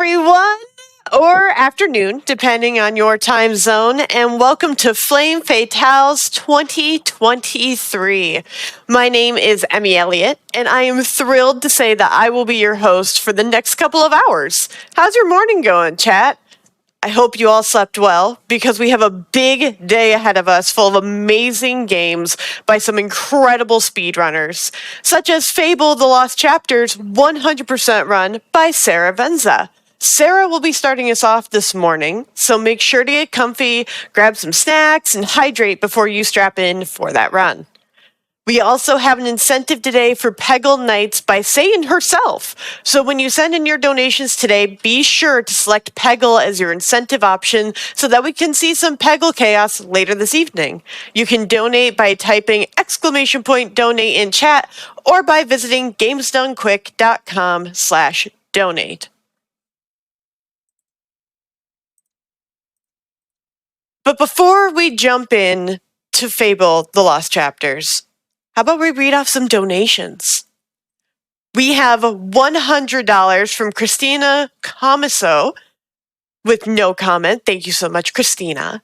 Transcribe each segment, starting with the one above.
everyone, or afternoon, depending on your time zone, and welcome to Flame Fatales 2023. My name is Emmie Elliott, and I am thrilled to say that I will be your host for the next couple of hours. How's your morning going, chat? I hope you all slept well, because we have a big day ahead of us full of amazing games by some incredible speedrunners, such as Fable The Lost Chapter's 100% run by SeraVenza. Sarah will be starting us off this morning, so make sure to get comfy, grab some snacks, and hydrate before you strap in for that run. We also have an incentive today for Peggle Nights by Satan herself. So when you send in your donations today, be sure to select Peggle as your incentive option so that we can see some Peggle chaos later this evening. You can donate by typing !donate in chat or by visiting gamesdonequick.com/donate. But before we jump in to Fable The Lost Chapters, how about we read off some donations? We have $100 from Christina Comiso with no comment. Thank you so much, Christina.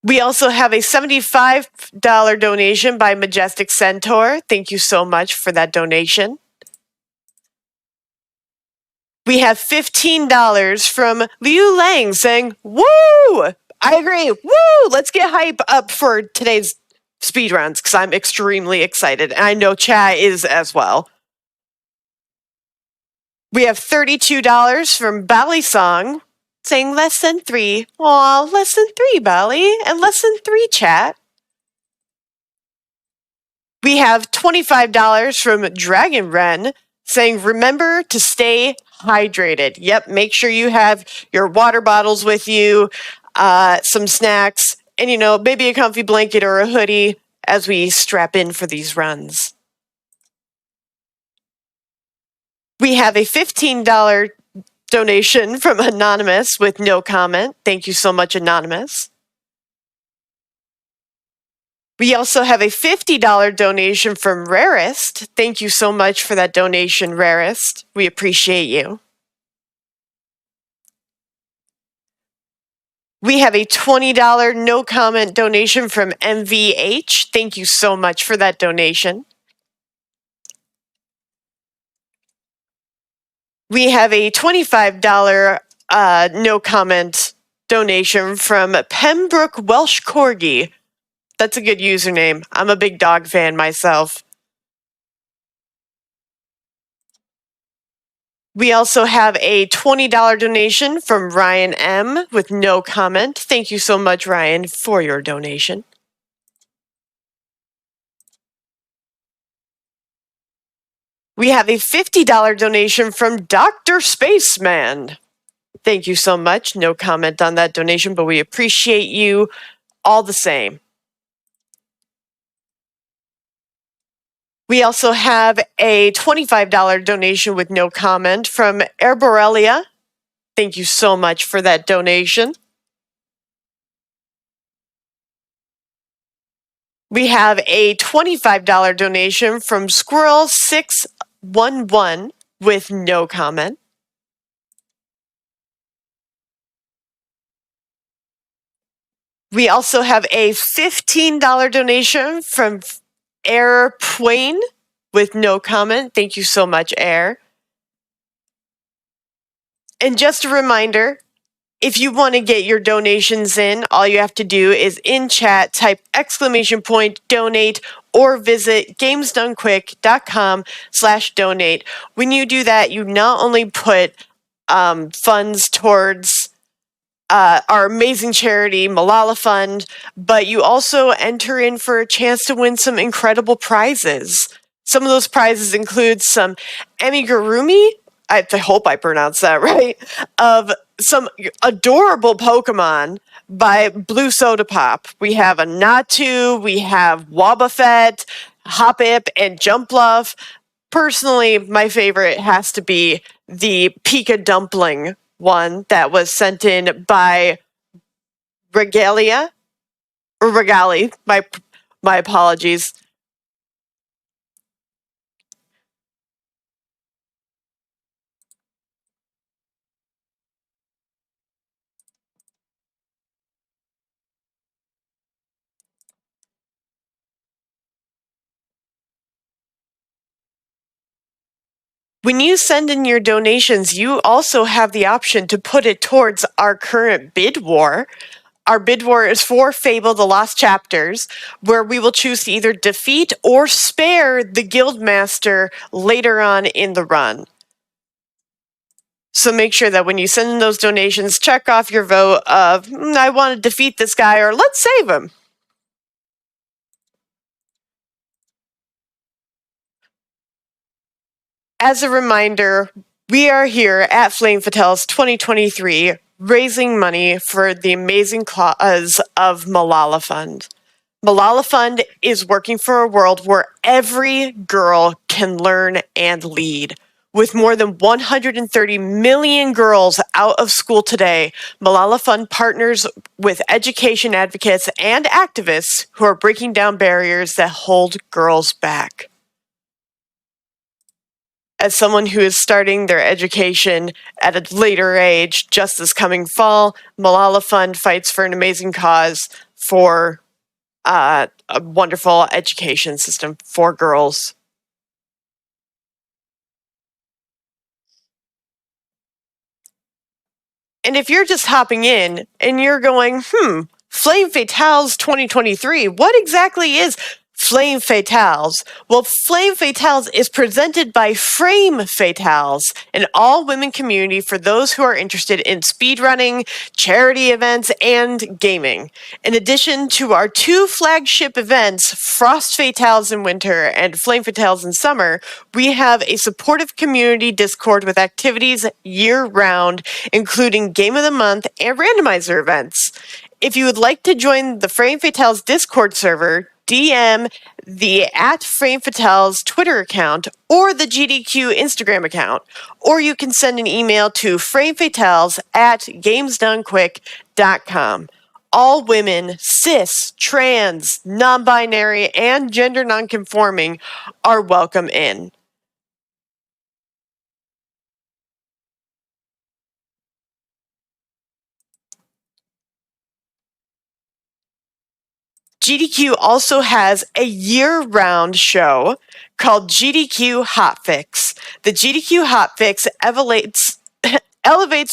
We also have a $75 donation by Majestic Centaur. Thank you so much for that donation. We have $15 from Liu Lang saying, woo! I agree. Woo! Let's get hype up for today's speedruns because I'm extremely excited. And I know chat is as well. We have $32 from Bally Song saying lesson 3. Aw, lesson 3, Bally. And lesson 3, chat. We have $25 from Dragon Wren saying remember to stay hydrated. Yep, make sure you have your water bottles with you, some snacks, and maybe a comfy blanket or a hoodie as we strap in for these runs. We have a $15 donation from Anonymous with no comment. Thank you so much, Anonymous. We also have a $50 donation from Rarest. Thank you so much for that donation, Rarest. We appreciate you. We have a $20 no comment donation from MVH. Thank you so much for that donation. We have a $25 no comment donation from Pembroke Welsh Corgi. That's a good username. I'm a big dog fan myself. We also have a $20 donation from Ryan M. with no comment. Thank you so much, Ryan, for your donation. We have a $50 donation from Dr. Spaceman. Thank you so much. No comment on that donation, but we appreciate you all the same. We also have a $25 donation with no comment from Herborelia. Thank you so much for that donation. We have a $25 donation from Squirrel611 with no comment. We also have a $15 donation from Air Pwain with no comment. Thank you so much, Air. And just a reminder, if you want to get your donations in, all you have to do is in chat, type !donate or visit gamesdonequick.com/donate. When you do that, you not only put funds towards our amazing charity, Malala Fund, but you also enter in for a chance to win some incredible prizes. Some of those prizes include some amigurumi, I hope I pronounced that right, of some adorable Pokemon by Blue Soda Pop. We have a Natu, we have Wobbuffet, Hoppip, and Jumpluff. Personally, my favorite has to be the Pika Dumpling one that was sent in by Regali. My apologies. When you send in your donations, you also have the option to put it towards our current bid war. Our bid war is for Fable, the Lost Chapters, where we will choose to either defeat or spare the Guildmaster later on in the run. So make sure that when you send in those donations, check off your vote of, I want to defeat this guy, or let's save him. As a reminder, we are here at Flame Fatales 2023 raising money for the amazing cause of Malala Fund. Malala Fund is working for a world where every girl can learn and lead. With more than 130 million girls out of school today, Malala Fund partners with education advocates and activists who are breaking down barriers that hold girls back. As someone who is starting their education at a later age, just this coming fall, Malala Fund fights for an amazing cause for a wonderful education system for girls. And if you're just hopping in and you're going, Flame Fatales 2023, what exactly is Flame Fatales? Well, Flame Fatales is presented by Frame Fatales, an all-women community for those who are interested in speedrunning, charity events, and gaming. In addition to our two flagship events, Frost Fatales in winter and Flame Fatales in summer, we have a supportive community Discord with activities year-round, including Game of the Month and randomizer events. If you would like to join the Frame Fatales Discord server, DM the @FrameFatales Twitter account or the GDQ Instagram account, or you can send an email to framefatales@gamesdonequick.com. All women, cis, trans, non-binary, and gender non-conforming are welcome in. GDQ also has a year-round show called GDQ Hotfix. The GDQ Hotfix elevates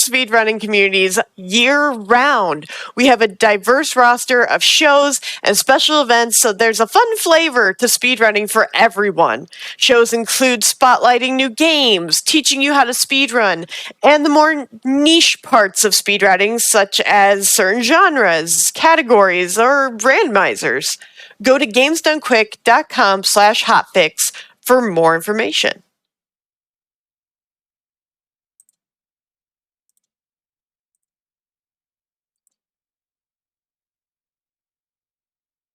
speedrunning communities year-round. We have a diverse roster of shows and special events, so there's a fun flavor to speedrunning for everyone. Shows include spotlighting new games, teaching you how to speedrun, and the more niche parts of speedrunning, such as certain genres, categories, or randomizers. Go to gamesdonequick.com/hotfix for more information.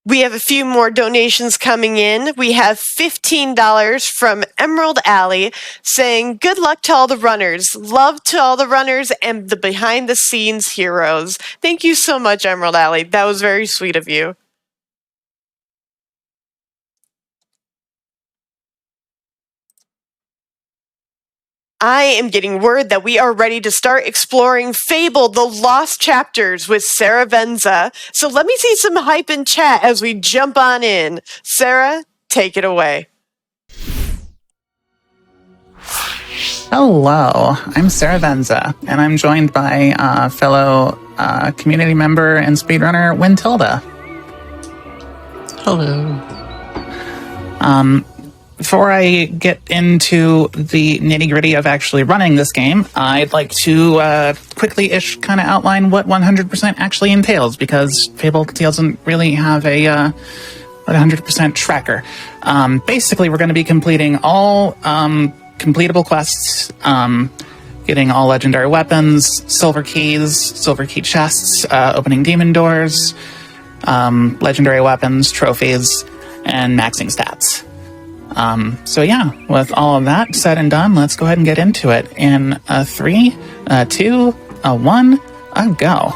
We have a few more donations coming in. We have $15 from Emerald Alley saying, good luck to all the runners. Love to all the runners and the behind-the-scenes heroes. Thank you so much, Emerald Alley. That was very sweet of you. I am getting word that we are ready to start exploring Fable, the Lost Chapters with SeraVenza. So let me see some hype in chat as we jump on in. Sarah, take it away. Hello, I'm SeraVenza, and I'm joined by fellow community member and speedrunner wytilda. Hello. Before I get into the nitty-gritty of actually running this game, I'd like to quickly-ish kind of outline what 100% actually entails, because Fable doesn't really have a 100% tracker. Basically, we're going to be completing all completable quests, getting all legendary weapons, silver keys, silver key chests, opening demon doors, legendary weapons, trophies, and maxing stats. So yeah, with all of that said and done, let's go ahead and get into it. In 3, 2, 1, go.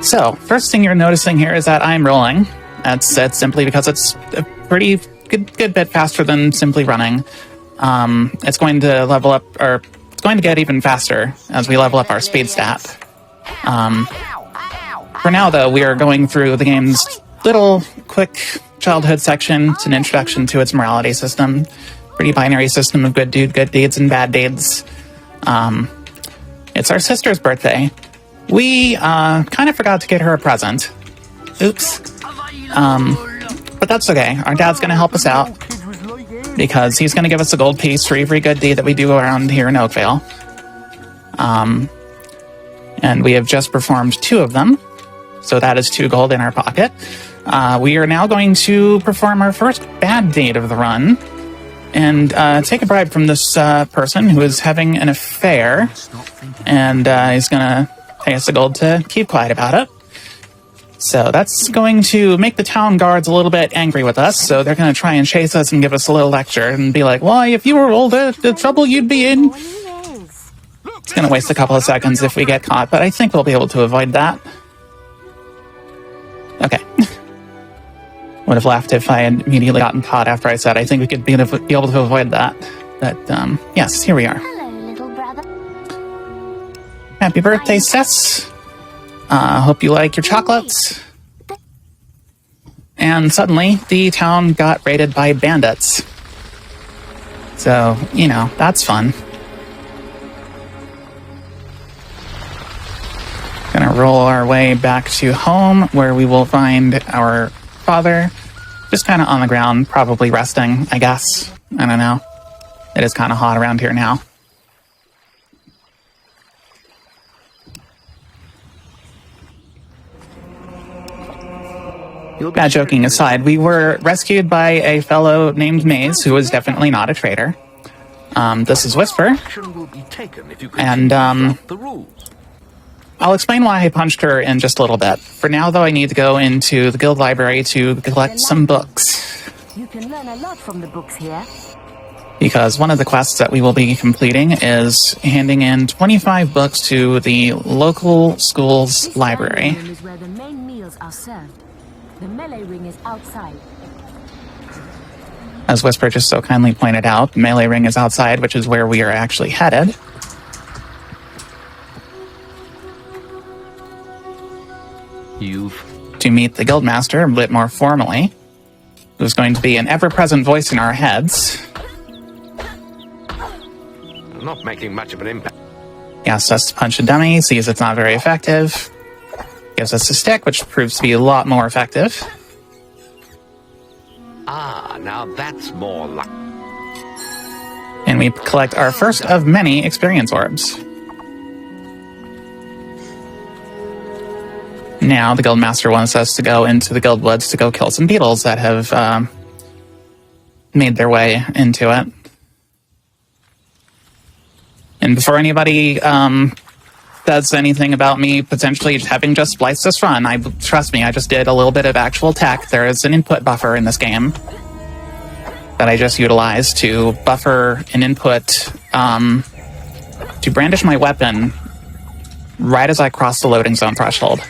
So, first thing you're noticing here is that I'm rolling. That's simply because it's a pretty good bit faster than simply running. It's going to level up, or it's going to get even faster as we level up our speed stat. For now, though, we are going through the game's little quick childhood section. It's an introduction to its morality system. Pretty binary system of good deeds and bad deeds. It's our sister's birthday. We kind of forgot to get her a present. Oops. But that's okay. Our dad's going to help us out because he's going to give us a gold piece for every good deed that we do around here in Oakvale. And we have just performed 2 of them, so that is 2 gold in our pocket. We are now going to perform our first bad deed of the run and take a bribe from this person who is having an affair, and he's going to pay us the gold to keep quiet about it. So that's going to make the town guards a little bit angry with us, so they're going to try and chase us and give us a little lecture and be like, why, if you were older, the trouble you'd be in. It's going to waste a couple of seconds if we get caught, but I think we'll be able to avoid that. Okay. Would have laughed if I had immediately gotten caught after I said I think we could be able to avoid that. But, yes, here we are. Hello, little brother. Happy birthday, Sis. Hope you like your chocolates. And suddenly, the town got raided by bandits. So, you know, that's fun. Gonna roll our way back to home, where we will find our father just kind of on the ground, probably resting, I guess. I don't know. It is kind of hot around here now. Bad joking aside, we were rescued by a fellow named Maze, who is definitely not a traitor. This is Whisper, and I'll explain why I punched her in just a little bit. For now, though, I need to go into the guild library to collect some books. You can learn a lot from the books here. Because one of the quests that we will be completing is handing in 25 books to the local school's library. This is where the main meals are served. The melee ring is outside. As Whisper just so kindly pointed out, the melee ring is outside, which is where we are actually headed. To meet the guildmaster a bit more formally, who's going to be an ever-present voice in our heads. Not making much of an impact. He asks us to punch a dummy, sees it's not very effective. Gives us a stick, which proves to be a lot more effective. Ah, now that's more like... And we collect our first of many experience orbs. Now, the guildmaster wants us to go into the guild woods to go kill some beetles that have made their way into it. And before anybody says anything about me potentially having just spliced this run, trust me, I just did a little bit of actual tech. There is an input buffer in this game that I just utilized to buffer an input to brandish my weapon right as I cross the loading zone threshold.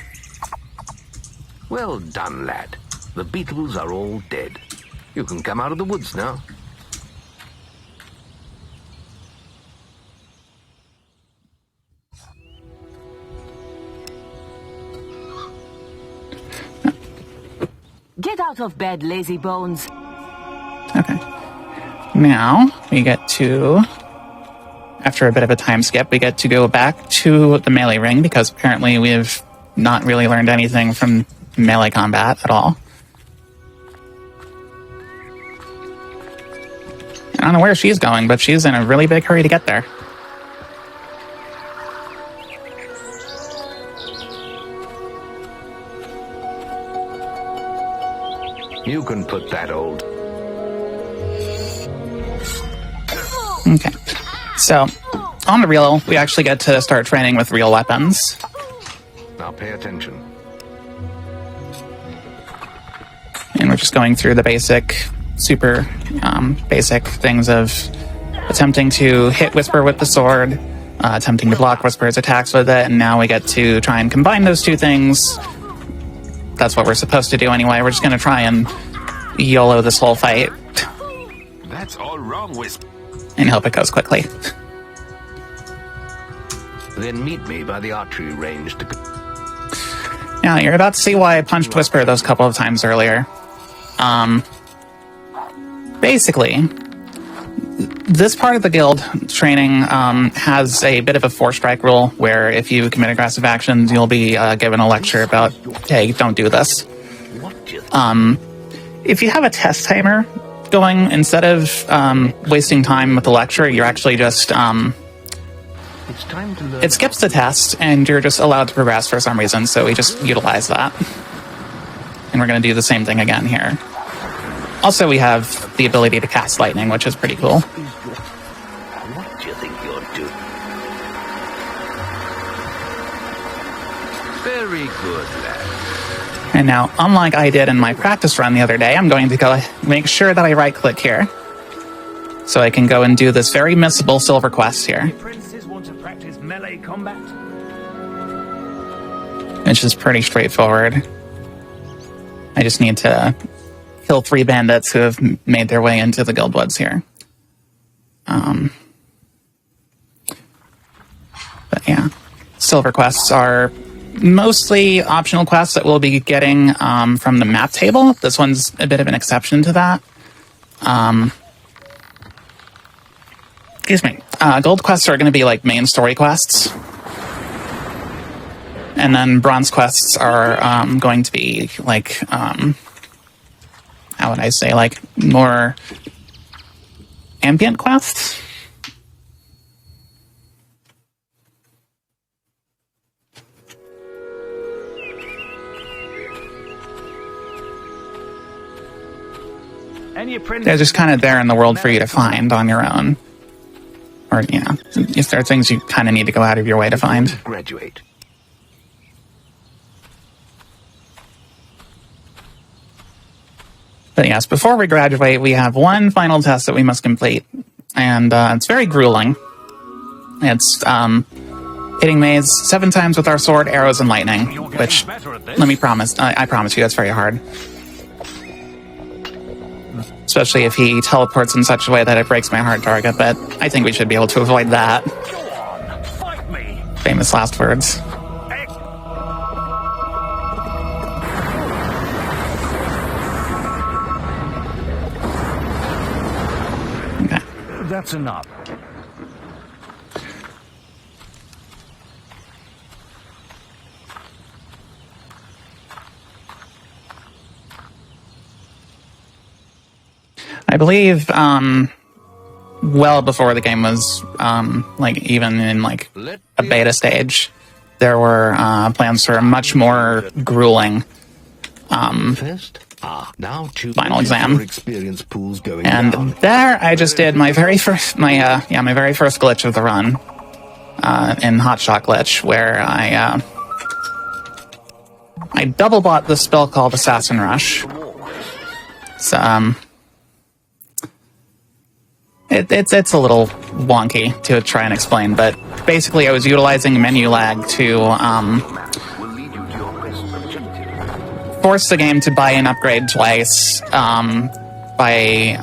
Well done, lad. The beetles are all dead. You can come out of the woods now. Get out of bed, lazy bones. Okay. Now, we get to, after a bit of a time skip, we get to go back to the melee ring, because apparently we have not really learned anything from melee combat at all. I don't know where she's going, but she's in a really big hurry to get there. You can put that old... Okay. So, on the real, we actually get to start training with real weapons. Now pay attention. And we're just going through the basic, super basic things of attempting to hit Whisper with the sword, attempting to block Whisper's attacks with it, and now we get to try and combine those two things. That's what we're supposed to do anyway. We're just going to try and YOLO this whole fight. That's all wrong, Whisper. And hope it goes quickly. Then meet me by the archery range to... Now, you're about to see why I punched Whisper those couple of times earlier. Basically, this part of the guild training has a bit of a 4-strike rule where if you commit aggressive actions, you'll be given a lecture about, hey, don't do this. If you have a test timer going, instead of wasting time with the lecture, you're actually just... It's time to learn. it skips the test, and you're just allowed to progress for some reason, so we just utilize that. And we're going to do the same thing again here. Also, we have the ability to cast lightning, which is pretty cool. What do you think you're doing? Very good, lad. And now, unlike I did in my practice run the other day, I'm going to go make sure that I right-click here. So I can go and do this very missable silver quest here. Princes want to practice melee combat. Which is pretty straightforward. I just need to kill 3 bandits who have made their way into the guild woods here. But yeah, silver quests are mostly optional quests that we'll be getting from the map table. This one's a bit of an exception to that. Excuse me. Gold quests are going to be like main story quests. And then bronze quests are going to be like, how would I say, like more ambient quests? They're just kind of there in the world for you to find on your own. Or, yeah, if there are things you kind of need to go out of your way to find. Graduate. But yes, before we graduate, we have one final test that we must complete. And it's very grueling. It's hitting maze 7 times with our sword, arrows, and lightning. Which, let me promise, I promise you, that's very hard. Especially if he teleports in such a way that it breaks my hard target, but I think we should be able to avoid that. Go on, fight me. Famous last words. Okay. That's enough. I believe, well before the game was, like, even in, like, a beta stage, there were plans for a much more grueling First, now final exam. experience pools going And down. there I just did my very first, my very first glitch of the run, in Hotshot Glitch, where I double bought this spell called Assassin Rush. It's, It's a little wonky to try and explain, but basically I was utilizing menu lag to force the game to buy an upgrade twice by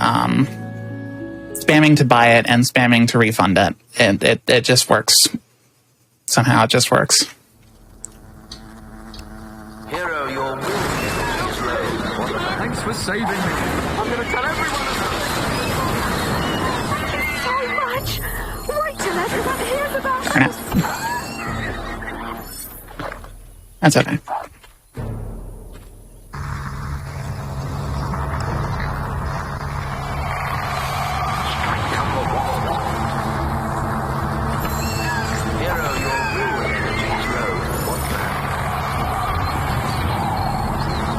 spamming to buy it and spamming to refund it. It just works. Somehow it just works. Hero, your will is low. Thanks for saving me. I'm going to tell everyone. Wait till everyone hears about Darn it. That's okay. Hero, your will energy is low. What now?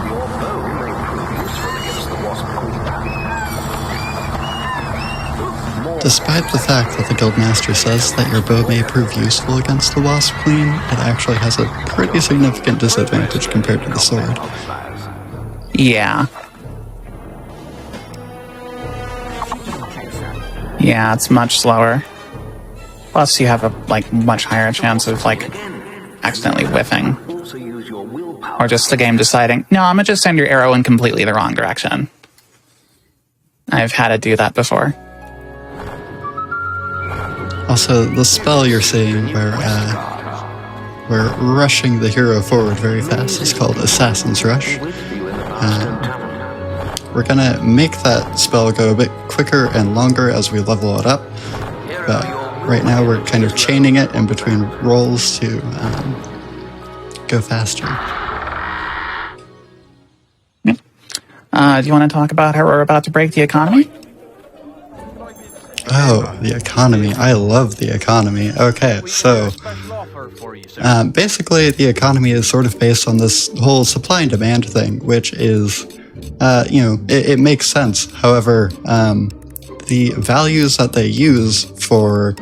Your bow may prove useful against the wasp queen. Despite the fact that the Guildmaster says that your bow may prove useful against the Wasp Queen, it actually has a pretty significant disadvantage compared to the sword. Yeah. Yeah, it's much slower. Plus, you have a much higher chance of accidentally whiffing, Also use your willpower. or just the game deciding, no, I'm gonna just send your arrow in completely the wrong direction. I've had to do that before. Also, the spell you're seeing where rushing the hero forward very fast is called Assassin's Rush. we're gonna make that spell go a bit quicker and longer as we level it up, but right now we're kind of chaining it in between rolls to go faster. Do you want to talk about how we're about to break the economy? Oh, the economy. I love the economy. Okay, so basically the economy is sort of based on this whole supply and demand thing, which is, it makes sense. However, the values that they use for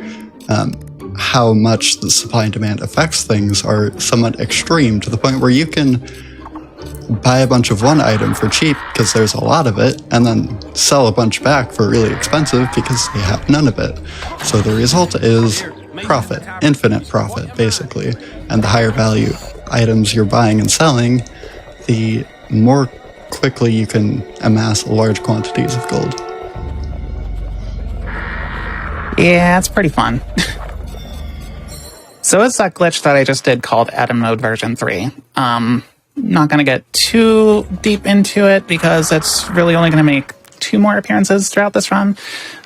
how much the supply and demand affects things are somewhat extreme, to the point where you can buy a bunch of one item for cheap because there's a lot of it, and then sell a bunch back for really expensive because they have none of it. So the result is profit, infinite profit, basically. And the higher value items you're buying and selling, the more quickly you can amass large quantities of gold. Yeah, it's pretty fun. So it's that glitch that I just did called Atom Mode version 3. Not going to get too deep into it because it's really only going to make 2 more appearances throughout this run.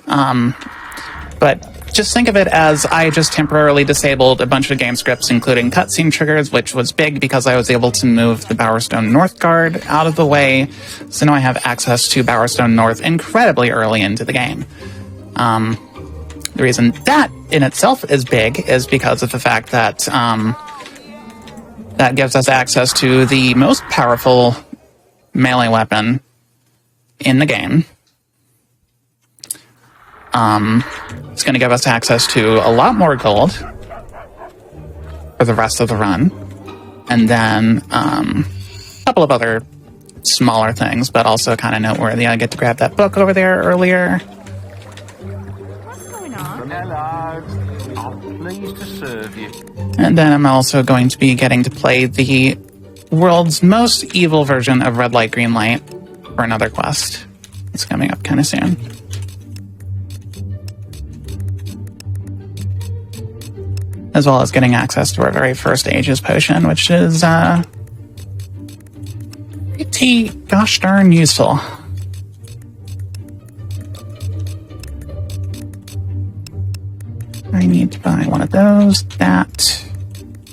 But just think of it as I just temporarily disabled a bunch of game scripts, including cutscene triggers, which was big because I was able to move the Bowerstone North Guard out of the way. So now I have access to Bowerstone North incredibly early into the game. The reason that in itself is big is because of the fact that that gives us access to the most powerful melee weapon in the game. It's going to give us access to a lot more gold for the rest of the run. And then a couple of other smaller things, but also kind of noteworthy. I get to grab that book over there earlier. What's going on? Hello. I'm pleased to serve you. And then I'm also going to be getting to play the world's most evil version of Red Light, Green Light for another quest. It's coming up kind of soon. As well as getting access to our very first Ages potion, which is pretty gosh darn useful. I need to buy one of those, that,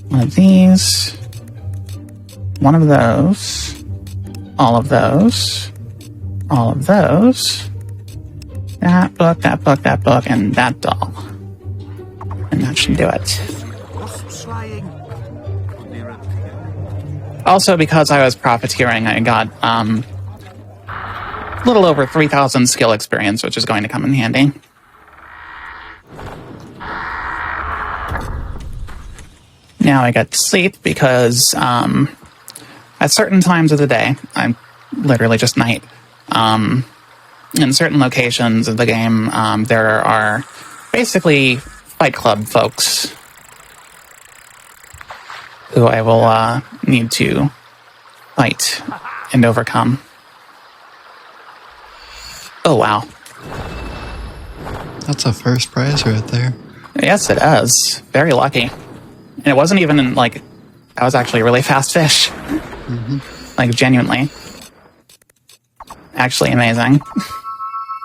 one of these, one of those, all of those, all of those, that book, that book, that book, and that doll. And that should do it. Also, because I was profiteering, I got a little over 3,000 skill experience, which is going to come in handy. Now I get to sleep because at certain times of the day, I'm literally just night, in certain locations of the game, there are basically Fight Club folks who I will need to fight and overcome. Oh, wow. That's a first prize right there. Yes, it is. Very lucky. And it wasn't even, like, I was actually a really fast fish. Mm-hmm. Like, genuinely. Actually amazing.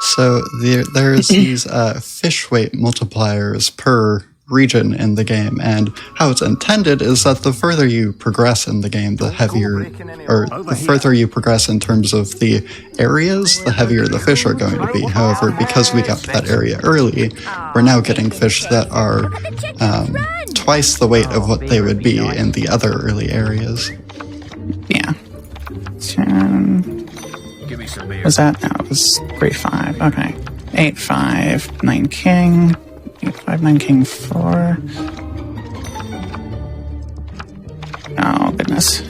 So there's these fish weight multipliers per region in the game, and how it's intended is that the further you progress in the game, the heavier, or the further you progress in terms of the areas, the heavier the fish are going to be. However, because we got to that area early, we're now getting fish that are twice the weight of what they would be in the other early areas. Yeah. 10... Was that? No, it was 3-5. Okay. 8-5, 9 king. 8-5, 9 king 4. Oh, goodness.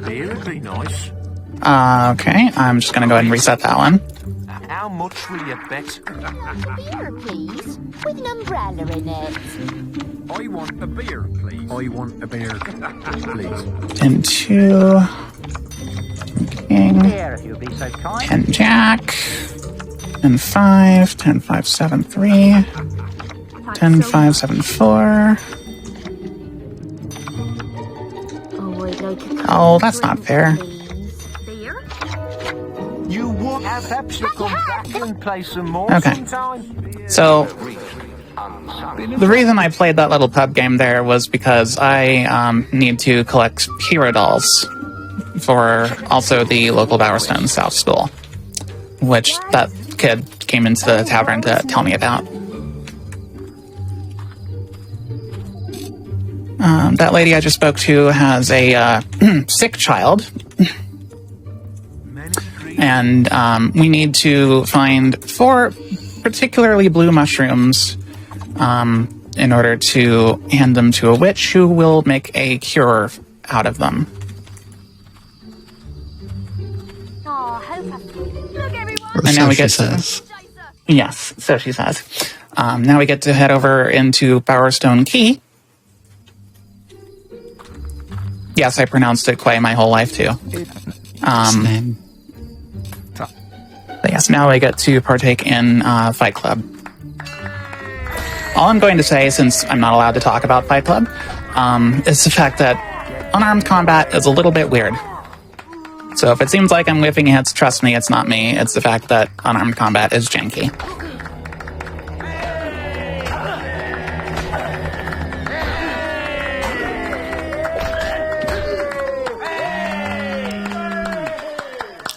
Beer'd be nice. Okay, I'm just gonna go ahead and reset that one. How much will you bet? Beer, please, with an umbrella in it. I want a beer, please. I want a beer, please. 10 2. King. Here, if you'll be so kind. 10 jack. 10 5. 10 5 7 3. 10 5 7 4. Oh, I'd like a Oh, that's not fair. please. Beer? You would. Perhaps you'll come back and play some more Okay. sometime. So, the reason I played that little pub game there was because I need to collect hero dolls for also the local Bowerstone South School, which that kid came into the tavern to tell me about. That lady I just spoke to has a sick child, and we need to find 4 particularly blue mushrooms in order to hand them to a witch who will make a cure out of them. Or And so now we she get to- says. Yes, so she says. Now we get to head over into Bowerstone Key. Yes, I pronounced it Quay my whole life too. Same. But yes, now I get to partake in Fight Club. All I'm going to say, since I'm not allowed to talk about Fight Club, is the fact that unarmed combat is a little bit weird. So if it seems like I'm whipping hits, trust me, it's not me. It's the fact that unarmed combat is janky.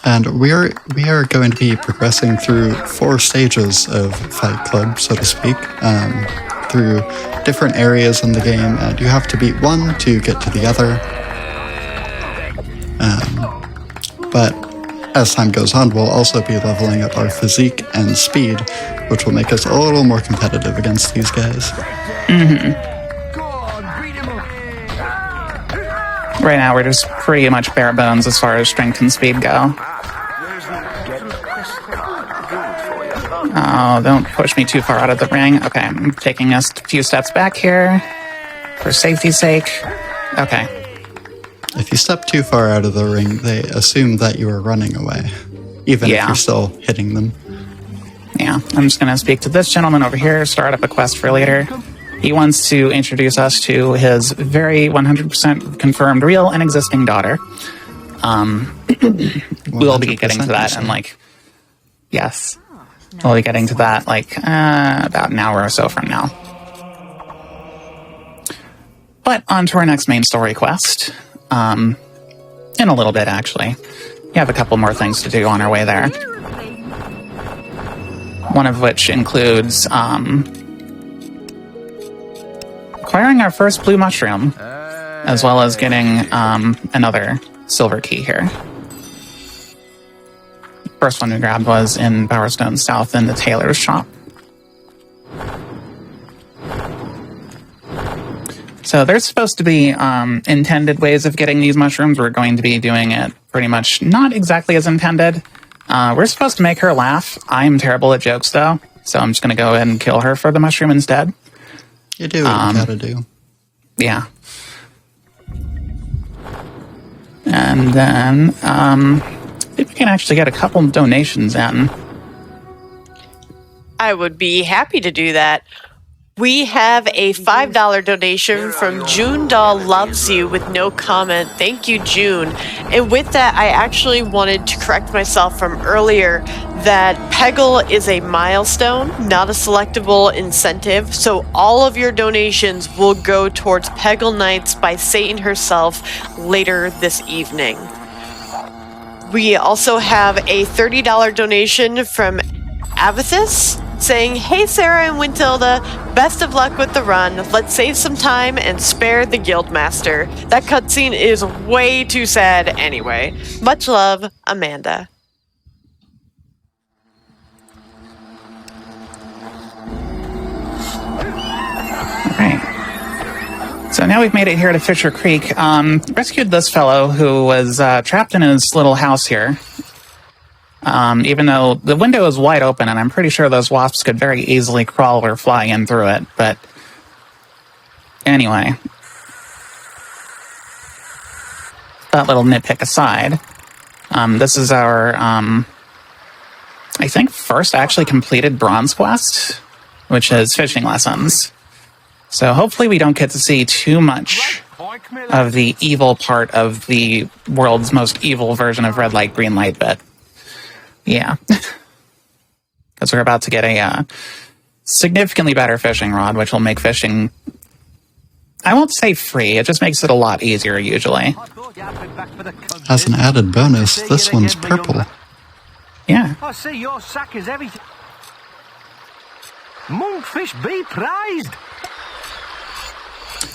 And we are going to be progressing through 4 stages of Fight Club, so to speak, through different areas in the game, and you have to beat one to get to the other. But as time goes on, we'll also be leveling up our physique and speed, which will make us a little more competitive against these guys. Right now, we're just pretty much bare bones as far as strength and speed go. Oh, don't push me too far out of the ring. Okay, I'm taking us a few steps back here for safety's sake. Okay. If you step too far out of the ring, they assume that you are running away, even if Yeah. you're still hitting them. Yeah, I'm just going to speak to this gentleman over here, start up a quest for later. He wants to introduce us to his very 100% confirmed real and existing daughter. We'll be getting to that in yes. We'll be getting to that about an hour or so from now. But on to our next main story quest. In a little bit, actually. We have a couple more things to do on our way there. One of which includes acquiring our first blue mushroom, as well as getting another silver key here. First one we grabbed was in Bowerstone South in the tailor's shop. So there's supposed to be intended ways of getting these mushrooms. We're going to be doing it pretty much not exactly as intended. We're supposed to make her laugh. I'm terrible at jokes, though, so I'm just going to go ahead and kill her for the mushroom instead. You do what you gotta do. Yeah. And then, I think we can actually get a couple donations in. I would be happy to do that. We have a $5 donation from June Doll Loves You with no comment. Thank you, June. And with that, I actually wanted to correct myself from earlier that Peggle is a milestone, not a selectable incentive. So all of your donations will go towards Peggle Nights by Satan herself later this evening. We also have a $30 donation from Avithis saying, "Hey Sarah and wytilda, best of luck with the run. Let's save some time and spare the Guildmaster. That cutscene is way too sad anyway. Much love, Amanda." Alright. So now we've made it here to Fisher Creek. Rescued this fellow who was trapped in his little house here. Even though the window is wide open, and I'm pretty sure those wasps could very easily crawl or fly in through it, but anyway. That little nitpick aside, this is our, I think, first actually completed bronze quest, which is fishing lessons. So hopefully we don't get to see too much of the evil part of the world's most evil version of red light, green light bit. Yeah. Because we're about to get a significantly better fishing rod, which will make fishing, I won't say free, it just makes it a lot easier usually. As an added bonus, this one's purple. Yeah. I see your sack is everything. Monkfish be prized.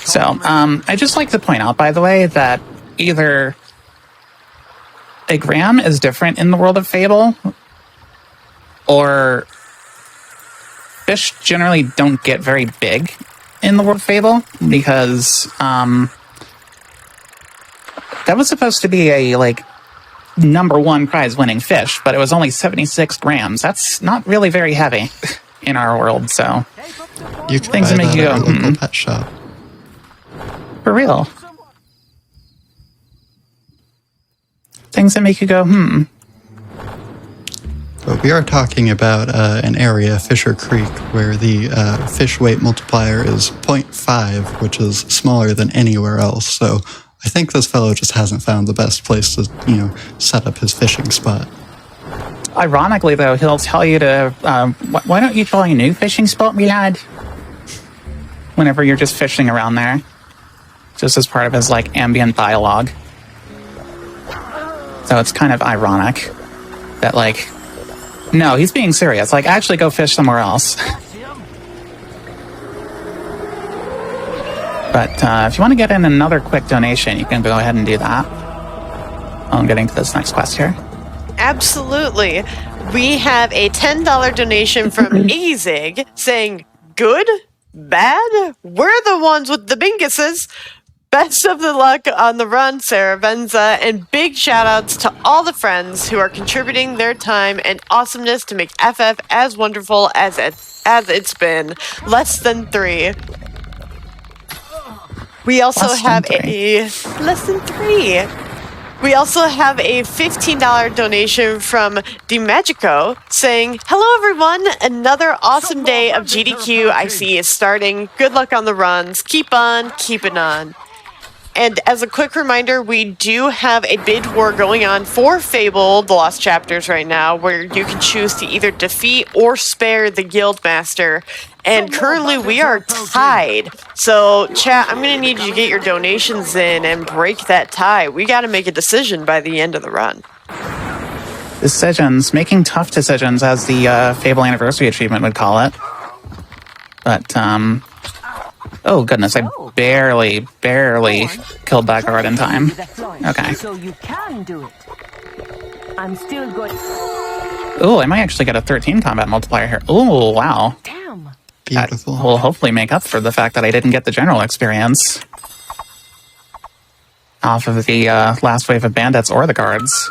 So, I just like to point out, by the way, that either a gram is different in the world of Fable, or fish generally don't get very big in the world of Fable, because that was supposed to be a, like, #1 prize-winning fish, but it was only 76 grams. That's not really very heavy in our world, so... You can Things buy that make that you at go, your local pet shop. For real. Things that make you go, But we are talking about an area, Fisher Creek, where the fish weight multiplier is 0.5, which is smaller than anywhere else. So I think this fellow just hasn't found the best place to, set up his fishing spot. Ironically, though, he'll tell you to, why don't you try a new fishing spot, me lad? Whenever you're just fishing around there. Just as part of his, like, ambient dialogue. So it's kind of ironic that, like, no, he's being serious. Like, actually go fish somewhere else. But if you want to get in another quick donation, you can go ahead and do that. I'm getting to this next quest here. Absolutely. We have a $10 donation from Azig saying, good, bad, we're the ones with the binguses. Best of the luck on the run, SeraVenza, and big shout-outs to all the friends who are contributing their time and awesomeness to make FF as wonderful as it's been. Less than 3. We also have less than 3. We also have a $15 donation from DiMagico saying, hello everyone, another awesome day of GDQ I see is starting. Good luck on the runs. Keep on keeping on. And as a quick reminder, we do have a bid war going on for Fable, the Lost Chapters right now, where you can choose to either defeat or spare the Guildmaster. And currently we are tied. So, chat, I'm going to need you to get your donations in and break that tie. We got to make a decision by the end of the run. Decisions. Making tough decisions, as the Fable Anniversary achievement would call it. But, oh goodness, I barely killed that guard in time. Okay. So you can do it. I'm still going. Oh, I might actually get a 13 combat multiplier here. Oh, wow. Damn. Beautiful. That will hopefully make up for the fact that I didn't get the general experience off of the last wave of bandits or the guards.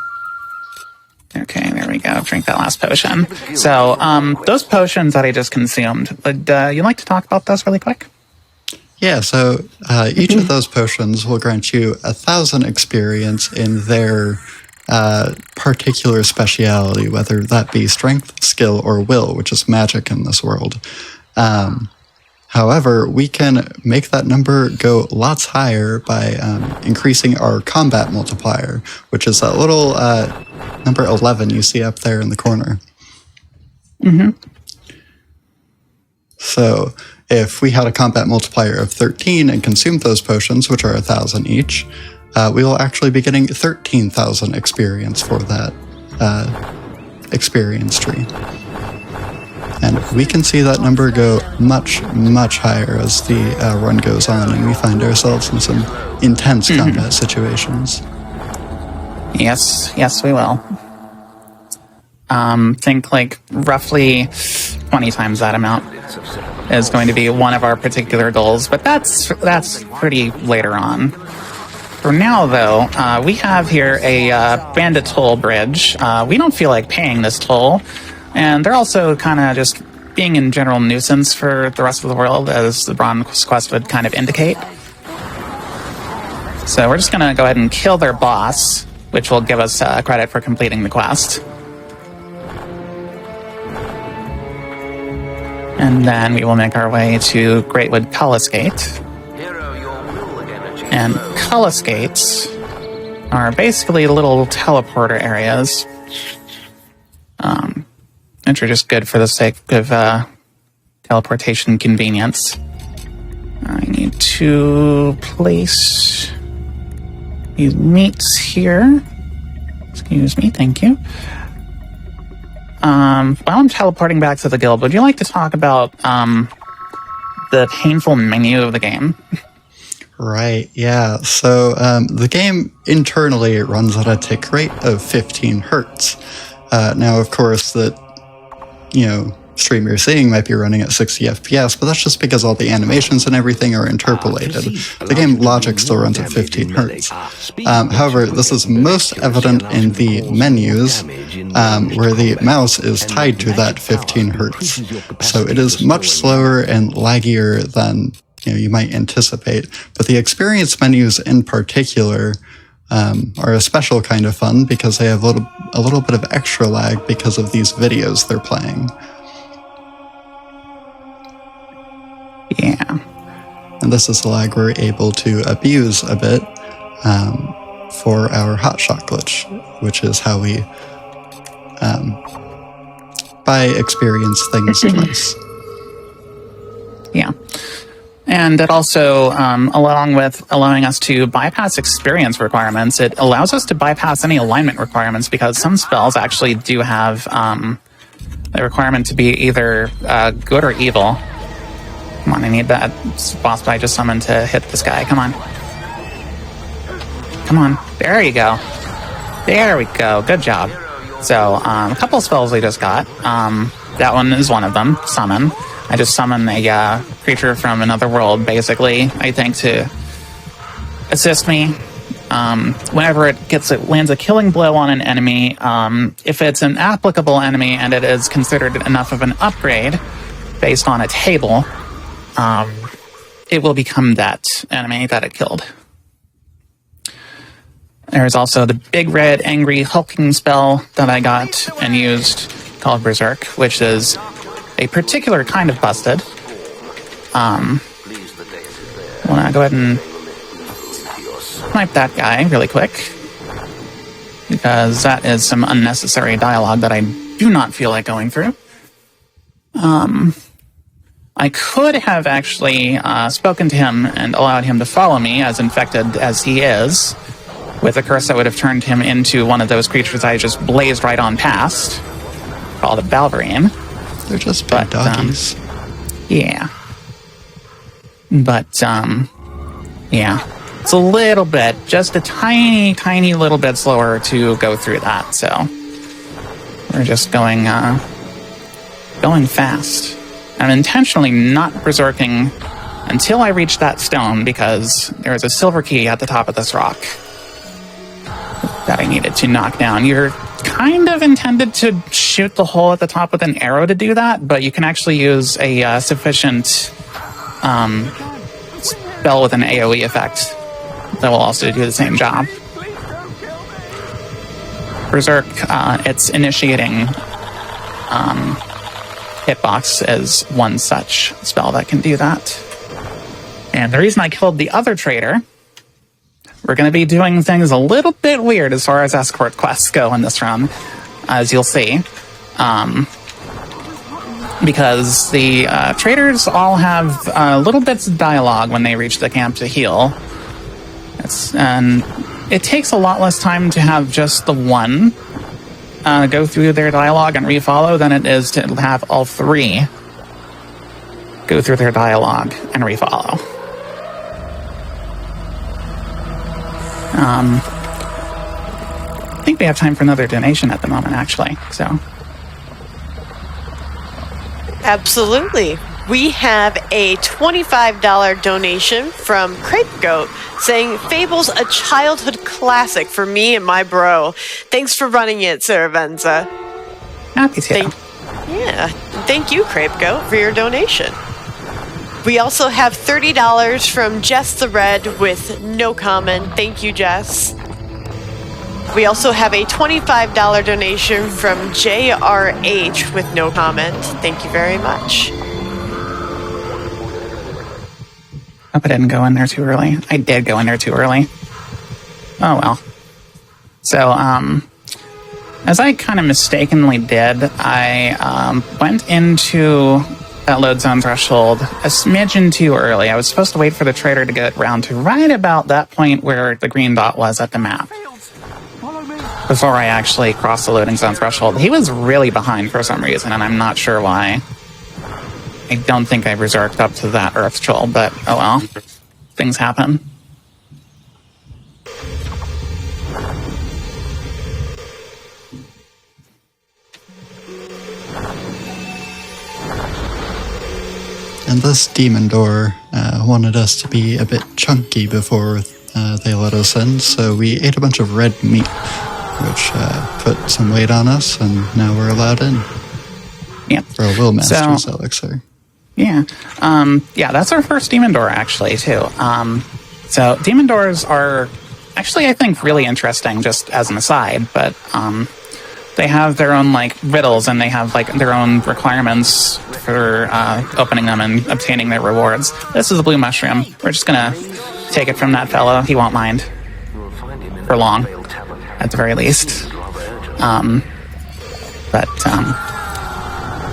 Okay, there we go. Drink that last potion. So, those potions that I just consumed, would you like to talk about those really quick? Yeah, so each of those potions will grant you 1,000 experience in their particular speciality, whether that be strength, skill, or will, which is magic in this world. However, we can make that number go lots higher by increasing our combat multiplier, which is that little number 11 you see up there in the corner. Mm-hmm. So if we had a combat multiplier of 13 and consumed those potions, which are 1,000 each, we will actually be getting 13,000 experience for that experience tree. And we can see that number go much, much higher as the run goes on and we find ourselves in some intense combat situations. Yes, we will. Think like roughly 20 times that amount is going to be one of our particular goals, but that's pretty later on. For now, though, we have here a bandit toll bridge. We don't feel like paying this toll, and they're also kind of just being in general nuisance for the rest of the world, as the bronze quest would kind of indicate. So we're just going to go ahead and kill their boss, which will give us credit for completing the quest. And then we will make our way to Greatwood Cullis Gate. And Cullis Gates are basically little teleporter areas which are just good for the sake of teleportation convenience. I need to place these meats here. Excuse me, thank you. While I'm teleporting back to the guild, would you like to talk about the painful menu of the game? Right, yeah. So the game internally runs at a tick rate of 15 hertz. Now, of course, the stream you're seeing might be running at 60 FPS, but that's just because all the animations and everything are interpolated. The game logic still runs at 15 hertz. However, this is most evident in the menus, where the mouse is tied to that 15 hertz. So it is much slower and laggier than you might anticipate. But the experience menus in particular are a special kind of fun because they have a little bit of extra lag because of these videos they're playing. Yeah. And this is the lag we're able to abuse a bit for our hotshot glitch, which is how we buy experience things twice. Yeah. And it also, along with allowing us to bypass experience requirements, it allows us to bypass any alignment requirements because some spells actually do have the requirement to be either good or evil. Come on, I need that boss I just summoned to hit this guy. Come on. Come on. There you go. There we go. Good job. So, a couple spells we just got. That one is one of them. Summon. I just summon a creature from another world, basically, I think, to assist me. Whenever it lands a killing blow on an enemy, if it's an applicable enemy and it is considered enough of an upgrade based on a table, it will become that enemy that it killed. There's also the big red angry hulking spell that I got and used called Berserk, which is a particular kind of busted. I want to go ahead and snipe that guy really quick, because that is some unnecessary dialogue that I do not feel like going through. I could have actually spoken to him and allowed him to follow me, as infected as he is, with a curse that would have turned him into one of those creatures I just blazed right on past, called a Balverine. They're just big doggies. Yeah. But, yeah. It's a little bit, just a tiny, tiny little bit slower to go through that, so we're just going fast. I'm intentionally not berserking until I reach that stone, because there is a silver key at the top of this rock that I needed to knock down. You're kind of intended to shoot the hole at the top with an arrow to do that, but you can actually use a sufficient spell with an AoE effect that will also do the same job. Berserk, its initiating hitbox is one such spell that can do that. And the reason I killed the other traitor, we're going to be doing things a little bit weird as far as escort quests go in this run, as you'll see. Because the traders all have little bits of dialogue when they reach the camp to heal. And it takes a lot less time to have just the one go through their dialogue and refollow than it is to have all three go through their dialogue and refollow. I think we have time for another donation at the moment, actually. So, Absolutely. We have a $25 donation from Crepe Goat saying, Fable's a childhood classic for me and my bro. Thanks for running it, SeraVenza. happy to. Thank you, Crepe Goat, for your donation. We also have $30 from Jess the Red with no comment. Thank you, Jess. We also have a $25 donation from JRH with no comment. Thank you very much. Hope I didn't go in there too early. I did go in there too early. Oh well. So, As I kind of mistakenly did, I went into that load zone threshold a smidgen too early. I was supposed to wait for the trader to get around to right about that point where the green dot was at the map before I actually crossed the loading zone threshold. He was really behind for some reason, and I'm not sure why. I don't think I berserked up to that Earth Troll, but oh well. Things happen. And this demon door wanted us to be a bit chunky before they let us in, so we ate a bunch of red meat, which put some weight on us, and now we're allowed in. Yeah. For a Will Master's elixir. Yeah. Yeah, that's our first demon door, actually, too. So demon doors are actually, I think, really interesting, just as an aside, but they have their own, like, riddles, and they have, like, their own requirements for opening them and obtaining their rewards. This is a blue mushroom. We're just gonna take it from that fellow. He won't mind. For long, at the very least.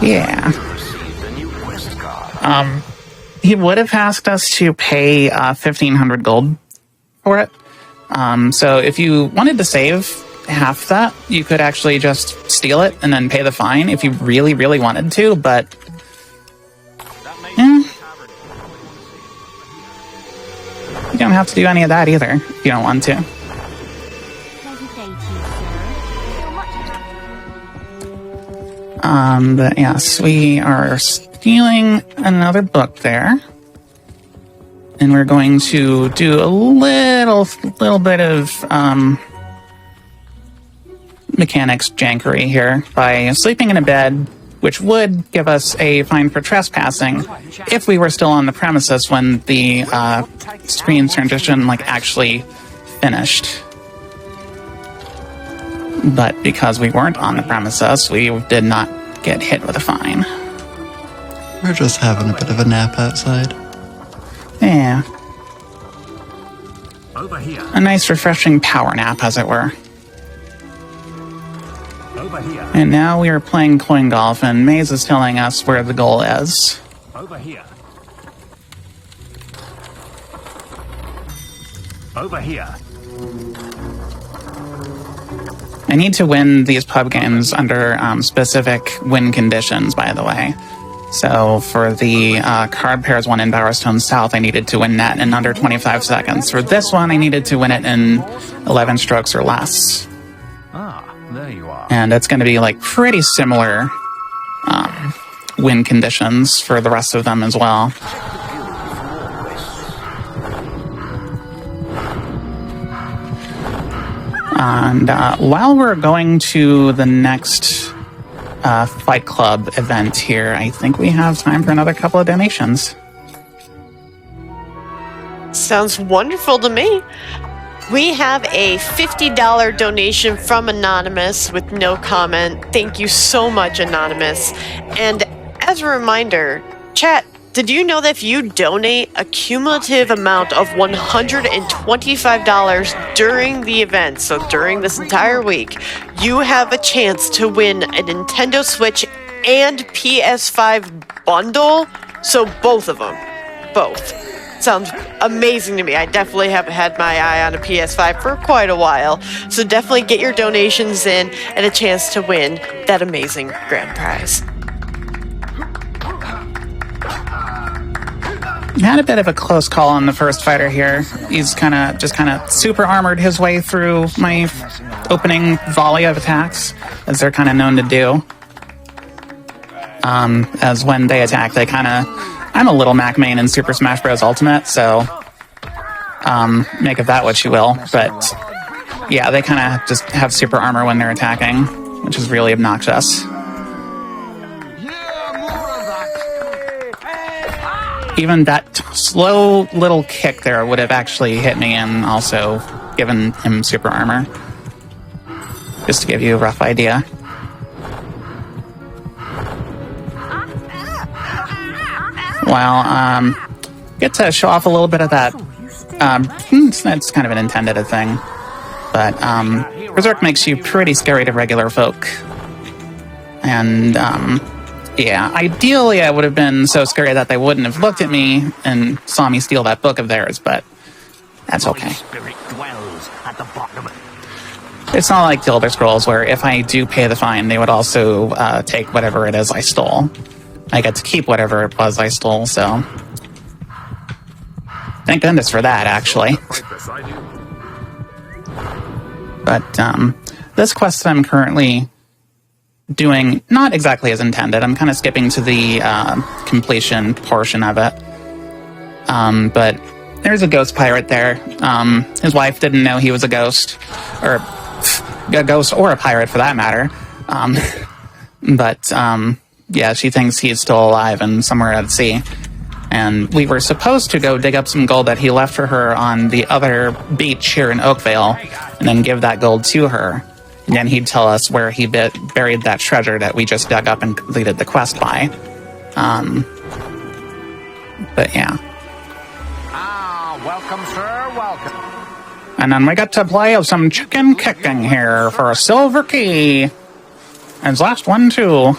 Yeah. He would have asked us to pay 1,500 gold for it. So if you wanted to save half that, you could actually just steal it and then pay the fine if you really, really wanted to, but you don't have to do any of that either if you don't want to. But yes, we are stealing another book there. And we're going to do a little bit of mechanics jankery here by sleeping in a bed, which would give us a fine for trespassing if we were still on the premises when the screen transition actually finished. But because we weren't on the premises, we did not get hit with a fine. We're just having a bit of a nap outside. Yeah. Over here. A nice refreshing power nap, as it were. Over here. And now we are playing coin golf, and Maze is telling us where the goal is. Over here. Over here. I need to win these pub games under specific win conditions, by the way. So for the card pairs one in Bowerstone South, I needed to win that in under 25 seconds. For this one, I needed to win it in 11 strokes or less. Ah, there you are. And it's going to be pretty similar win conditions for the rest of them as well. And while we're going to the next Fight Club event here, I think we have time for another couple of donations. Sounds wonderful to me. We have a $50 donation from Anonymous with no comment. Thank you so much, Anonymous. And as a reminder, chat, did you know that if you donate a cumulative amount of $125 during the event, so during this entire week, you have a chance to win a Nintendo Switch and PS5 bundle? So both of them. Both. Sounds amazing to me. I definitely haven't had my eye on a PS5 for quite a while. So definitely get your donations in and a chance to win that amazing grand prize. Had a bit of a close call on the first fighter here. He's kind of super armored his way through my opening volley of attacks, as they're kind of known to do. As when they attack, I'm a little Mac main in Super Smash Bros. Ultimate, so make of that what you will. But yeah, they kind of just have super armor when they're attacking, which is really obnoxious. Even that slow little kick there would have actually hit me and also given him super armor. Just to give you a rough idea. Well, get to show off a little bit of that. It's kind of an intended thing. But Berserk makes you pretty scary to regular folk. And, yeah, ideally I would have been so scary that they wouldn't have looked at me and saw me steal that book of theirs, but that's okay. Spirit dwells at the bottom. It's not like the Elder Scrolls, where if I do pay the fine, they would also take whatever it is I stole. I get to keep whatever it was I stole, so... Thank goodness for that, actually. But, this quest I'm currently doing, not exactly as intended. I'm kind of skipping to the completion portion of it. But there's a ghost pirate there. His wife didn't know he was a ghost. Or a ghost or a pirate, for that matter. But, yeah, she thinks he's still alive and somewhere at sea. And we were supposed to go dig up some gold that he left for her on the other beach here in Oakvale, and then give that gold to her. And then he'd tell us where he buried that treasure that we just dug up and completed the quest by. But yeah. Ah, welcome, sir, welcome. And then we got to play some chicken kicking here for a silver key. And his last one, too.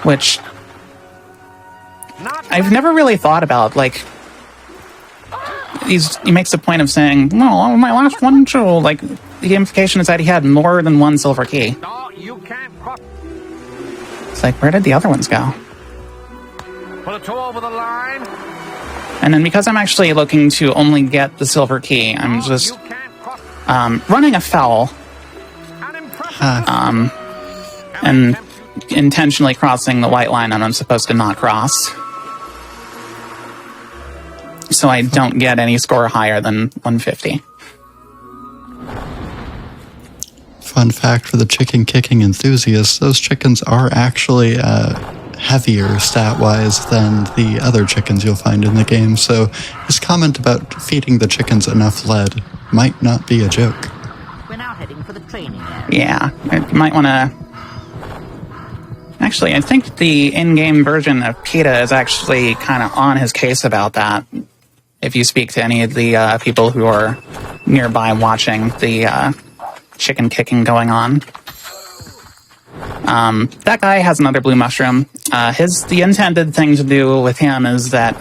Which I've never really thought about, like... He makes a point of saying, "No, my last one too." Like, the implication is that he had more than one silver key. No, you can't cross. It's like, where did the other ones go? Put a toe over the line. And then because I'm actually looking to only get the silver key, I'm just You can't cross. running afoul An impressive. and intentionally crossing the white line that I'm supposed to not cross. So I don't get any score higher than 150. Fun fact for the chicken kicking enthusiasts, those chickens are actually heavier stat-wise than the other chickens you'll find in the game, so his comment about feeding the chickens enough lead might not be a joke. We're now heading for the training area. Yeah, you might want to... Actually, I think the in-game version of PETA is actually kind of on his case about that. If you speak to any of the people who are nearby watching the chicken kicking going on. That guy has another blue mushroom. The intended thing to do with him is that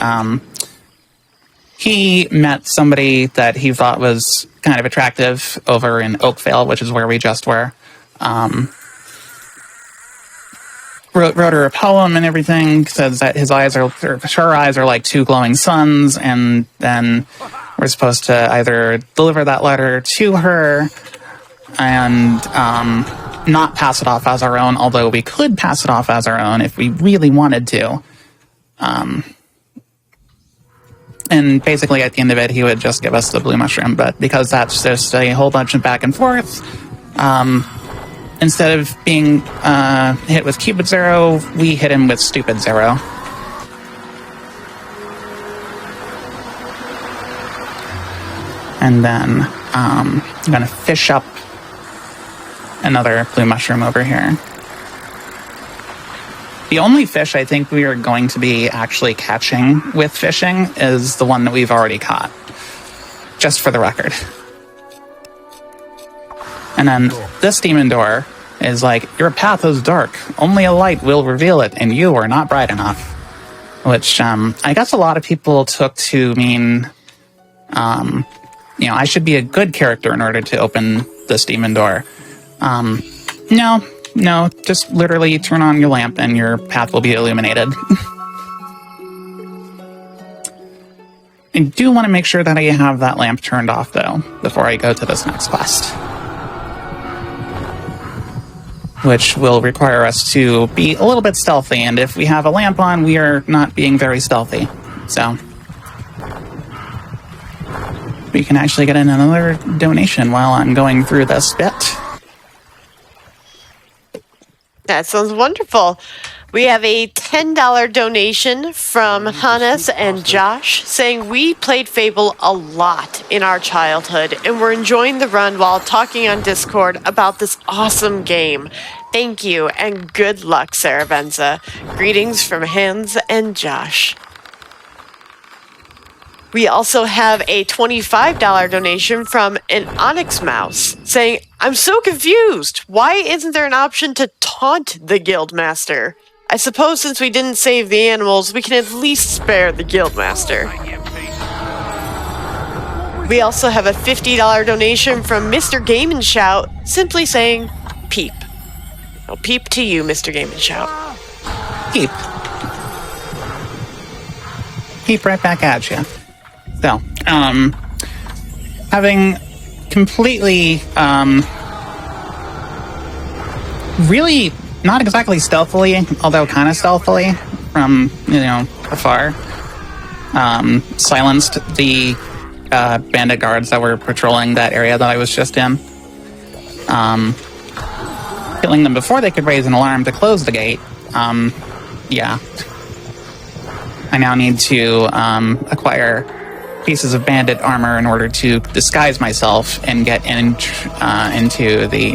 he met somebody that he thought was kind of attractive over in Oakvale, which is where we just were. Wrote her a poem and everything, says that her eyes are like two glowing suns, and then we're supposed to either deliver that letter to her and not pass it off as our own, although we could pass it off as our own if we really wanted to. And basically at the end of it, he would just give us the blue mushroom, but because that's just a whole bunch of back and forth, instead of being hit with Cupid Zero, we hit him with Stupid Zero. And then I'm going to fish up another blue mushroom over here. The only fish I think we are going to be actually catching with fishing is the one that we've already caught. Just for the record. And then this demon door is like, your path is dark. Only a light will reveal it, and you are not bright enough. Which, I guess a lot of people took to mean, I should be a good character in order to open this demon door. No, just literally turn on your lamp and your path will be illuminated. I do want to make sure that I have that lamp turned off, though, before I go to this next quest. Which will require us to be a little bit stealthy, and if we have a lamp on, we are not being very stealthy. So we can actually get in another donation while I'm going through this bit. That sounds wonderful. We have a $10 donation from Hannes and Josh saying we played Fable a lot in our childhood and we're enjoying the run while talking on Discord about this awesome game. Thank you and good luck, SeraVenza. Greetings from Hans and Josh. We also have a $25 donation from an Onyx Mouse saying, I'm so confused. Why isn't there an option to taunt the Guildmaster? I suppose since we didn't save the animals, we can at least spare the Guildmaster. We also have a $50 donation from Mr. Game & Shout, simply saying, peep. Oh, peep to you, Mr. Game & Shout. Peep. Peep right back at you. So, having completely, really not exactly stealthily, although kind of stealthily from, afar, silenced the bandit guards that were patrolling that area that I was just in. Killing them before they could raise an alarm to close the gate. Yeah. I now need to acquire pieces of bandit armor in order to disguise myself and get into the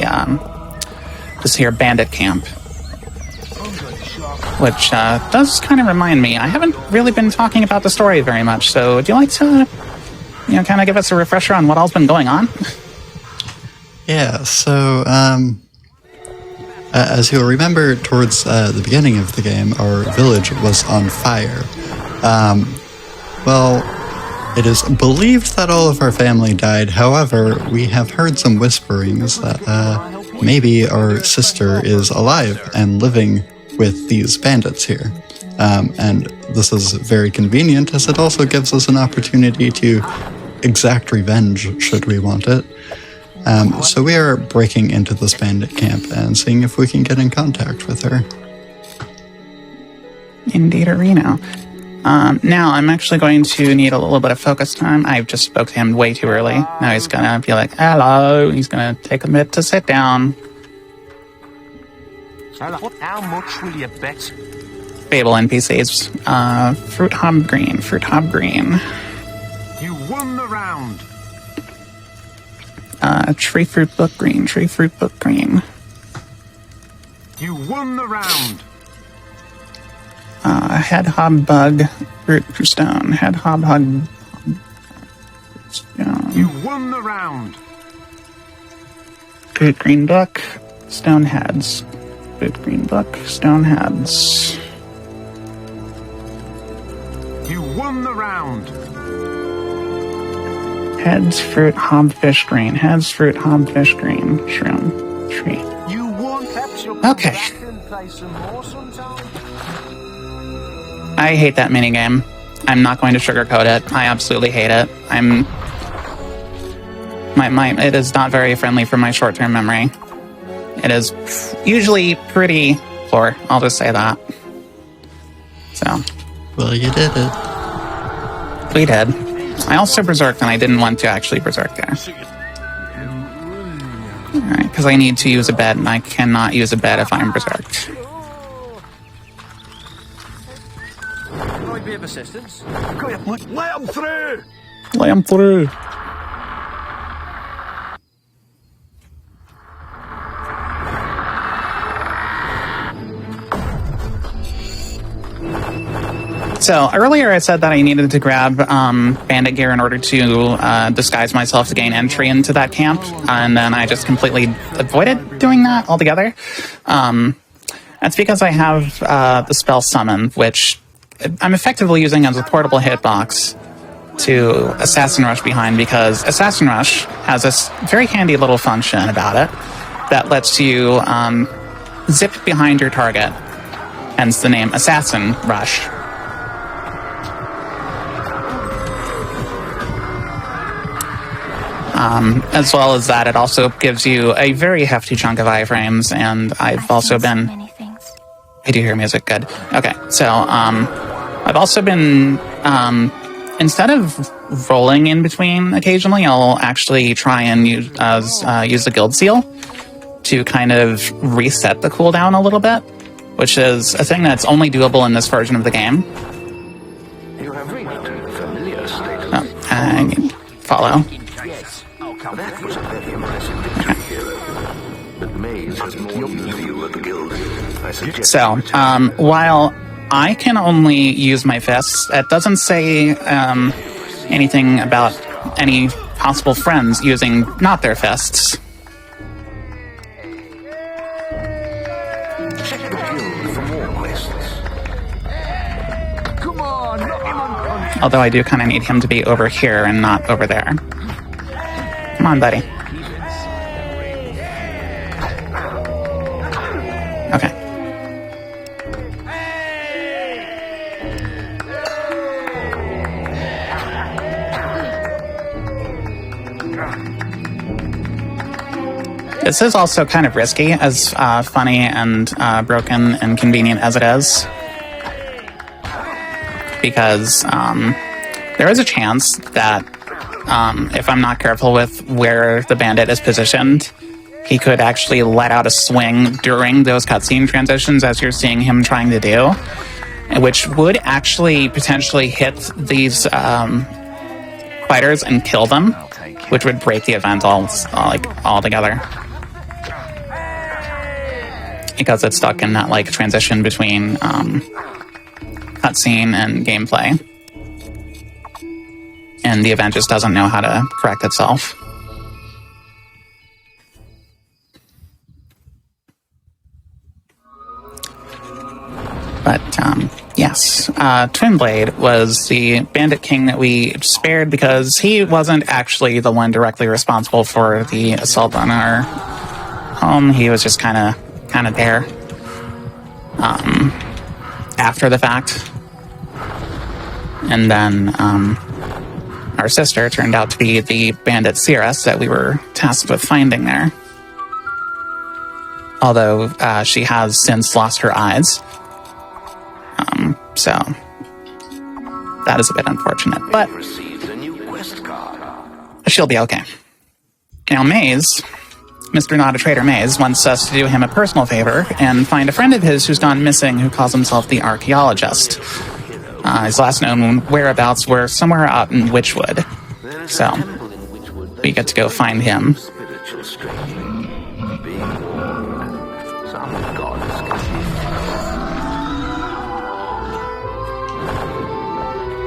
this here bandit camp. Which does kind of remind me, I haven't really been talking about the story very much, so would you like to, kind of give us a refresher on what all's been going on? Yeah, so, as you'll remember, towards the beginning of the game, our village was on fire. Well, it is believed that all of our family died. However, we have heard some whisperings that maybe our sister is alive and living with these bandits here. And this is very convenient, as it also gives us an opportunity to exact revenge should we want it. So we are breaking into this bandit camp and seeing if we can get in contact with her. Indeed, Reno. Now I'm actually going to need a little bit of focus time. I just spoke to him way too early. Now he's gonna be like, hello. He's gonna take a minute to sit down. How much will you bet? Fable NPCs. Fruit Hob Green. You won the round. Tree Fruit Book Green. You won the round. Head Hob Bug Root Stone. Head Hob Hug Stone. You won the round. Fruit Green Book. Stone Heads. Fruit Green Book. Stone Heads. You won the round. Heads, fruit, hobfish green. Heads, fruit, hobfish green. Shroom. Tree. You won. Perhaps you'll Okay. come back and play some more sometime. I hate that minigame. I'm not going to sugarcoat it. I absolutely hate it. It is not very friendly for my short-term memory. It is usually pretty poor. I'll just say that. So. Well, you did it. We did. I also berserked, and I didn't want to actually berserk there. Alright, because I need to use a bed, and I cannot use a bed if I'm berserked. Can I be of assistance? Lay 'em through! Lay 'em through. So earlier I said that I needed to grab bandit gear in order to disguise myself to gain entry into that camp, and then I just completely avoided doing that altogether. That's because I have the spell Summon, which I'm effectively using as a portable hitbox to Assassin Rush behind, because Assassin Rush has this very handy little function about it that lets you zip behind your target, hence the name Assassin Rush. As well as that, it also gives you a very hefty chunk of iframes, and I've also been... I do hear music, good. Okay, so I've also been... instead of rolling in between occasionally, I'll actually try and use the Guild Seal to kind of reset the cooldown a little bit, which is a thing that's only doable in this version of the game. You have reached familiar state. Oh, I follow. That was a very impressive victory, hero. But Maze has more view of the guild. I suggest... So, while I can only use my fists, it doesn't say anything about any possible friends using not their fists. Check the guild for more quests. Come on, knock him unconscious. Although I do kind of need him to be over here and not over there. Come on, buddy. Okay. This is also kind of risky, as funny and broken and convenient as it is. Because there is a chance that if I'm not careful with where the bandit is positioned, he could actually let out a swing during those cutscene transitions, as you're seeing him trying to do, which would actually potentially hit these fighters and kill them, which would break the event altogether. Because it's stuck in that transition between cutscene and gameplay. And the event just doesn't know how to correct itself. But, yes. Twinblade was the bandit king that we spared because he wasn't actually the one directly responsible for the assault on our home. He was just kind of there after the fact. And then our sister turned out to be the bandit Cirrus that we were tasked with finding there. Although she has since lost her eyes. So that is a bit unfortunate, but Received a new quest card. she'll be okay. Now Maze, Mr. Not a Traitor Maze, wants us to do him a personal favor and find a friend of his who's gone missing who calls himself the Archaeologist. His last known whereabouts were somewhere out in Witchwood. So we get to go find him. Spiritual strangling. Being warned. Some gods can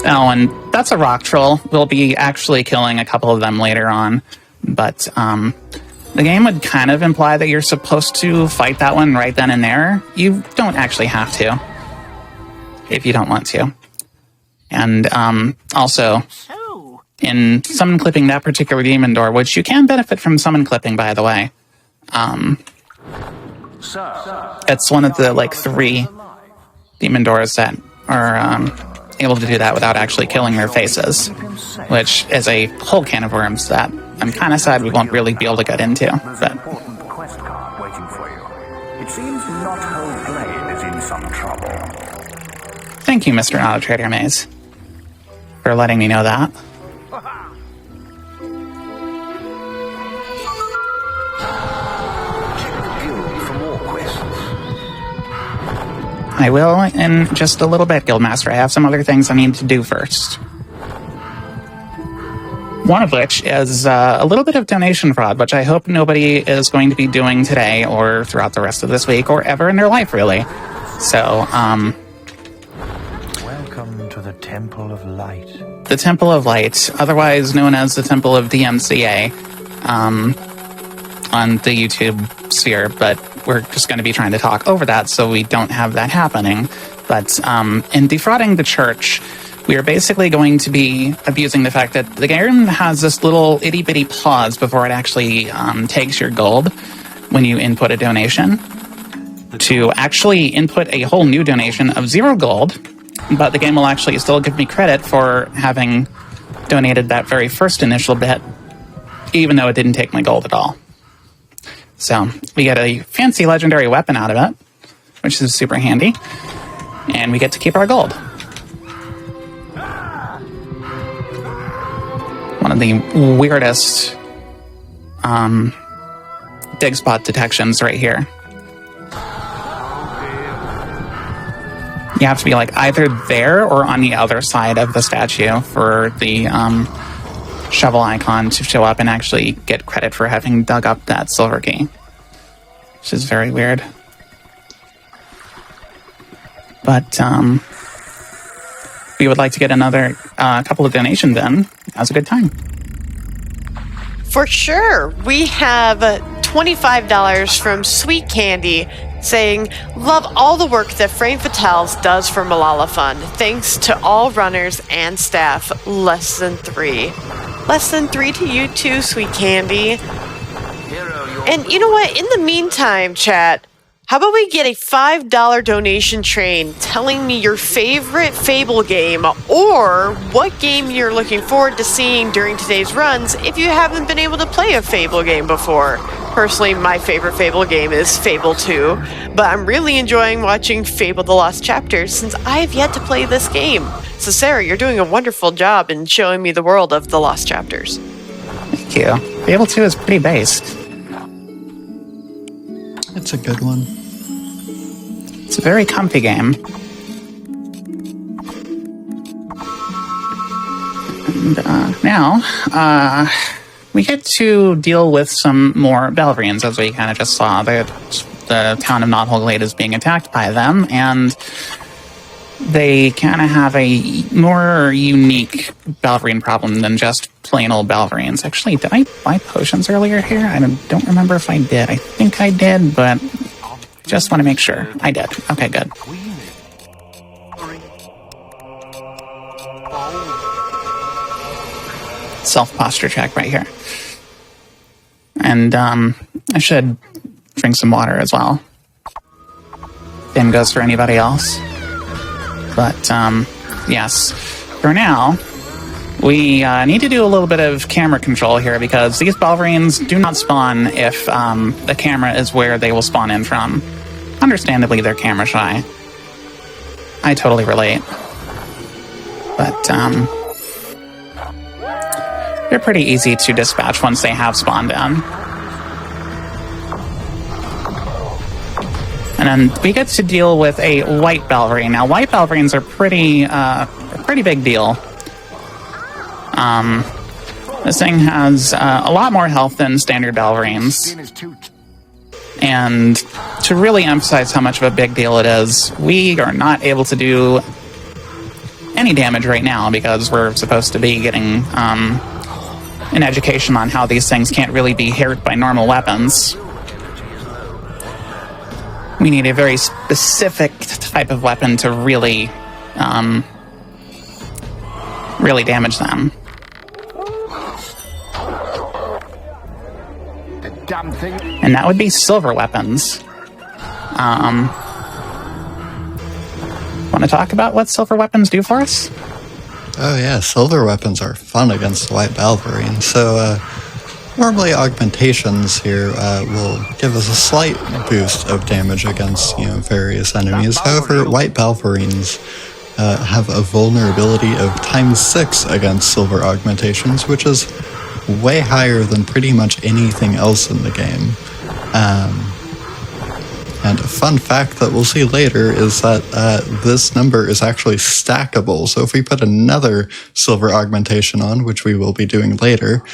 Oh, and that's a rock troll. We'll be actually killing a couple of them later on. But the game would kind of imply that you're supposed to fight that one right then and there. You don't actually have to, if you don't want to. And also, in summon clipping that particular demon door, which you can benefit from summon clipping, by the way. It's one of the 3 demon doors that are able to do that without actually killing their faces, which is a whole can of worms that I'm kind of sad we won't really be able to get into. But Important quest card waiting for you. It seems Not Whole Blade is in some trouble. thank you, Mr. Not a Traitor Maze, for letting me know that. for more quests. I will in just a little bit, Guildmaster. I have some other things I need to do first. One of which is a little bit of donation fraud, which I hope nobody is going to be doing today or throughout the rest of this week or ever in their life, really. So, Welcome to the Temple of Light. the Temple of Light, otherwise known as the Temple of DMCA, on the YouTube sphere, but we're just going to be trying to talk over that so we don't have that happening. But in defrauding the church, we are basically going to be abusing the fact that the game has this little itty-bitty pause before it actually takes your gold when you input a donation to actually input a whole new donation of 0 gold, but the game will actually still give me credit for having donated that very first initial bit, even though it didn't take my gold at all. So we get a fancy legendary weapon out of it, which is super handy, and we get to keep our gold. One of the weirdest dig spot detections right here. You have to be either there or on the other side of the statue for the shovel icon to show up and actually get credit for having dug up that silver key, which is very weird. But we would like to get another couple of donations in, now's a good time. For sure. We have $25 from Sweet Candy saying, love all the work that Frame Fatales does for Malala Fund. Thanks to all runners and staff. Less than 3. Less than 3 to you too, Sweet Candy. And you know what? In the meantime, chat, how about we get a $5 donation train telling me your favorite Fable game or what game you're looking forward to seeing during today's runs if you haven't been able to play a Fable game before. Personally, my favorite Fable game is Fable 2, but I'm really enjoying watching Fable The Lost Chapter since I have yet to play this game. So Sarah, you're doing a wonderful job in showing me the world of The Lost Chapters. Thank you. Fable 2 is pretty based. It's a good one. It's a very comfy game. And now, we get to deal with some more Belverians, as we kind of just saw. The town of Knothole is being attacked by them, and they kind of have a more unique Belverian problem than just plain old Belverians. Actually, did I buy potions earlier here? I don't remember if I did. I think I did, but just want to make sure. I did. Okay, good. Self-posture check right here. And I should drink some water as well. Same goes for anybody else. But, yes. For now, we need to do a little bit of camera control here because these Belverians do not spawn if the camera is where they will spawn in from. Understandably, they're camera shy. I totally relate. But, they're pretty easy to dispatch once they have spawned in. And then we get to deal with a white Belverian. Now, white Belverians are a pretty big deal. This thing has a lot more health than standard Belverians. And to really emphasize how much of a big deal it is, we are not able to do any damage right now because we're supposed to be getting an education on how these things can't really be hurt by normal weapons. We need a very specific type of weapon to really damage them. The damn thing. And that would be silver weapons. Want to talk about what silver weapons do for us? Oh yeah, silver weapons are fun against the white Belverian. So normally augmentations here will give us a slight boost of damage against various enemies. However, white Belverines have a vulnerability of ×6 against silver augmentations, which is way higher than pretty much anything else in the game. And a fun fact that we'll see later is that this number is actually stackable. So if we put another silver augmentation on, which we will be doing later,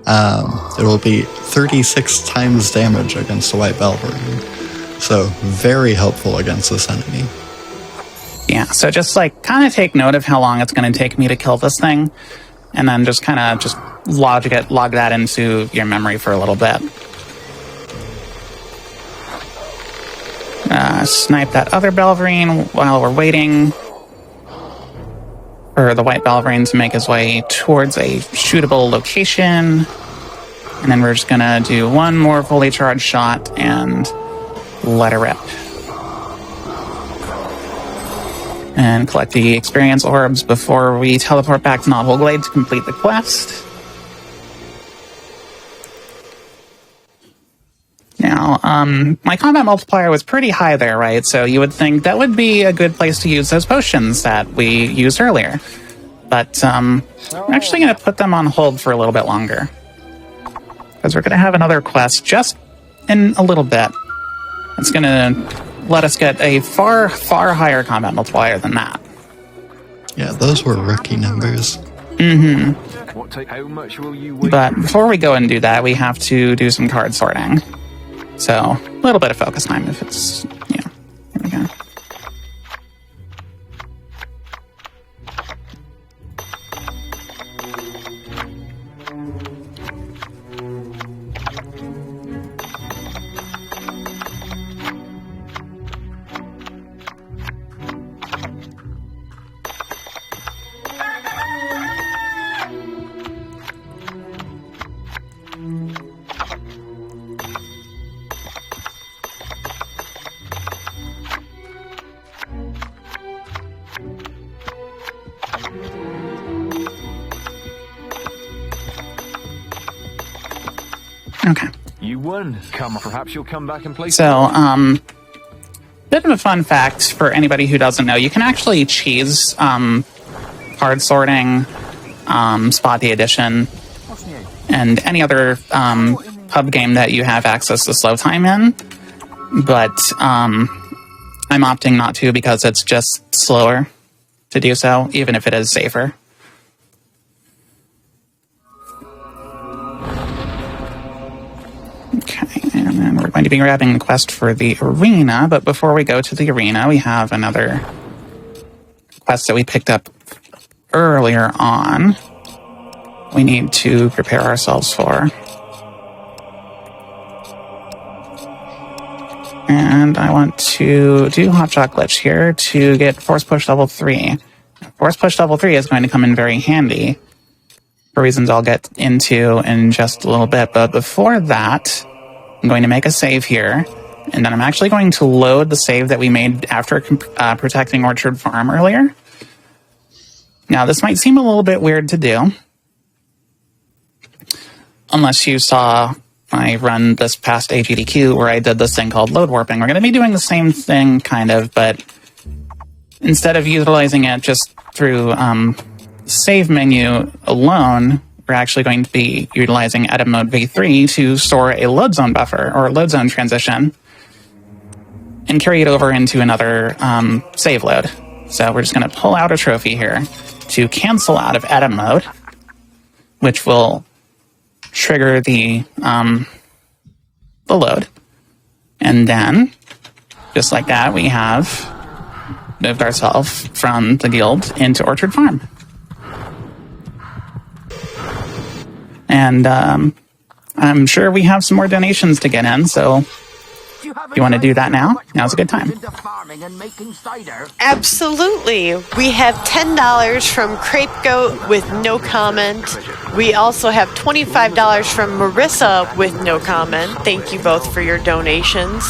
it will be 36 times damage against the white Belverine. So very helpful against this enemy. Yeah, so just kind of take note of how long it's going to take me to kill this thing, and then just log that into your memory for a little bit. Snipe that other Belverine while we're waiting for the white Belverine to make his way towards a shootable location. And then we're just going to do one more fully charged shot and let her rip. And collect the experience orbs before we teleport back to Knothole Glade to complete the quest. Now, my combat multiplier was pretty high there, right? So you would think that would be a good place to use those potions that we used earlier. But I'm actually going to put them on hold for a little bit longer. Because we're going to have another quest just in a little bit. It's going to let us get a far, far higher combat multiplier than that. Yeah, those were rookie numbers. Mm-hmm. How much will you wait? But before we go and do that, we have to do some card sorting. So, a little bit of focus time if it's, here we go. Okay. You won. Perhaps you'll come back and play. So, bit of a fun fact for anybody who doesn't know, you can actually cheese card sorting, Spot the Edition, and any other pub game that you have access to slow time in. But I'm opting not to because it's just slower to do so, even if it is safer. Okay, and then we're going to be grabbing the quest for the arena, but before we go to the arena, we have another quest that we picked up earlier on. We need to prepare ourselves for. And I want to do Hotshot Glitch here to get Force Push Level 3. Force Push Level 3 is going to come in very handy for reasons I'll get into in just a little bit. But before that, I'm going to make a save here. And then I'm actually going to load the save that we made after protecting Orchard Farm earlier. Now, this might seem a little bit weird to do, unless you saw I run this past AGDQ where I did this thing called load warping. We're going to be doing the same thing, kind of, but instead of utilizing it just through save menu alone, we're actually going to be utilizing edit mode v3 to store a load zone buffer or load zone transition and carry it over into another save load. So we're just going to pull out a trophy here to cancel out of edit mode, which will trigger the load. And then, just like that, we have moved ourselves from the guild into Orchard Farm. And I'm sure we have some more donations to get in, so you want to do that now? Now's a good time. Absolutely. We have $10 from Crepe Goat with no comment. We also have $25 from Marissa with no comment. Thank you both for your donations.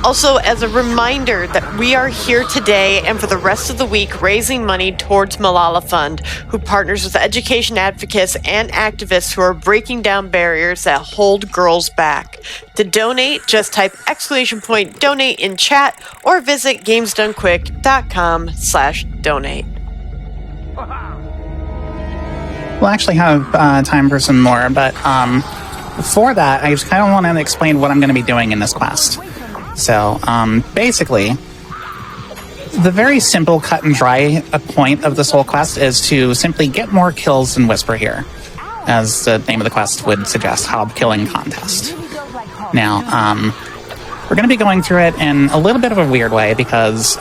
Also, as a reminder that we are here today and for the rest of the week raising money towards Malala Fund, who partners with education advocates and activists who are breaking down barriers that hold girls back. To donate, just type !donate in chat or visit gamesdonequick.com/donate. We'll actually have time for some more, but before that, I just kind of want to explain what I'm going to be doing in this quest. So, basically, the very simple cut and dry point of this whole quest is to simply get more kills than Whisper here, as the name of the quest would suggest, Hob Killing Contest. Now, we're going to be going through it in a little bit of a weird way because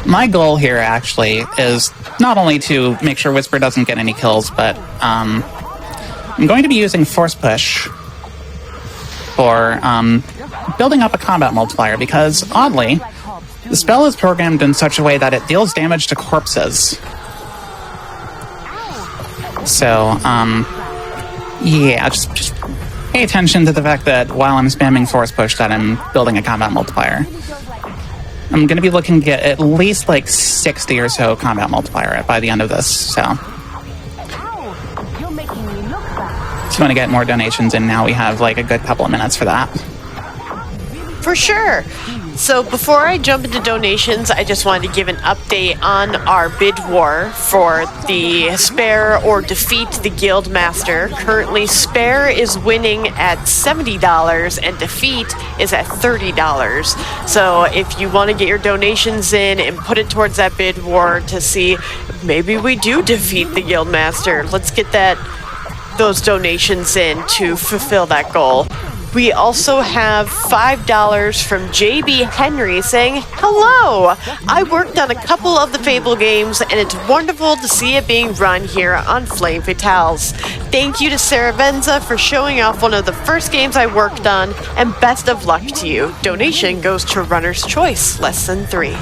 my goal here actually is not only to make sure Whisper doesn't get any kills, but I'm going to be using Force Push for building up a combat multiplier because, oddly, the spell is programmed in such a way that it deals damage to corpses. So, yeah, just pay attention to the fact that while I'm spamming Force Push that I'm building a combat multiplier. I'm going to be looking to get at least like 60 or so combat multiplier by the end of this, so. If you want to get more donations in now, we have like a good couple of minutes for that. For sure. So before I jump into donations, I just wanted to give an update on our bid war for the Spare or Defeat the Guild Master. Currently, Spare is winning at $70 and Defeat is at $30. So if you want to get your donations in and put it towards that bid war to see maybe we do defeat the Guild Master, let's get those donations in to fulfill that goal. We also have $5 from JB Henry saying, "Hello! I worked on a couple of the Fable games and it's wonderful to see it being run here on Flame Fatales. Thank you to SeraVenza for showing off one of the first games I worked on, and best of luck to you. Donation goes to Runner's Choice, less than 3.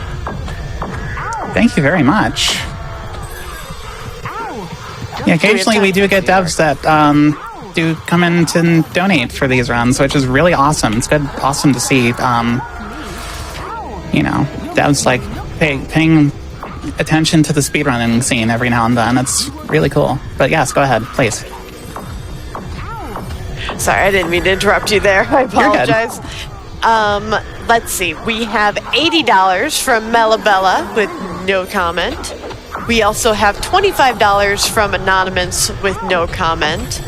Thank you very much. Yeah, occasionally we do get devs that do come in to donate for these runs, which is really awesome. It's awesome to see, devs like paying attention to the speedrunning scene every now and then. It's really cool. But yes, go ahead, please. Sorry, I didn't mean to interrupt you there. I apologize. Let's see. We have $80 from Melabella with no comment. We also have $25 from Anonymous with no comment.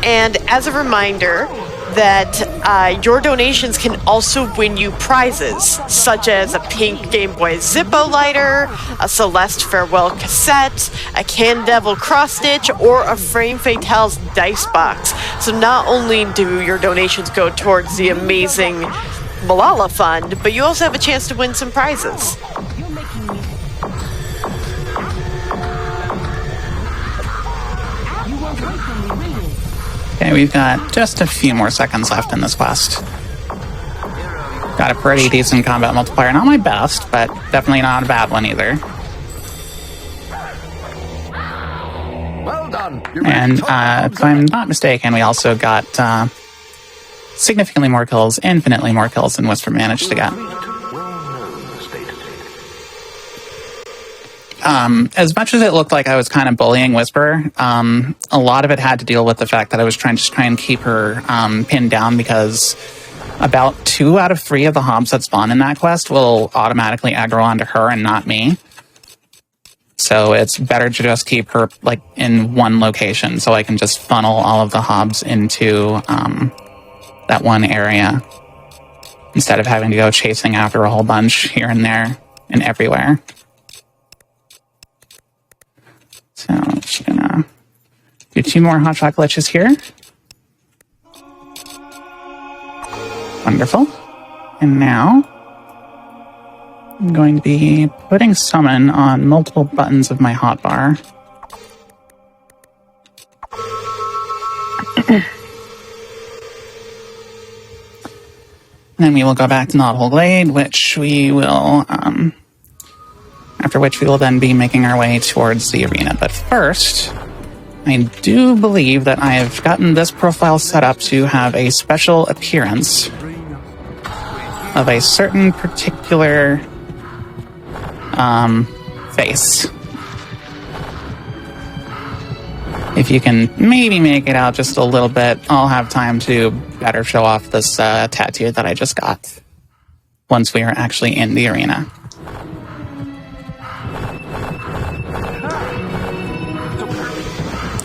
And as a reminder, that your donations can also win you prizes, such as a pink Game Boy Zippo lighter, a Celeste Farewell cassette, a Can Devil cross stitch, or a Frame Fatale's dice box. So not only do your donations go towards the amazing Malala Fund, but you also have a chance to win some prizes. You're making me. You won't wait for me, will you? Okay, we've got just a few more seconds left in this quest. Got a pretty decent combat multiplier. Not my best, but definitely not a bad one either. Well done. And if I'm not mistaken, we also got significantly more kills, infinitely more kills than Whisper managed to get. As much as it looked like I was kind of bullying Whisper, a lot of it had to deal with the fact that I was trying and keep her pinned down, because about 2 out of 3 of the hobs that spawn in that quest will automatically aggro onto her and not me. So it's better to just keep her like in one location, so I can just funnel all of the hobs into that one area, instead of having to go chasing after a whole bunch here and there and everywhere. So I'm just gonna do 2 more hotshot glitches here. Wonderful. And now I'm going to be putting summon on multiple buttons of my hotbar. Then we will go back to Knothole Glade, which we will, after which we will then be making our way towards the arena. But first, I do believe that I have gotten this profile set up to have a special appearance of a certain particular face. If you can maybe make it out just a little bit, I'll have time to better show off this tattoo that I just got once we are actually in the arena.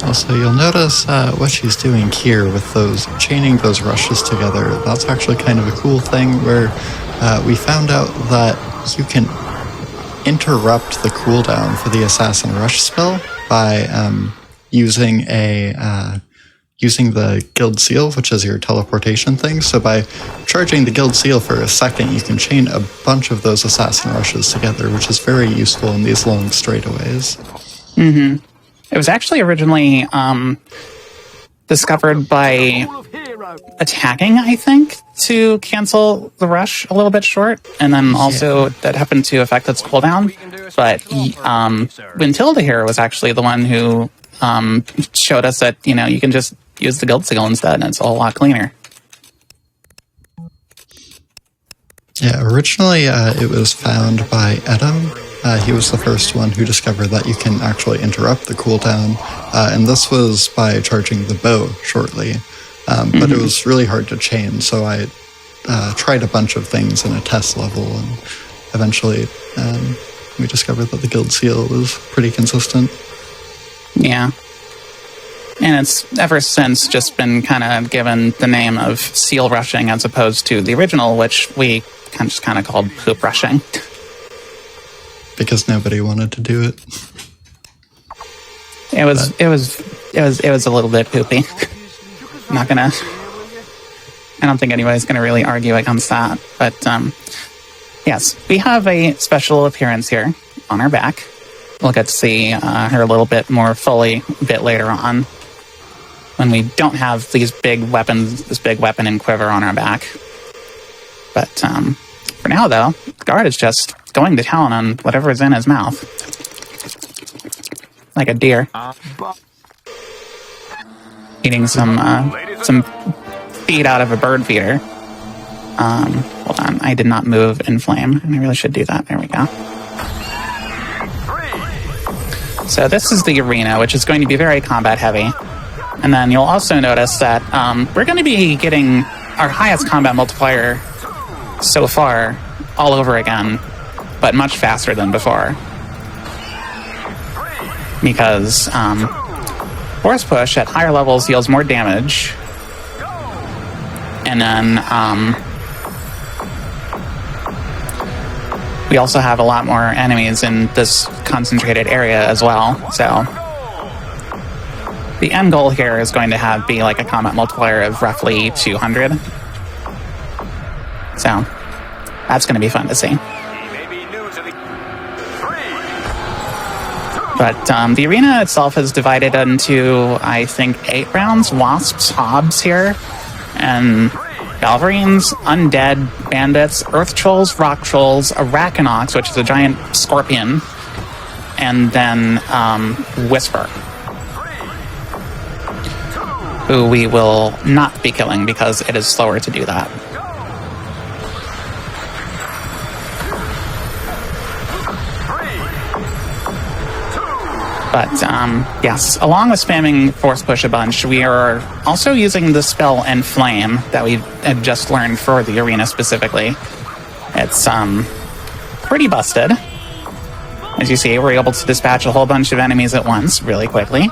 Also, you'll notice what she's doing here with those chaining those rushes together. That's actually kind of a cool thing, where we found out that you can interrupt the cooldown for the Assassin Rush spell by using the Guild Seal, which is your teleportation thing. So by charging the Guild Seal for a second, you can chain a bunch of those Assassin Rushes together, which is very useful in these long straightaways. Mm-hmm. It was actually originally discovered by attacking, I think, to cancel the rush a little bit short, and then also that happened to affect its cooldown. But Wytilda here was actually the one who showed us that, you know, you can just use the Guild Seal instead, and it's a whole lot cleaner. Yeah, originally it was found by Adam. He was the first one who discovered that you can actually interrupt the cooldown, and this was by charging the bow shortly. But it was really hard to chain, so I tried a bunch of things in a test level, and eventually we discovered that the Guild Seal was pretty consistent. Yeah. And it's ever since just been kind of given the name of seal rushing as opposed to the original, which we just kind of called poop rushing. Because nobody wanted to do it. It was a little bit poopy. I don't think anybody's gonna really argue against that. But yes, we have a special appearance here on her back. We'll get to see her a little bit more fully a bit later on, when we don't have these big weapons, this big weapon and quiver on our back. But for now, though, the guard is just going to town on whatever is in his mouth, like a deer, eating some feed out of a bird feeder. Hold on, I did not move in flame, and I really should do that. There we go. So this is the arena, which is going to be very combat heavy. And then you'll also notice that we're going to be getting our highest combat multiplier so far all over again, but much faster than before. Because Force Push at higher levels deals more damage. And then we also have a lot more enemies in this concentrated area as well. So the end goal here is going to be like a combat multiplier of roughly 200. So that's going to be fun to see. But the arena itself is divided into, I think, 8 rounds. Wasps, Hobbs here, and Balverines, Undead, Bandits, Earth Trolls, Rock Trolls, Arachnox, which is a giant scorpion, and then Whisper, who we will not be killing because it is slower to do that. But, yes, along with spamming Force Push a bunch, we are also using the spell Enflame that we had just learned for the arena specifically. It's, pretty busted. As you see, we're able to dispatch a whole bunch of enemies at once really quickly.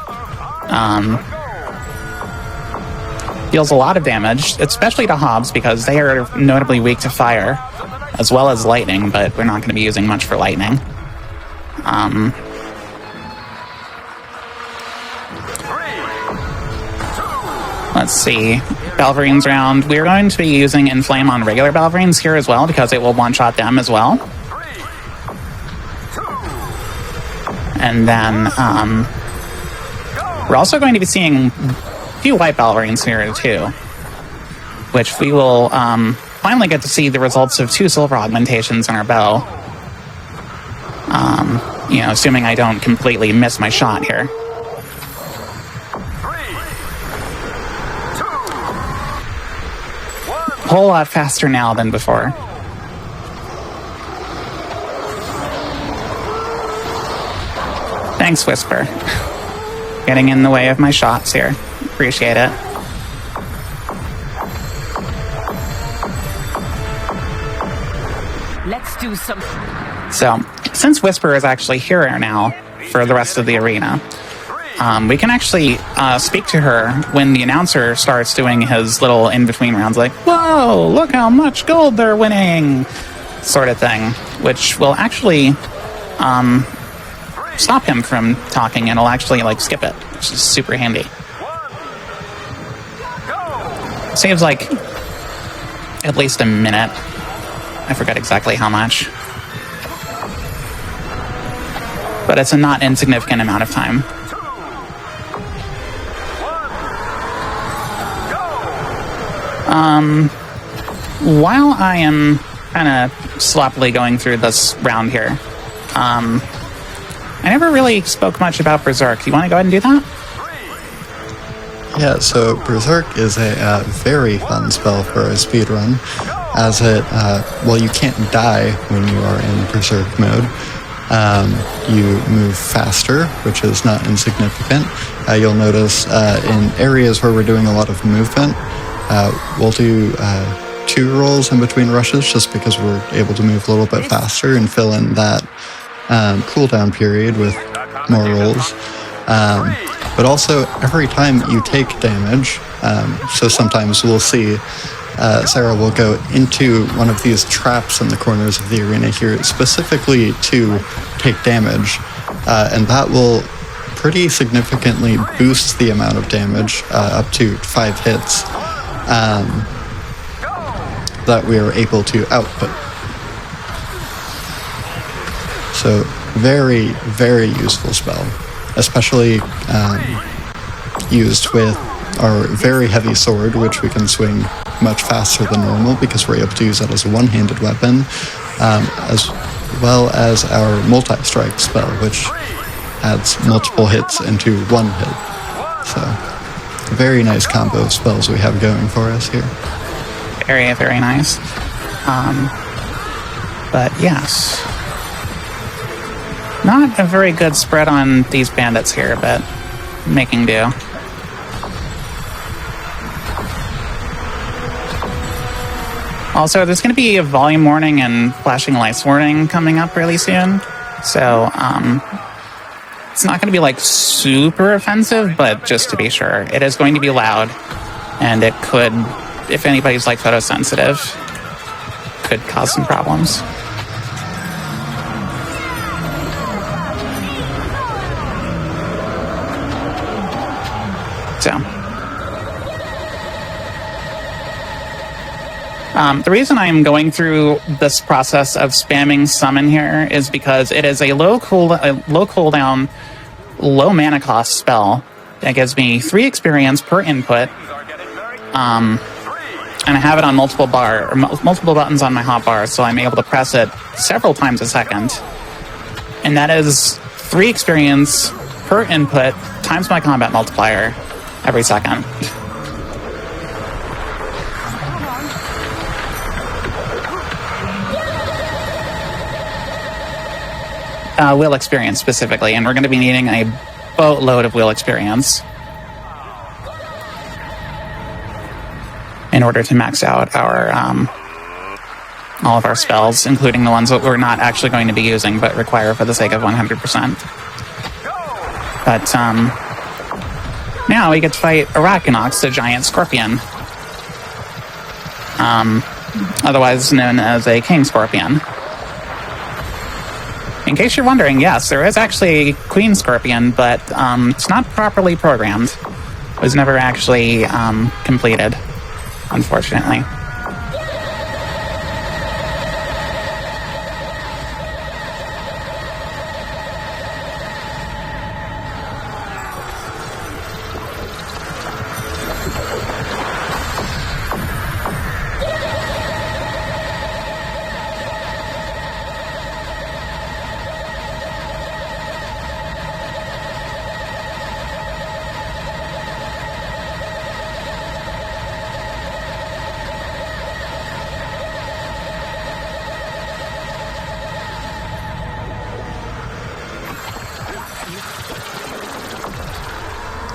Deals a lot of damage, especially to Hobbs, because they are notably weak to fire, as well as lightning, but we're not going to be using much for lightning. Let's see. Balverines round. We're going to be using Enflame on regular Balverines here as well, because it will one-shot them as well. And then, we're also going to be seeing a few white Balverines here too, which we will finally get to see the results of 2 silver augmentations in our bow. You know, assuming I don't completely miss my shot here. A whole lot faster now than before. Thanks, Whisper. Getting in the way of my shots here. Appreciate it. Let's do some... So, since Whisper is actually here now for the rest of the arena, we can actually speak to her when the announcer starts doing his little in-between rounds, like, whoa, look how much gold they're winning, sort of thing, which will actually stop him from talking and will actually, like, skip it, which is super handy. Saves, like, at least a minute. I forget exactly how much. But it's a not insignificant amount of time. While I am kind of sloppily going through this round here, I never really spoke much about Berserk. You want to go ahead and do that? Yeah, so Berserk is a very fun spell for a speedrun, as it, well, you can't die when you are in Berserk mode. You move faster, which is not insignificant. You'll notice in areas where we're doing a lot of movement, we'll do 2 rolls in between rushes just because we're able to move a little bit faster and fill in that cooldown period with more rolls. But also, every time you take damage, so sometimes we'll see Sarah will go into one of these traps in the corners of the arena here specifically to take damage, and that will pretty significantly boost the amount of damage up to 5 hits that we are able to output. So very, very useful spell, especially used with our very heavy sword, which we can swing much faster than normal because we're able to use that as a one-handed weapon, as well as our multi-strike spell, which adds multiple hits into one hit. So, a very nice combo of spells we have going for us here. Very, very nice. But yes. Not a very good spread on these bandits here, but making do. Also, there's going to be a volume warning and flashing lights warning coming up really soon. So, it's not going to be like super offensive, but just to be sure, it is going to be loud, and it could, if anybody's like photosensitive, could cause some problems. So, the reason I'm going through this process of spamming summon here is because it is a low cooldown, low mana cost spell that gives me 3 experience per input, and I have it on multiple buttons on my hotbar, so I'm able to press it several times a second, and that is 3 experience per input times my combat multiplier every second. Will experience specifically, and we're going to be needing a boatload of will experience in order to max out our all of our spells, including the ones that we're not actually going to be using but require for the sake of 100%. But now we get to fight Arachnox, the giant scorpion, otherwise known as a king scorpion. In case you're wondering, yes, there is actually a Queen Scorpion, but it's not properly programmed. It was never actually completed, unfortunately.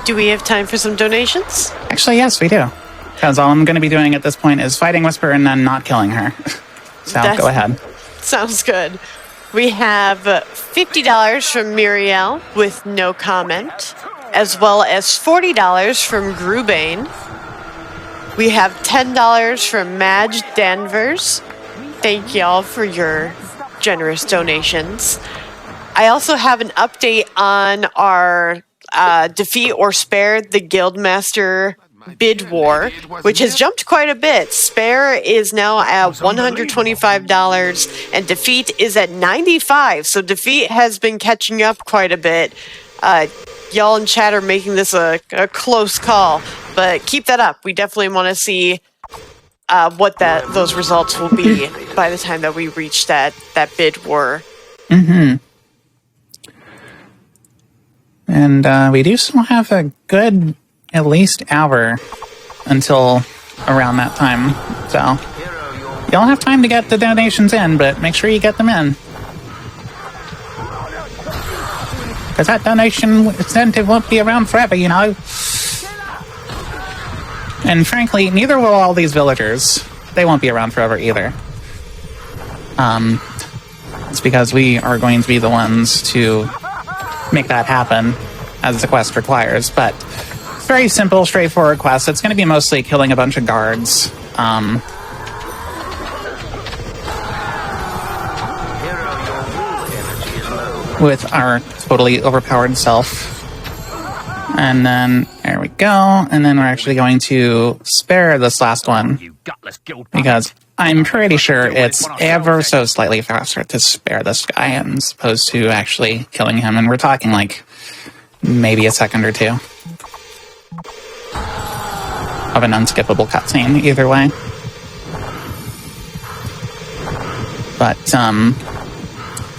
Do we have time for some donations? Actually, yes, we do. Because all I'm going to be doing at this point is fighting Whisper and then not killing her. So go ahead. Sounds good. We have $50 from Muriel with no comment, as well as $40 from Grubane. We have $10 from Madge Danvers. Thank y'all for your generous donations. I also have an update on our defeat or spare the Guildmaster bid war, which has jumped quite a bit. Spare is now at $125 and defeat is at $95. So defeat has been catching up quite a bit. Y'all in chat are making this a close call, but keep that up. We definitely want to see what those results will be by the time that we reach that bid war. Mm-hmm. And we do still have a good at least hour until around that time. So you'll have time to get the donations in, but make sure you get them in. Because that donation incentive won't be around forever, you know. And frankly, neither will all these villagers. They won't be around forever either. It's because we are going to be the ones to make that happen as the quest requires, but it's very simple, straightforward quest. It's going to be mostly killing a bunch of guards, with our totally overpowered self. And then there we go, and then we're actually going to spare this last one because I'm pretty sure it's ever so slightly faster to spare this guy as opposed to actually killing him, and we're talking like maybe a second or two of an unskippable cutscene either way. But a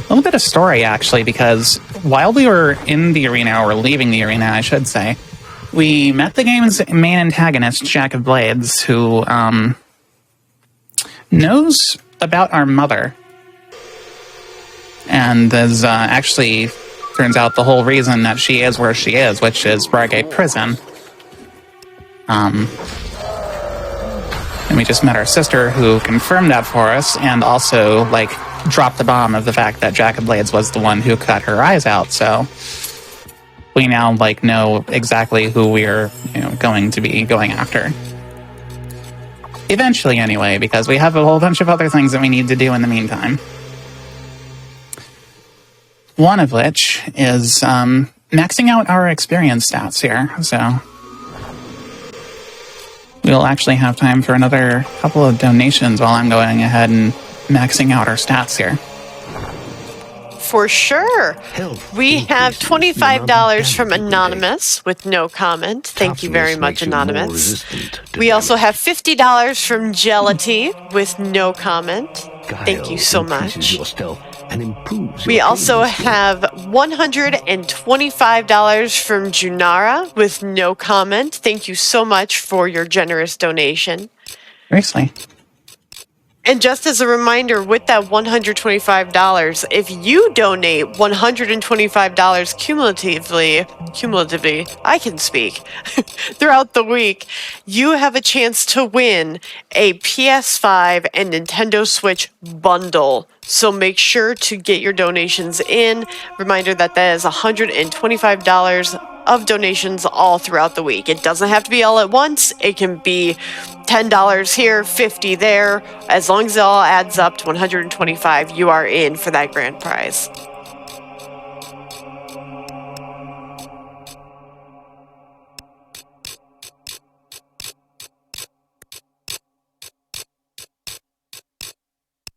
little bit of story actually, because while we were in the arena, or leaving the arena I should say, we met the game's main antagonist, Jack of Blades, who knows about our mother, and is actually turns out the whole reason that she is where she is, which is Bargate Prison. And And we just met our sister who confirmed that for us and also, like, dropped the bomb of the fact that Jack of Blades was the one who cut her eyes out. So we now, like, know exactly who we're, going to be going after. Eventually, anyway, because we have a whole bunch of other things that we need to do in the meantime. One of which is maxing out our experience stats here, so we'll actually have time for another couple of donations while I'm going ahead and maxing out our stats here. For sure. We have $25 from Anonymous with no comment. Thank you very much, Anonymous. We also have $50 from Gelity with no comment. Thank you so much. We also have $125 from Junara with no comment. Thank you so much for your generous donation. Seriously. And just as a reminder, with that $125, if you donate $125 cumulatively, I can speak, throughout the week, you have a chance to win a PS5 and Nintendo Switch bundle. So make sure to get your donations in. Reminder that is $125 of donations all throughout the week. It doesn't have to be all at once. It can be $10 here, $50 there. As long as it all adds up to $125, you are in for that grand prize.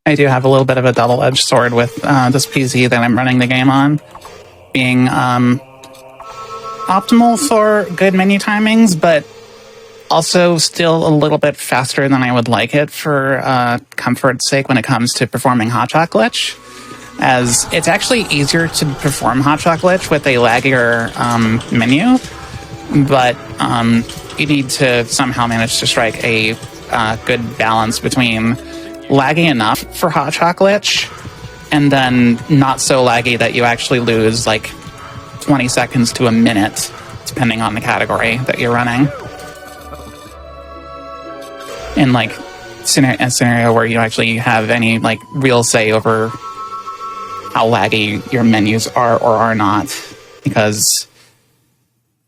I do have a little bit of a double-edged sword with this PC that I'm running the game on, being optimal for good menu timings, but also still a little bit faster than I would like it for comfort's sake when it comes to performing Hotshot Glitch, as it's actually easier to perform Hotshot Glitch with a laggier menu, but you need to somehow manage to strike a good balance between laggy enough for Hotshot Glitch and then not so laggy that you actually lose like 20 seconds to a minute, depending on the category that you're running. In like a scenario where you actually have any like real say over how laggy your menus are or are not. Because,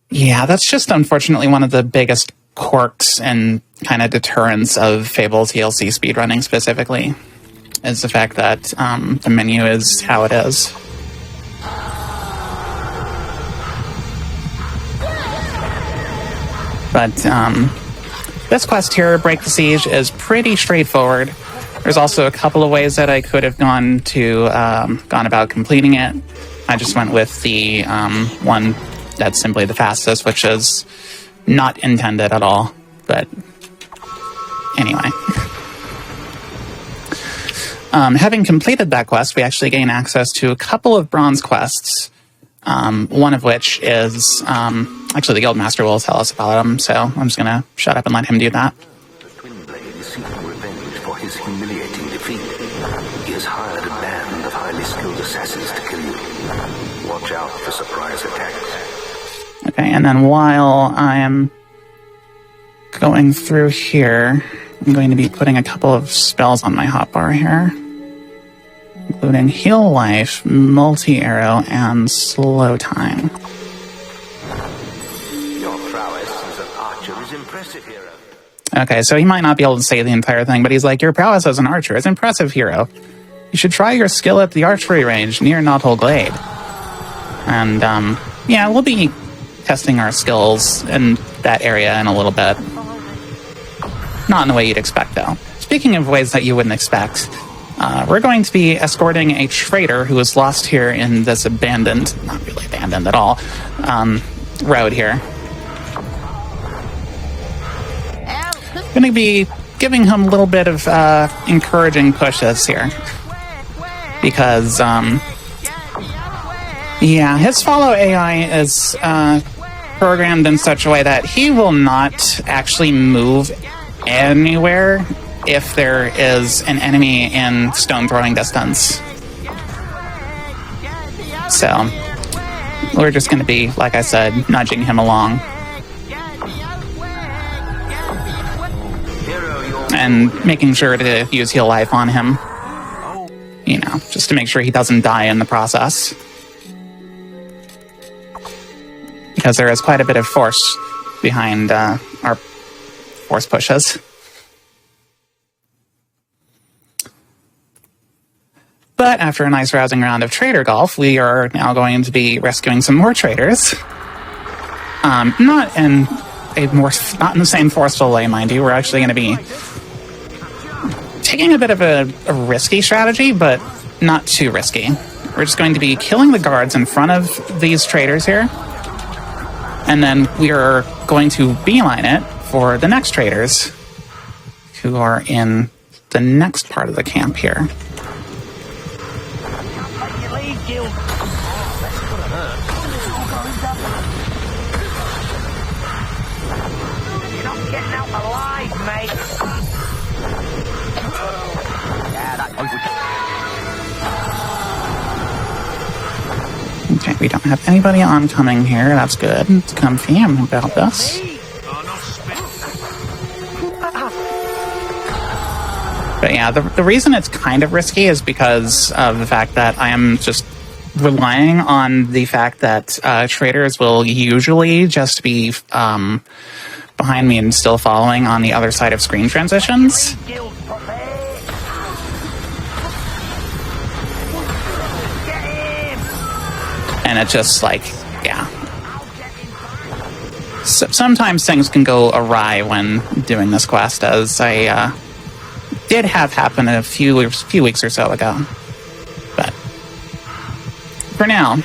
yeah, that's just unfortunately one of the biggest quirks and kind of deterrents of Fable TLC speedrunning specifically, is the fact that the menu is how it is. But this quest here, Break the Siege, is pretty straightforward. There's also a couple of ways that I could have gone about completing it. I just went with the one that's simply the fastest, which is not intended at all. But anyway. Having completed that quest, we actually gain access to a couple of bronze quests. One of which is, actually the Guildmaster will tell us about him, so I'm just gonna shut up and let him do that. The Twin Blade is seeking revenge for his humiliating defeat. He has hired a band of highly skilled assassins to kill you. Watch out for surprise attacks. Okay, and then while I am going through here, I'm going to be putting a couple of spells on my hotbar here, including Heal Life, Multi-Arrow, and Slow Time. Your prowess as an archer is impressive, hero. Okay, so he might not be able to say the entire thing, but he's like, your prowess as an archer is impressive, hero. You should try your skill at the archery range near Knothole Glade. And, yeah, we'll be testing our skills in that area in a little bit. Not in the way you'd expect, though. Speaking of ways that you wouldn't expect, we're going to be escorting a trader who was lost here in this abandoned, not really abandoned at all, road here. Going to be giving him a little bit of encouraging pushes here. Because, yeah, his follow AI is programmed in such a way that he will not actually move anywhere if there is an enemy in stone throwing distance. So, we're just going to be, like I said, nudging him along. and making sure to use heal life on him. You know, just to make sure he doesn't die in the process. Because there is quite a bit of force behind our force pushes. But after a nice rousing round of trader golf, we are now going to be rescuing some more traders. Not in the same forceful way, mind you. We're actually going to be taking a bit of a risky strategy, but not too risky. We're just going to be killing the guards in front of these traders here. And then we are going to beeline it for the next traders who are in the next part of the camp here. Okay, we don't have anybody oncoming here. That's good. It's comfy. I'm about this. But yeah, the reason it's kind of risky is because of the fact that I am just relying on the fact that traders will usually just be behind me and still following on the other side of screen transitions. And it's just like, yeah. So, sometimes things can go awry when doing this quest, as I did have happen a few weeks or so ago. But for now,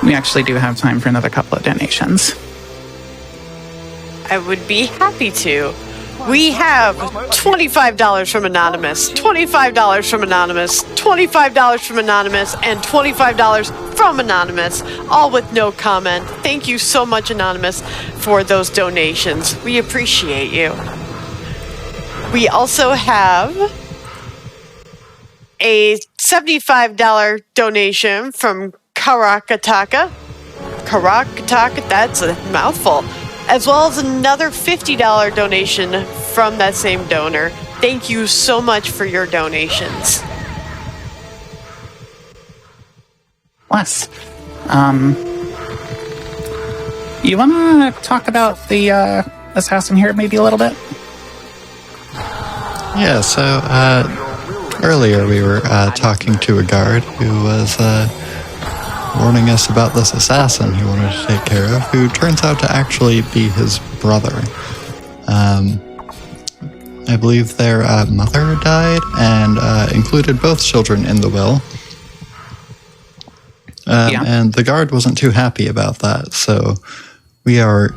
we actually do have time for another couple of donations. I would be happy to. We have $25 from Anonymous, $25 from Anonymous, $25 from Anonymous, and $25 from Anonymous, all with no comment. Thank you so much, Anonymous, for those donations. We appreciate you. We also have a $75 donation from Karakataka. Karakataka, that's a mouthful. As well as another $50 donation from that same donor. Thank you so much for your donations. Bless. You want to talk about the assassin here maybe a little bit? Yeah, so earlier we were talking to a guard who was warning us about this assassin he wanted to take care of, who turns out to actually be his brother. I believe their mother died and included both children in the will. And the guard wasn't too happy about that, so we are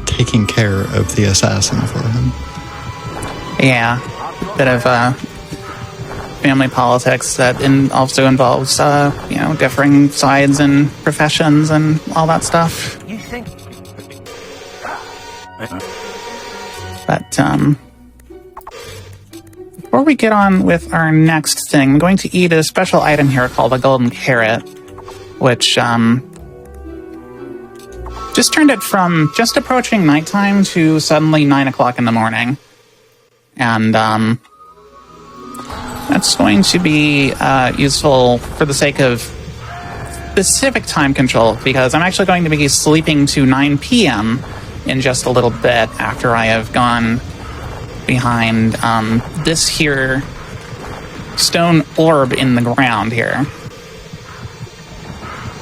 taking care of the assassin for him. Yeah, bit of family politics that also involves, differing sides and professions and all that stuff. But before we get on with our next thing, I'm going to eat a special item here called a golden carrot, which just turned it from just approaching nighttime to suddenly 9 o'clock in the morning. And that's going to be useful for the sake of specific time control, because I'm actually going to be sleeping to 9 p.m. in just a little bit after I have gone behind this here stone orb in the ground here,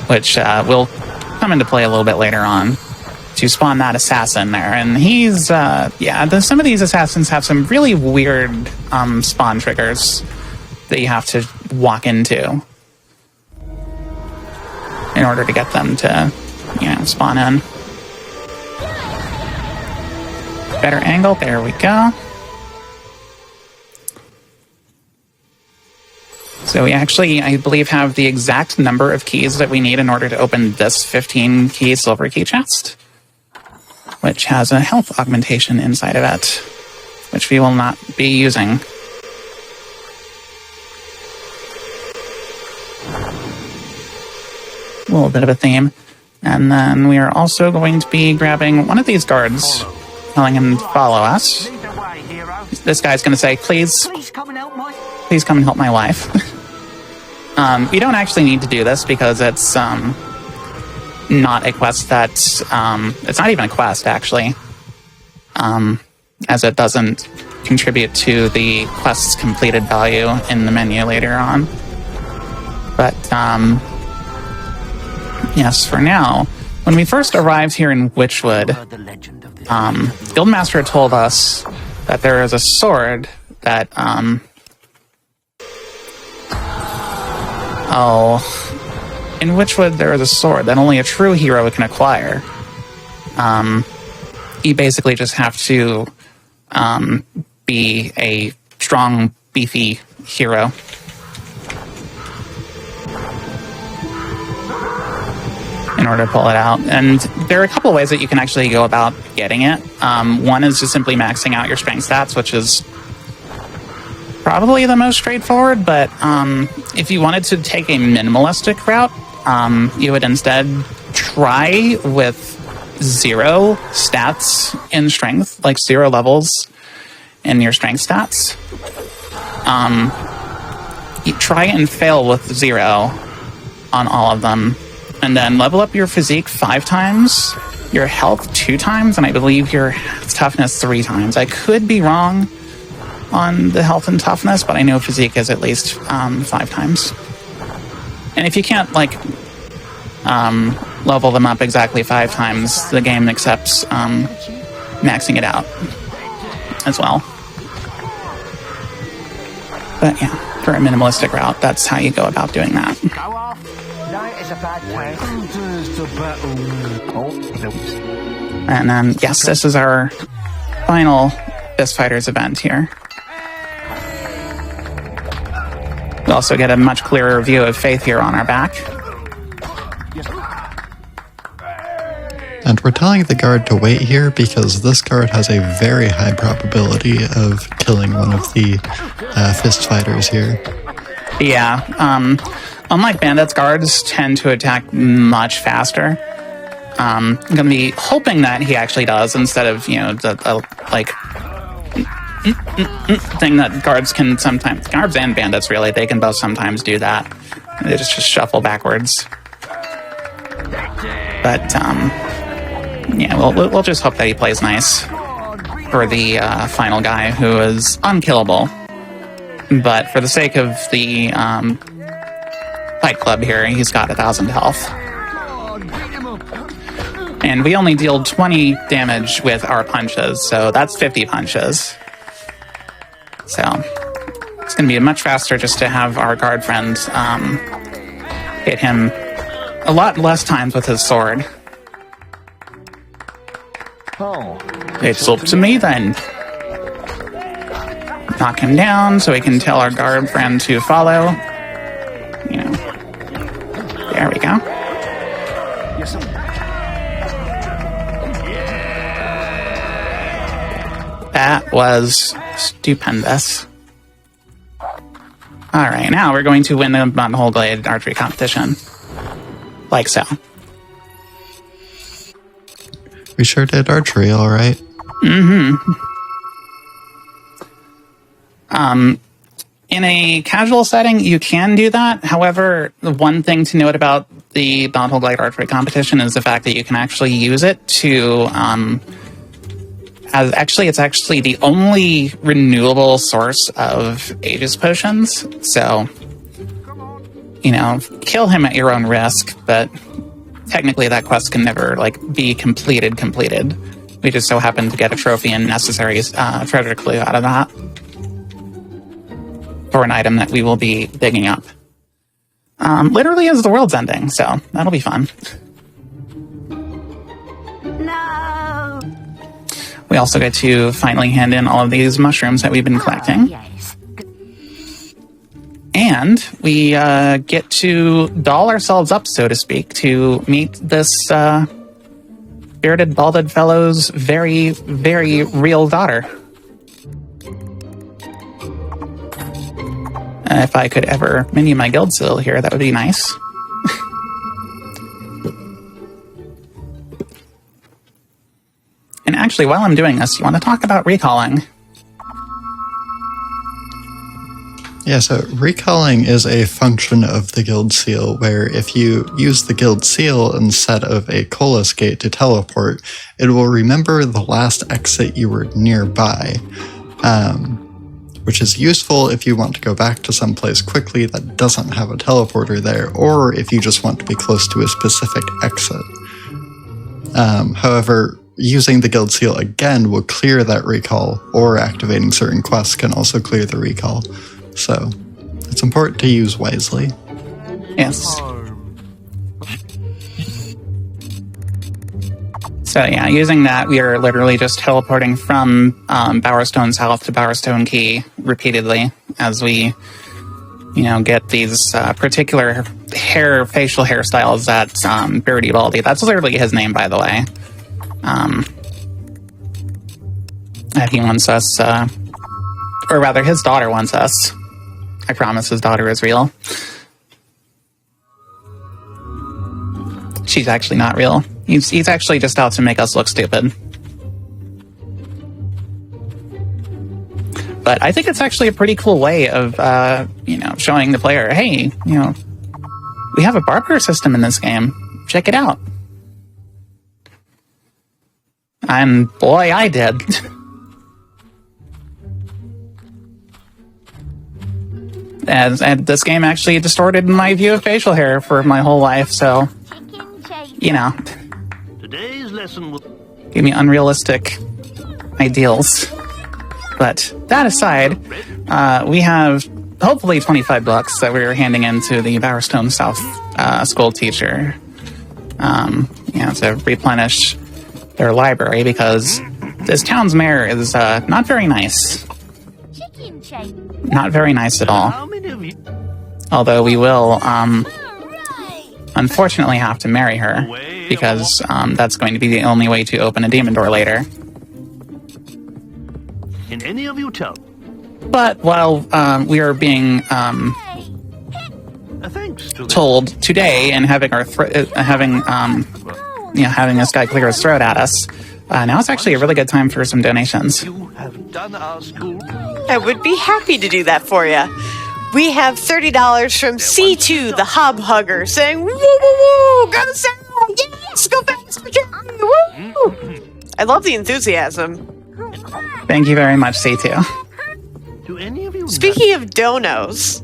which will come into play a little bit later on to spawn that assassin there. And he's, some of these assassins have some really weird spawn triggers that you have to walk into in order to get them to, spawn in. Better angle, there we go. So we actually, I believe, have the exact number of keys that we need in order to open this 15-key silver key chest, which has a health augmentation inside of it, which we will not be using. A little bit of a theme. And then we are also going to be grabbing one of these guards, telling him to follow us. this guy's going to say, please come and help my wife. You don't actually need to do this because it's not a quest that... it's not even a quest, actually. As it doesn't contribute to the quest's completed value in the menu later on. But, yes, for now, when we first arrived here in Witchwood, Guildmaster told us that there is a sword that, in Witchwood there is a sword that only a true hero can acquire. You basically just have to, be a strong, beefy hero. In order to pull it out. And there are a couple of ways that you can actually go about getting it. One is just simply maxing out your strength stats, which is probably the most straightforward, but if you wanted to take a minimalistic route, you would instead try with 0 stats in strength, like 0 levels in your strength stats. You try and fail with 0 on all of them. And then level up your physique 5 times, your health 2 times, and I believe your toughness 3 times. I could be wrong on the health and toughness, but I know physique is at least 5 times. And if you can't, like, level them up exactly 5 times, the game accepts maxing it out as well. But yeah, for a minimalistic route, that's how you go about doing that. And then, yes, this is our final Fist Fighters event here. We also get a much clearer view of Faith here on our back. And we're telling the guard to wait here because this guard has a very high probability of killing one of the Fist Fighters here. Yeah, unlike bandits, guards tend to attack much faster. I'm going to be hoping that he actually does instead of, you know, the thing that guards can sometimes... Guards and bandits, really, they can both sometimes do that. They just shuffle backwards. But, yeah, we'll just hope that he plays nice for the final guy who is unkillable. But for the sake of the Fight Club here, he's got 1,000 health. And we only deal 20 damage with our punches, so that's 50 punches. So it's going to be much faster just to have our guard friend hit him a lot less times with his sword. It's up to me then. Knock him down so we can tell our guard friend to follow. You know. There we go. That was stupendous. Alright, now we're going to win the Buttonhole Glade archery competition. Like so. We sure did archery, alright. In a casual setting, you can do that. However, the one thing to note about the Buttonhole Glade archery competition is the fact that you can actually use it to, it's actually the only renewable source of Aegis potions. So, you know, kill him at your own risk, but technically that quest can never, like, be completed. We just so happen to get a trophy and necessary treasure clue out of that for an item that we will be digging up. Literally as the world's ending, so that'll be fun. No! We also get to finally hand in all of these mushrooms that we've been collecting. Yes. And we get to doll ourselves up, so to speak, to meet this bearded, balded fellow's very, very real daughter. If I could ever menu my guild seal here, that would be nice. And actually, while I'm doing this, you want to talk about recalling? Yeah, so recalling is a function of the guild seal where if you use the guild seal instead of a Colas gate to teleport, it will remember the last exit you were nearby, which is useful if you want to go back to some place quickly that doesn't have a teleporter there, or if you just want to be close to a specific exit. However, using the guild seal again will clear that recall, or activating certain quests can also clear the recall. So, it's important to use wisely. Yes. So yeah, using that, we are literally just teleporting from Bowerstone South to Bowerstone Key repeatedly as we, get these particular facial hairstyles that Birdie Baldy, that's literally his name, by the way. That he wants us, or rather, his daughter wants us. I promise his daughter is real. She's actually not real. He's actually just out to make us look stupid. But I think it's actually a pretty cool way of, showing the player, hey, we have a barber system in this game. Check it out. And boy, I did. And this game actually distorted my view of facial hair for my whole life, so, Today's lesson will... give me unrealistic ideals. But that aside, we have hopefully $25 that we're handing into the Bowerstone South school teacher, to replenish their library, because this town's mayor is not very nice. Not very nice at all. Although we will, unfortunately have to marry her, because that's going to be the only way to open a demon door later. Can any of you tell? But while we are being Thanks to told today and having our having this guy clear his throat at us, now it's actually a really good time for some donations. you have done our school. I would be happy to do that for you. We have $30 from C2, the Hob Hugger, saying, woo, woo, woo, go to Sarah, yes, go faster, Jerry, woo! I love the enthusiasm. Thank you very much, C2. Do any of you Speaking of donos,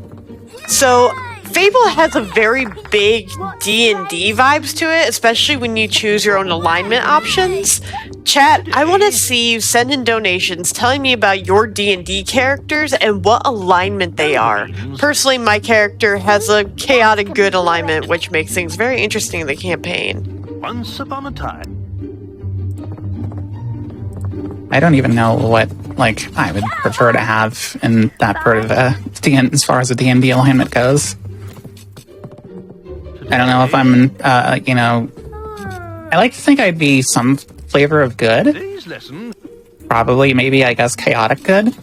so Fable has a very big D&D vibes to it, especially when you choose your own alignment options. Chat, I want to see you send in donations telling me about your D&D characters and what alignment they are. Personally, my character has a chaotic good alignment, which makes things very interesting in the campaign. once upon a time? I don't even know what I would prefer to have in that part of as far as the D&D alignment goes. I don't know if I'm, I like to think I'd be some flavor of good. Today's lesson. Probably, maybe, I guess, chaotic good.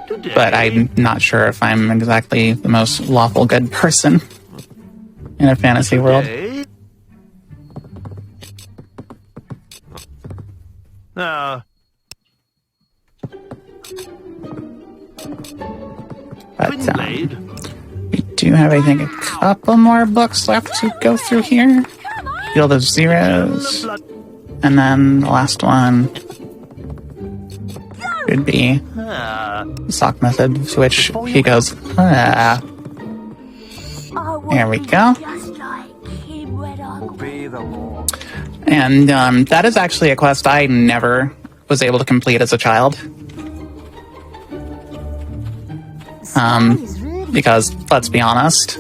Today, But I'm not sure if I'm exactly the most lawful good person in a fantasy world. today- Now, But Twinblade. we do have, I think, a couple more books left to go through here. Field of Zeros. Blood. And then the last one should be the sock method, to which he goes, ah. There we go. And that is actually a quest I never was able to complete as a child. Because, let's be honest,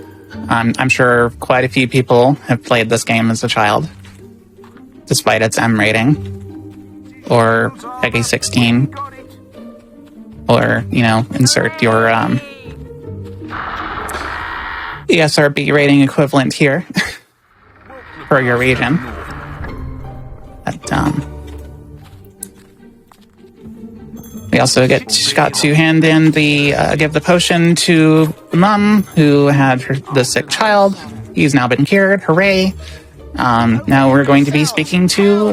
I'm sure quite a few people have played this game as a child, despite its M rating, or PEGI 16, or, insert your ESRB rating equivalent here for your region. But, we also got to hand in give the potion to the mom who had the sick child. He's now been cured. Hooray! Now we're going to be speaking to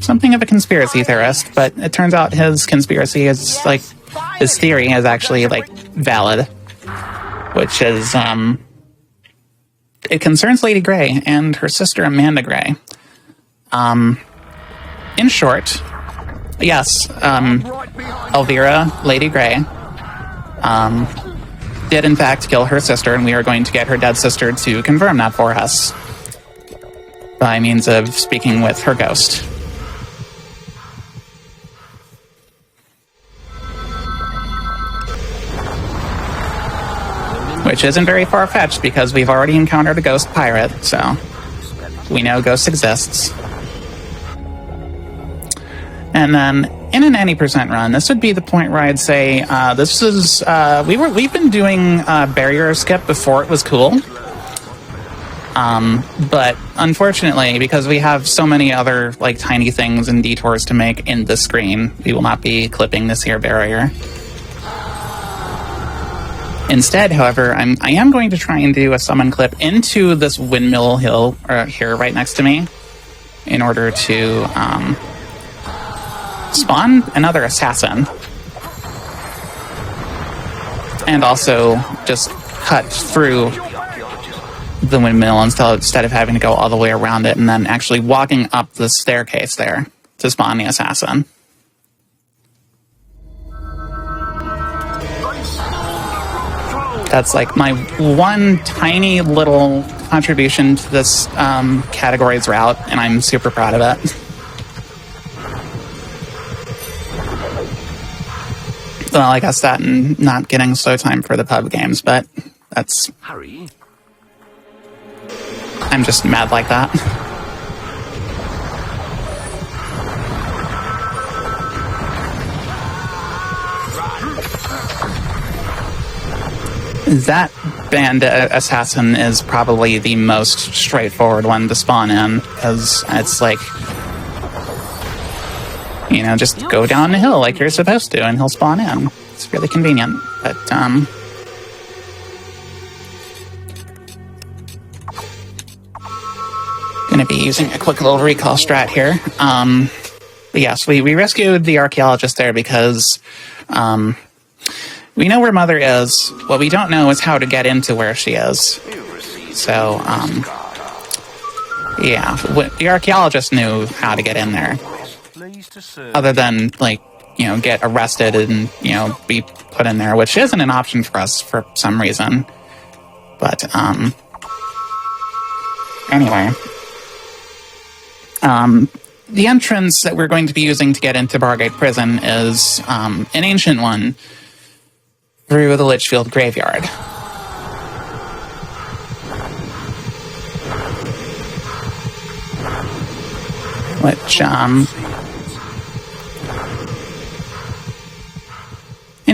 something of a conspiracy theorist, but it turns out his conspiracy is his theory is actually, like, valid. Which is, it concerns Lady Grey and her sister Amanda Grey. In short, yes, Elvira, Lady Grey, did in fact kill her sister, and we are going to get her dead sister to confirm that for us by means of speaking with her ghost. Which isn't very far-fetched because we've already encountered a ghost pirate, so we know ghost exists. And then in an any percent run, this would be the point where I'd say this is we've been doing barrier skip before it was cool. But unfortunately, because we have so many other like tiny things and detours to make in the screen, we will not be clipping this here barrier. Instead, however, I am going to try and do a summon clip into this windmill hill here right next to me in order to spawn another assassin. And also just cut through the windmill instead of having to go all the way around it and then actually walking up the staircase there to spawn the assassin. That's like my one tiny little contribution to this category's route, and I'm super proud of it. Well, I guess that and not getting slow time for the pub games, but that's... Hurry. I'm just mad like that. That band assassin is probably the most straightforward one to spawn in, because it's like, you know, just go down the hill like you're supposed to, and he'll spawn in. It's really convenient, but, gonna be using a quick little recall strat here. But yes, we rescued the archaeologist there because, we know where Mother is. What we don't know is how to get into where she is. So, yeah, the archaeologist knew how to get in there. Other than, like, you know, get arrested and, you know, be put in there, which isn't an option for us for some reason. But, anyway. The entrance that we're going to be using to get into Bargate Prison is, an ancient one through the Litchfield Graveyard. Which, in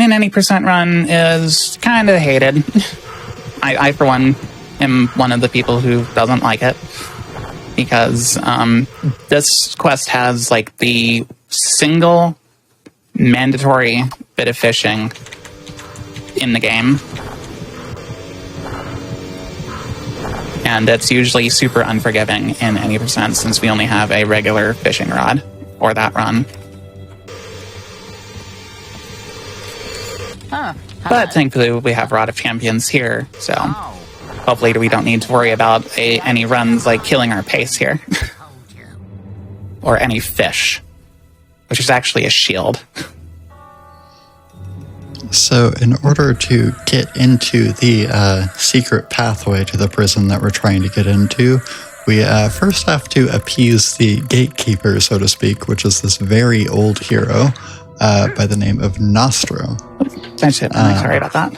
an any percent run is kind of hated. I, for one, am one of the people who doesn't like it. Because, this quest has, like, the single mandatory bit of fishing in the game, and it's usually super unforgiving in any percent since we only have a regular fishing rod for that run. But thankfully we have Rod of Champions here, so hopefully we don't need to worry about any runs like killing our pace here. Or any fish, which is actually a shield. So in order to get into the secret pathway to the prison that we're trying to get into, we first have to appease the gatekeeper, so to speak, which is this very old hero by the name of Nostro. Sorry about that.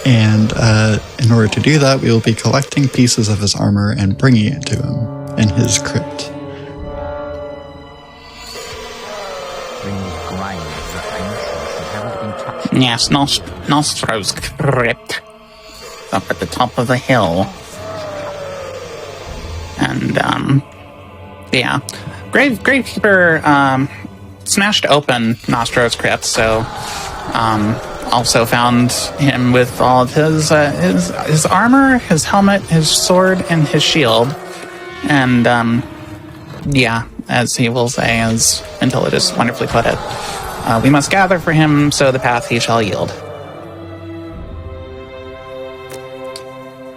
And in order to do that, we will be collecting pieces of his armor and bringing it to him in his crypt. Yes, Nostro's crypt. Up at the top of the hill. And, yeah. Gravekeeper, smashed open Nostro's crypt, so, also found him with all of his armor, his helmet, his sword, and his shield. And, yeah, as he will say, as Untitled just wonderfully put it. We must gather for him, so the path he shall yield.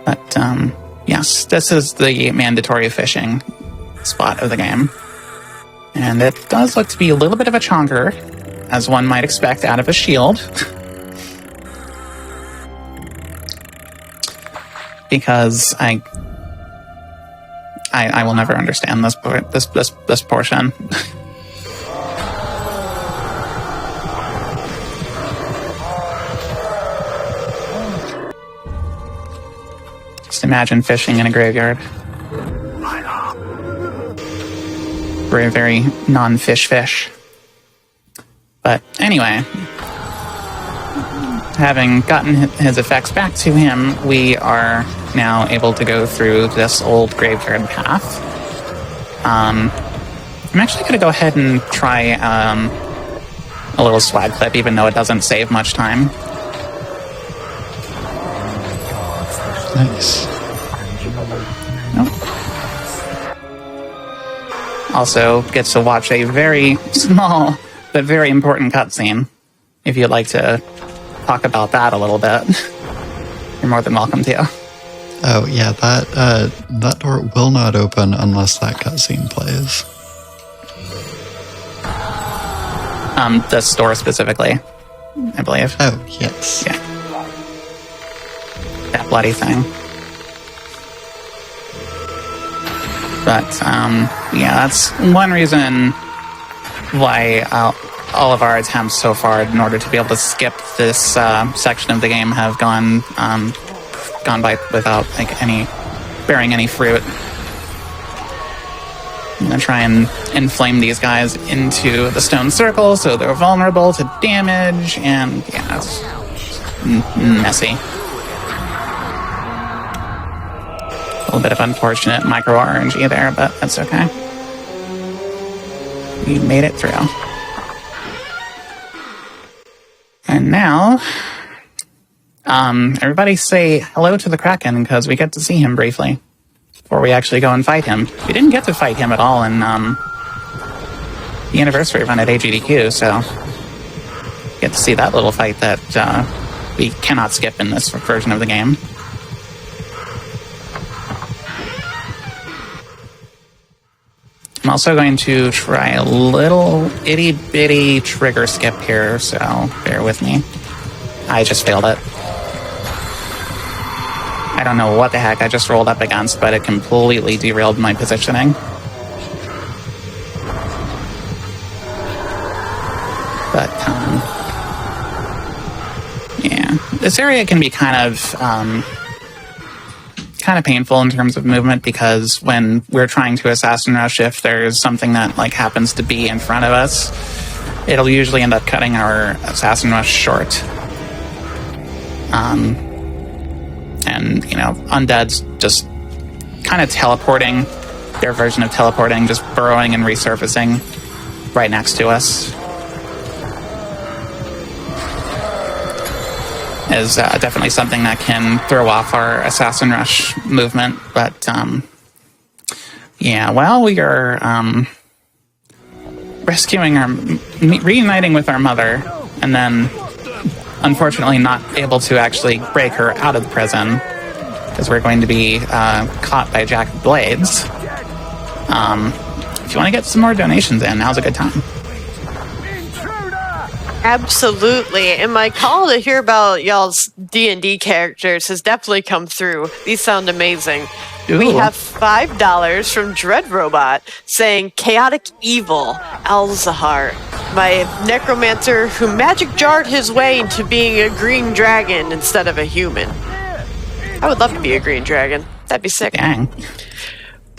But, yes, this is the mandatory fishing spot of the game. And it does look to be a little bit of a chonker, as one might expect out of a shield. Because I will never understand this portion. Just imagine fishing in a graveyard. Very, very non-fish fish. But anyway, having gotten his effects back to him, we are now able to go through this old graveyard path. I'm actually going to go ahead and try a little swag clip, even though it doesn't save much time. Nice. Nope. Also gets to watch a very small but very important cutscene. If you'd like to talk about that a little bit, you're more than welcome to. Oh yeah, that door will not open unless that cutscene plays. This door specifically, I believe. Oh yes. Yeah. That bloody thing. But, yeah, that's one reason why all of our attempts so far in order to be able to skip this section of the game have gone by without bearing any fruit. I'm gonna try and inflame these guys into the stone circle so they're vulnerable to damage, and yeah, it's messy. A little bit of unfortunate micro RNG there, but that's okay. We made it through. And now, everybody say hello to the Kraken, because we get to see him briefly before we actually go and fight him. We didn't get to fight him at all in the anniversary run at AGDQ, so get to see that little fight that we cannot skip in this version of the game. I'm also going to try a little itty-bitty trigger skip here, so bear with me. I just failed it. I don't know what the heck I just rolled up against, but it completely derailed my positioning. But, yeah. This area can be kind of painful in terms of movement, because when we're trying to assassin rush, if there's something that happens to be in front of us, it'll usually end up cutting our assassin rush short. And undead's just kind of teleporting, their version of teleporting, just burrowing and resurfacing right next to us is definitely something that can throw off our assassin rush movement. But yeah, while we are reuniting with our mother, and then unfortunately not able to actually break her out of the prison because we're going to be caught by Jack of Blades. If you want to get some more donations in, now's a good time. Absolutely, and my call to hear about y'all's D&D characters has definitely come through. These sound amazing. Ooh. We have $5 from Dread Robot saying, "Chaotic Evil, Alzahar, my necromancer who magic jarred his way into being a green dragon instead of a human." I would love to be a green dragon. That'd be sick. Dang.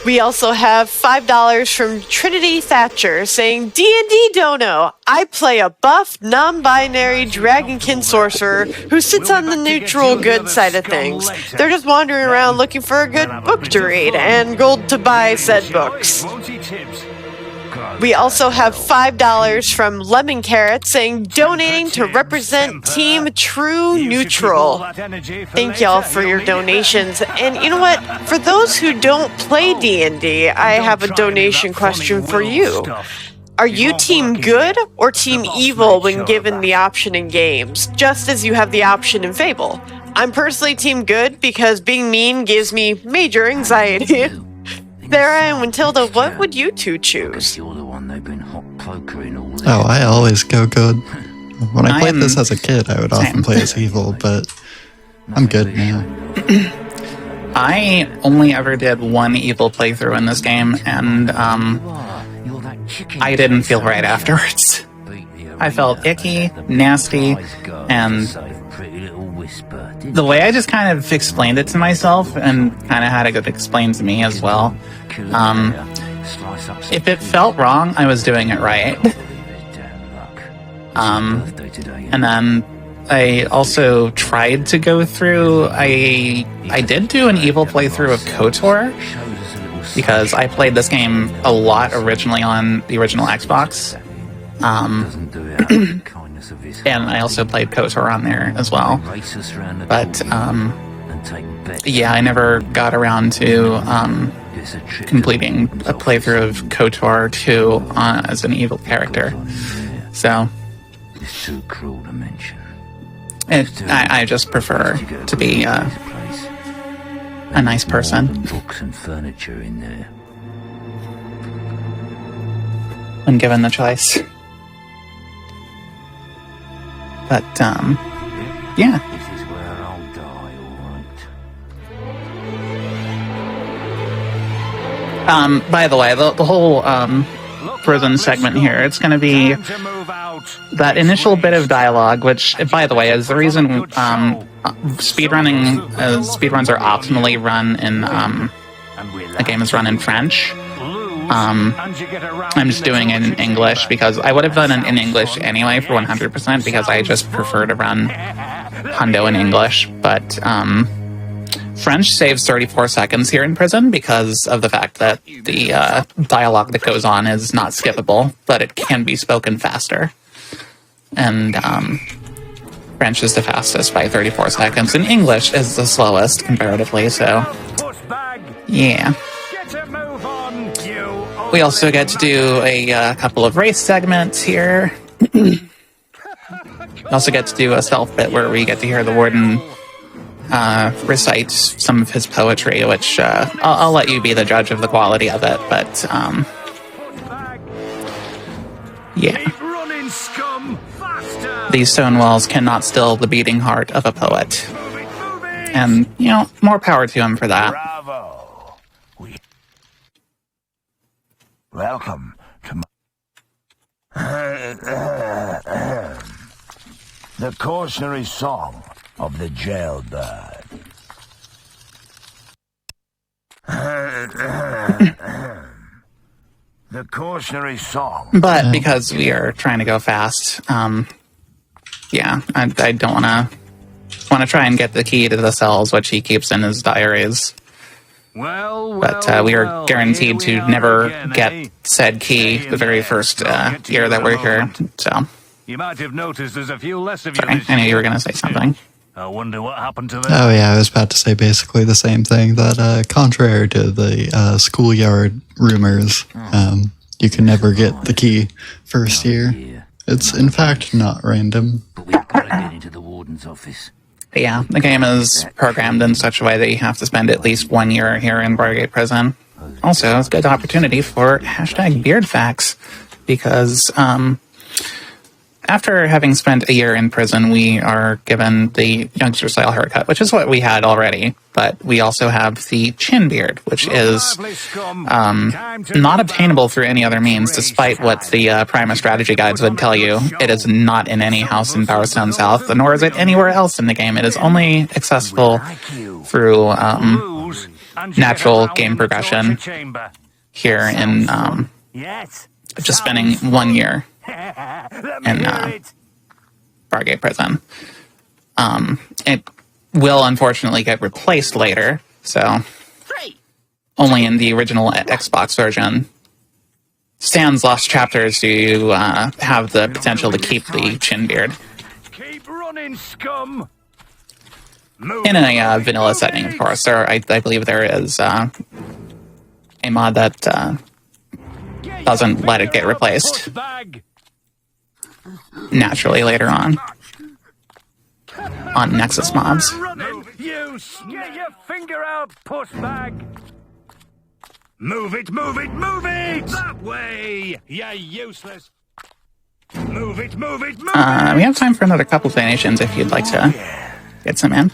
We also have $5 from Trinity Thatcher saying, "D&D Dono, I play a buff, non-binary dragonkin sorcerer who sits on the neutral good side of things. They're just wandering around looking for a good book to read and gold to buy said books." We also have $5 from Lemon Carrot saying donating to represent Team True Neutral. Thank y'all for your donations. And you know what? For those who don't play D&D, I have a donation question for you. Are you Team Good or Team Evil when given the option in games, just as you have the option in Fable? I'm personally Team Good because being mean gives me major anxiety. Sarah and Wytilda, what would you two choose? Oh, I always go good. When I played this as a kid, I would often play as evil, but I'm good now. I only ever did one evil playthrough in this game, and I didn't feel right afterwards. I felt icky, nasty, and the way I just kind of explained it to myself and kind of had it explained to me as well. If it felt wrong, I was doing it right. And then I also tried to go through, I did do an evil playthrough of KOTOR, because I played this game a lot originally on the original Xbox. And I also played KOTOR on there as well. But, yeah, I never got around to completing a playthrough of KOTOR 2 as an evil character. So, I just prefer to be a nice person. Books and furniture in there. When given the choice. But, yeah. This is where I'll die, alright. By the way, the whole, prison segment here, it's gonna be that initial bit of dialogue, which, by the way, is the reason, speedruns are optimally run in, a game is run in French. I'm just doing it in English because I would have done it in English anyway for 100% because I just prefer to run Hundo in English. But French saves 34 seconds here in prison because of the fact that the dialogue that goes on is not skippable, but it can be spoken faster. And French is the fastest by 34 seconds, and English is the slowest comparatively, so yeah. We also get to do a couple of race segments here. We also get to do a stealth bit where we get to hear the warden recite some of his poetry, which I'll let you be the judge of the quality of it, but yeah. These stone walls cannot still the beating heart of a poet. And, you know, more power to him for that. Bravo. Welcome to the cautionary song of the jailbird. The cautionary song. But because we are trying to go fast, yeah, I don't want to try and get the key to the cells, which he keeps in his diaries. But we are guaranteed to never get said key the very first year that we're here. So, you might have noticed there's a few less of you. Sorry, I knew you were going to say something. I wonder what happened to them. Oh yeah, I was about to say basically the same thing, that contrary to the schoolyard rumors, you can never get the key first year. It's in fact not random. But we've got to get into the warden's office. Yeah, the game is programmed in such a way that you have to spend at least 1 year here in Bargate Prison. Also, it's a good opportunity for hashtag beard facts, because after having spent a year in prison, we are given the youngster style haircut, which is what we had already, but we also have the chin beard, which is not obtainable through any other means, despite what the Prima strategy guides would tell you. It is not in any house in Bowerstone South, nor is it anywhere else in the game. It is only accessible through natural game progression here in just spending 1 year in Bargate Prison. It will unfortunately get replaced later, so only in the original Xbox version Sans Lost Chapters, you have the potential to keep the chin beard. Keep running, scum! In a vanilla setting, of course. I believe there is a mod that doesn't let it get replaced naturally later on Nexus mods. You get your finger out, puss bag! Move it, move it, move it! That way! You useless! Move it, move it, move it! We have time for another couple donations if you'd like to get some in.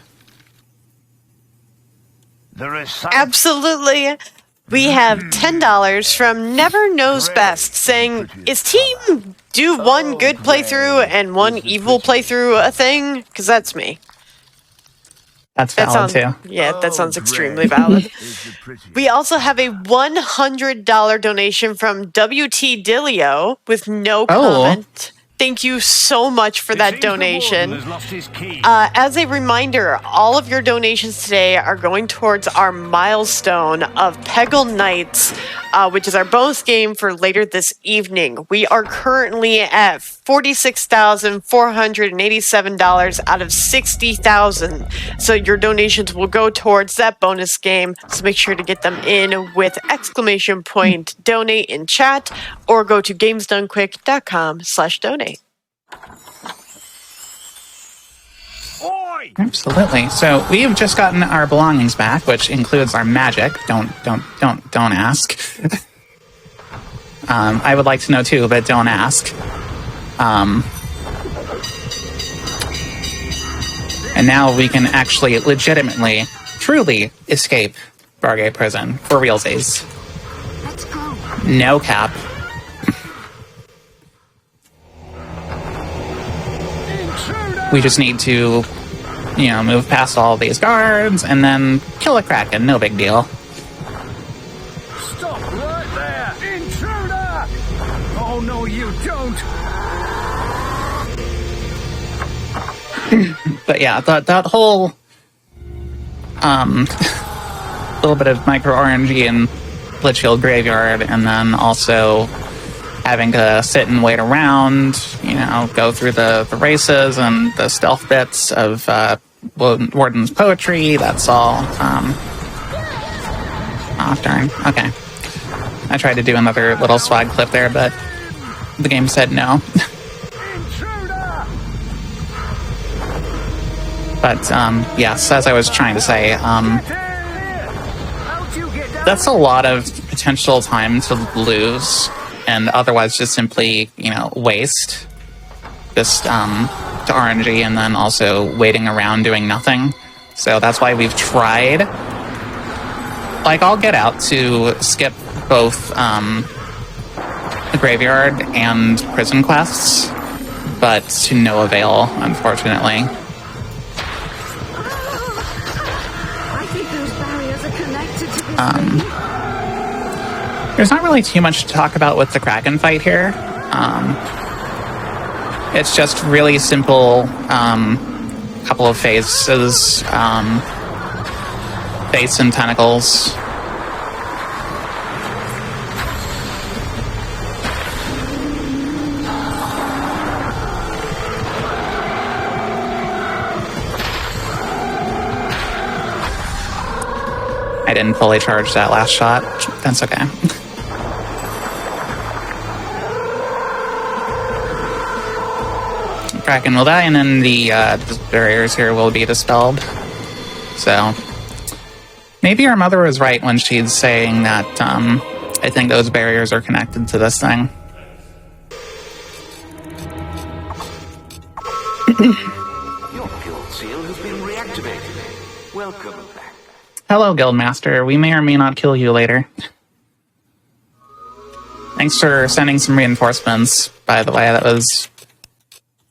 Absolutely. We have $10 from Never Knows Best saying, is Team Do One Good Playthrough and One Evil Playthrough a thing? Because that's me. That's valid too. Yeah, that sounds extremely valid. We also have a $100 donation from WT Dilio with no comment. Thank you so much for that donation. As a reminder, all of your donations today are going towards our milestone of Peggle Nights, which is our bonus game for later this evening. We are currently at $46,487 out of $60,000. So your donations will go towards that bonus game. So make sure to get them in with !donate in chat or go to gamesdonequick.com/donate. Absolutely. So we've just gotten our belongings back, which includes our magic. Don't ask. I would like to know too, but don't ask. And now we can actually legitimately, truly escape Bargay Prison for realsies. Let's go. No cap. We just need to, move past all these guards and then kill a Kraken. No big deal. Stop right there! Intruder! Oh, no, you don't! But yeah, that whole little bit of micro RNG in Litchfield Graveyard, and then also having to sit and wait around, go through the races and the stealth bits of Warden's poetry. That's all. Oh, darn. Okay. I tried to do another little swag clip there, but the game said no. But, yes, as I was trying to say, that's a lot of potential time to lose and otherwise just simply, waste just to RNG and then also waiting around doing nothing. So that's why we've tried, I'll get out to skip both the graveyard and prison quests, but to no avail, unfortunately. I think those barriers are connected to this There's not really too much to talk about with the Kraken fight here. It's just really simple, couple of phases, face and tentacles. I didn't fully charge that last shot. That's okay. Kraken will die, and then the barriers here will be dispelled. So, maybe our mother was right when she's saying that I think those barriers are connected to this thing. Your guild seal has been reactivated. Welcome back. Hello, Guildmaster. We may or may not kill you later. Thanks for sending some reinforcements, by the way. That was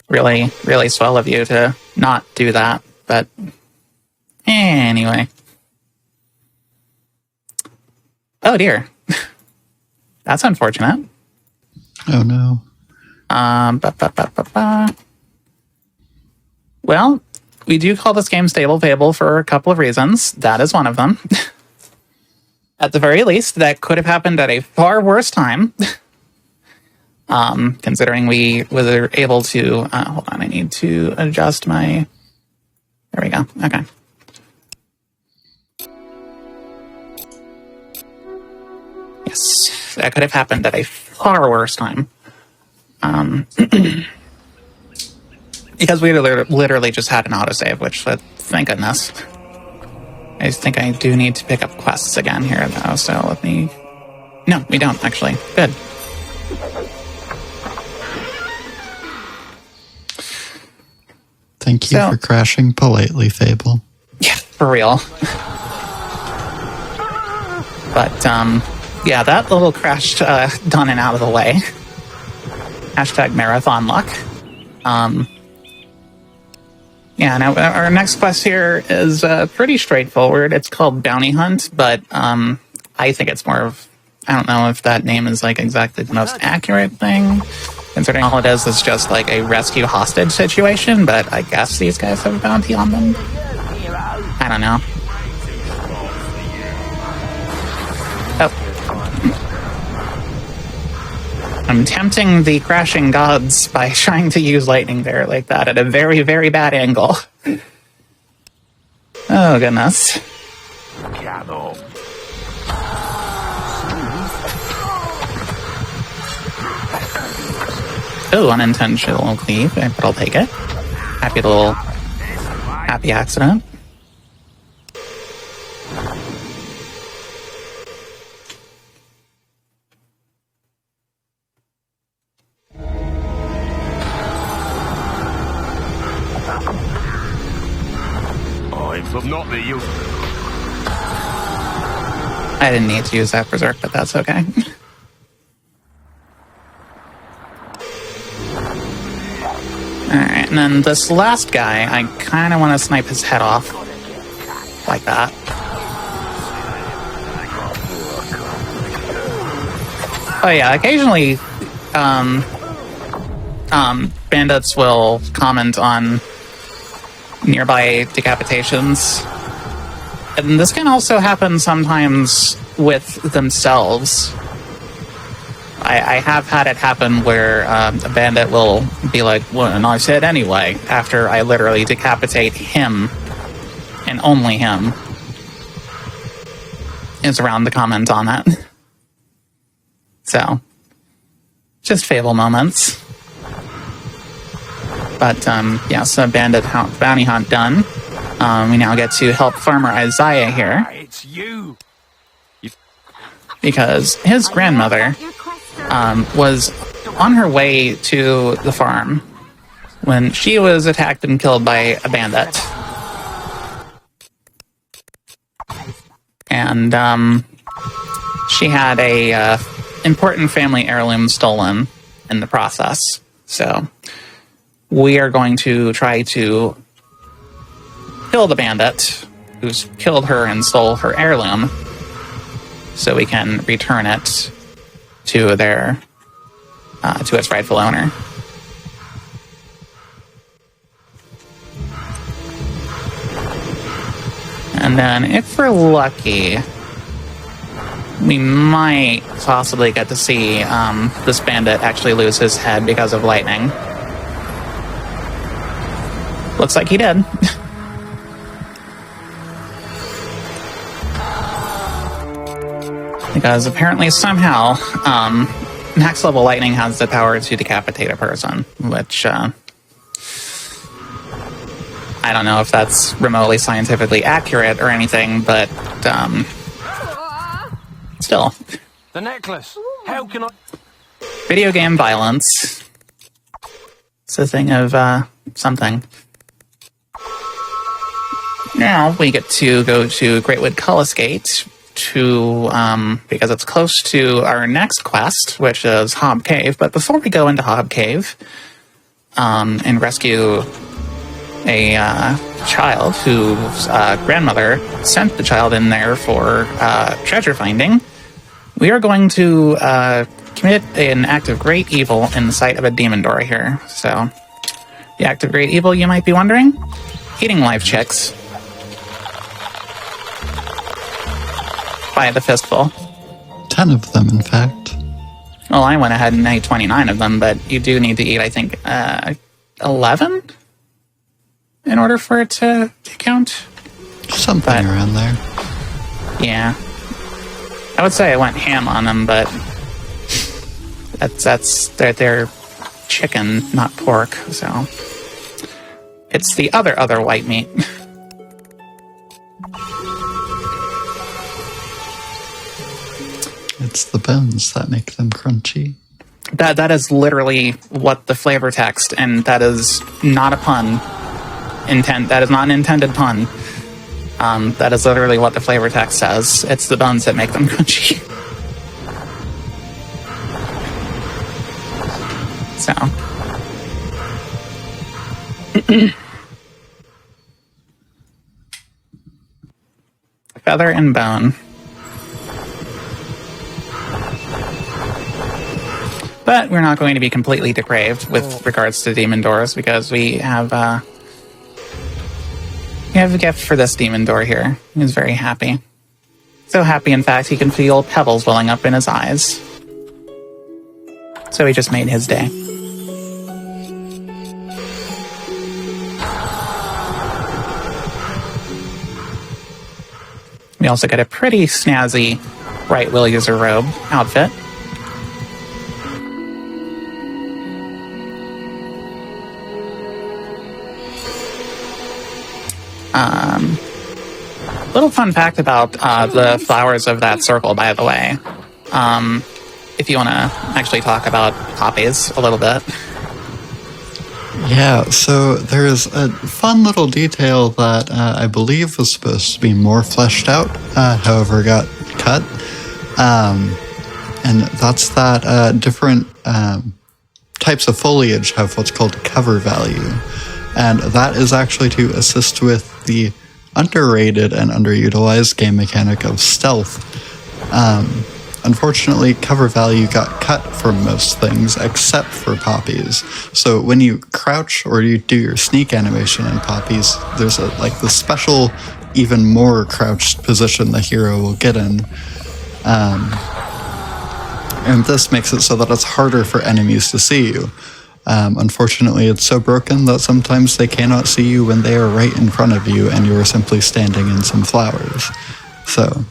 really, really swell of you to not do that. But anyway. Oh, dear. That's unfortunate. Oh, no. Well, we do call this game Stable Fable for a couple of reasons. That is one of them. At the very least, that could have happened at a far worse time. considering we were able to... hold on, I need to adjust my... There we go. Okay. Yes, that could have happened at a far worse time. Because we literally just had an autosave, which, thank goodness. I think I do need to pick up quests again here, though, so let me... No, we don't, actually. Good. Thank you for crashing politely, Fable. Yeah, for real. But, yeah, that little crash done and out of the way. Hashtag marathon luck. Yeah, now our next quest here is pretty straightforward. It's called Bounty Hunt, but I think it's more of... I don't know if that name is like exactly the most accurate thing, considering all it is just like a rescue hostage situation, but I guess these guys have a bounty on them. I don't know. Oh. I'm tempting the crashing gods by trying to use lightning there like that at a very, very bad angle. Oh, goodness. Oh, unintentional thief, but I'll take it. Happy accident. Not that you... I didn't need to use that berserk, but that's okay. Alright, and then this last guy, I kind of want to snipe his head off. Like that. Oh yeah, occasionally, bandits will comment on nearby decapitations. And this can also happen sometimes with themselves. I have had it happen where a bandit will be like, well, and I said anyway, after I literally decapitate him, and only him, is around to comment on it. So, just Fable moments. But, yeah, so bounty hunt done. We now get to help Farmer Isaiah here. It's you. Because his grandmother was on her way to the farm when she was attacked and killed by a bandit. And she had a important family heirloom stolen in the process. So we are going to try to kill the bandit who's killed her and stole her heirloom so we can return it to to its rightful owner. And then, if we're lucky, we might possibly get to see this bandit actually lose his head because of lightning. Looks like he did. Because apparently somehow max level lightning has the power to decapitate a person, which I don't know if that's remotely scientifically accurate or anything, but still. The necklace. How can I... Video game violence. It's a thing of something. Now we get to go to Greatwood Cullis Gate because it's close to our next quest, which is Hob Cave. But before we go into Hob Cave and rescue a child whose grandmother sent the child in there for treasure finding, we are going to commit an act of great evil in the sight of a demon door here. So, the act of great evil, you might be wondering? Eating live chicks. By the fistful. 10 of them, in fact. Well, I went ahead and ate 29 of them, but you do need to eat, I think, 11 in order for it to count. Something around there. Yeah. I would say I went ham on them, but they're chicken, not pork, so it's the other white meat. It's the bones that make them crunchy. That is literally what the flavor text, and that is not a pun. That is not an intended pun. That is literally what the flavor text says. It's the bones that make them crunchy. So. Feather and bone. But we're not going to be completely depraved with regards to demon doors, because we have a gift for this demon door here. He's very happy. So happy, in fact, he can feel pebbles welling up in his eyes. So he just made his day. We also got a pretty snazzy right wheel user robe outfit. Little fun fact about the flowers of that circle, by the way. If you want to actually talk about poppies a little bit. Yeah, so there's a fun little detail that I believe was supposed to be more fleshed out, however got cut. And that's that different types of foliage have what's called cover value. And that is actually to assist with the underrated and underutilized game mechanic of stealth. Unfortunately, cover value got cut from most things except for poppies. So when you crouch or you do your sneak animation in poppies, there's the special, even more crouched position the hero will get in. And this makes it so that it's harder for enemies to see you. Unfortunately, it's so broken that sometimes they cannot see you when they are right in front of you and you are simply standing in some flowers. So...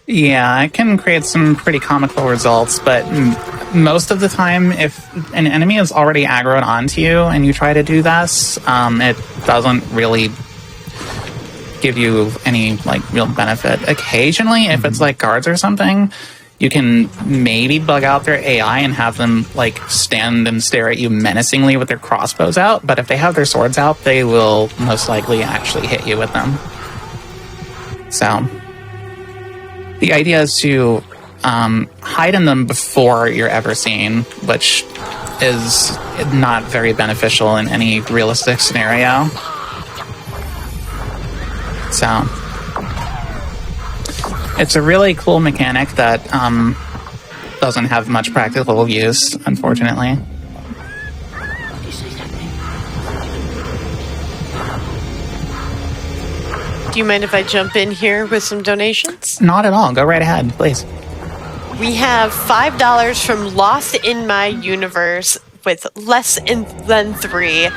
yeah, it can create some pretty comical results, but most of the time, if an enemy is already aggroed onto you and you try to do this, it doesn't really give you any real benefit. Occasionally, if it's guards or something, you can maybe bug out their AI and have them stand and stare at you menacingly with their crossbows out, but if they have their swords out, they will most likely actually hit you with them. So... the idea is to hide in them before you're ever seen, which is not very beneficial in any realistic scenario. So, it's a really cool mechanic that doesn't have much practical use, unfortunately. Do you mind if I jump in here with some donations? Not at all. Go right ahead, please. We have $5 from Lost in My Universe with less than 3.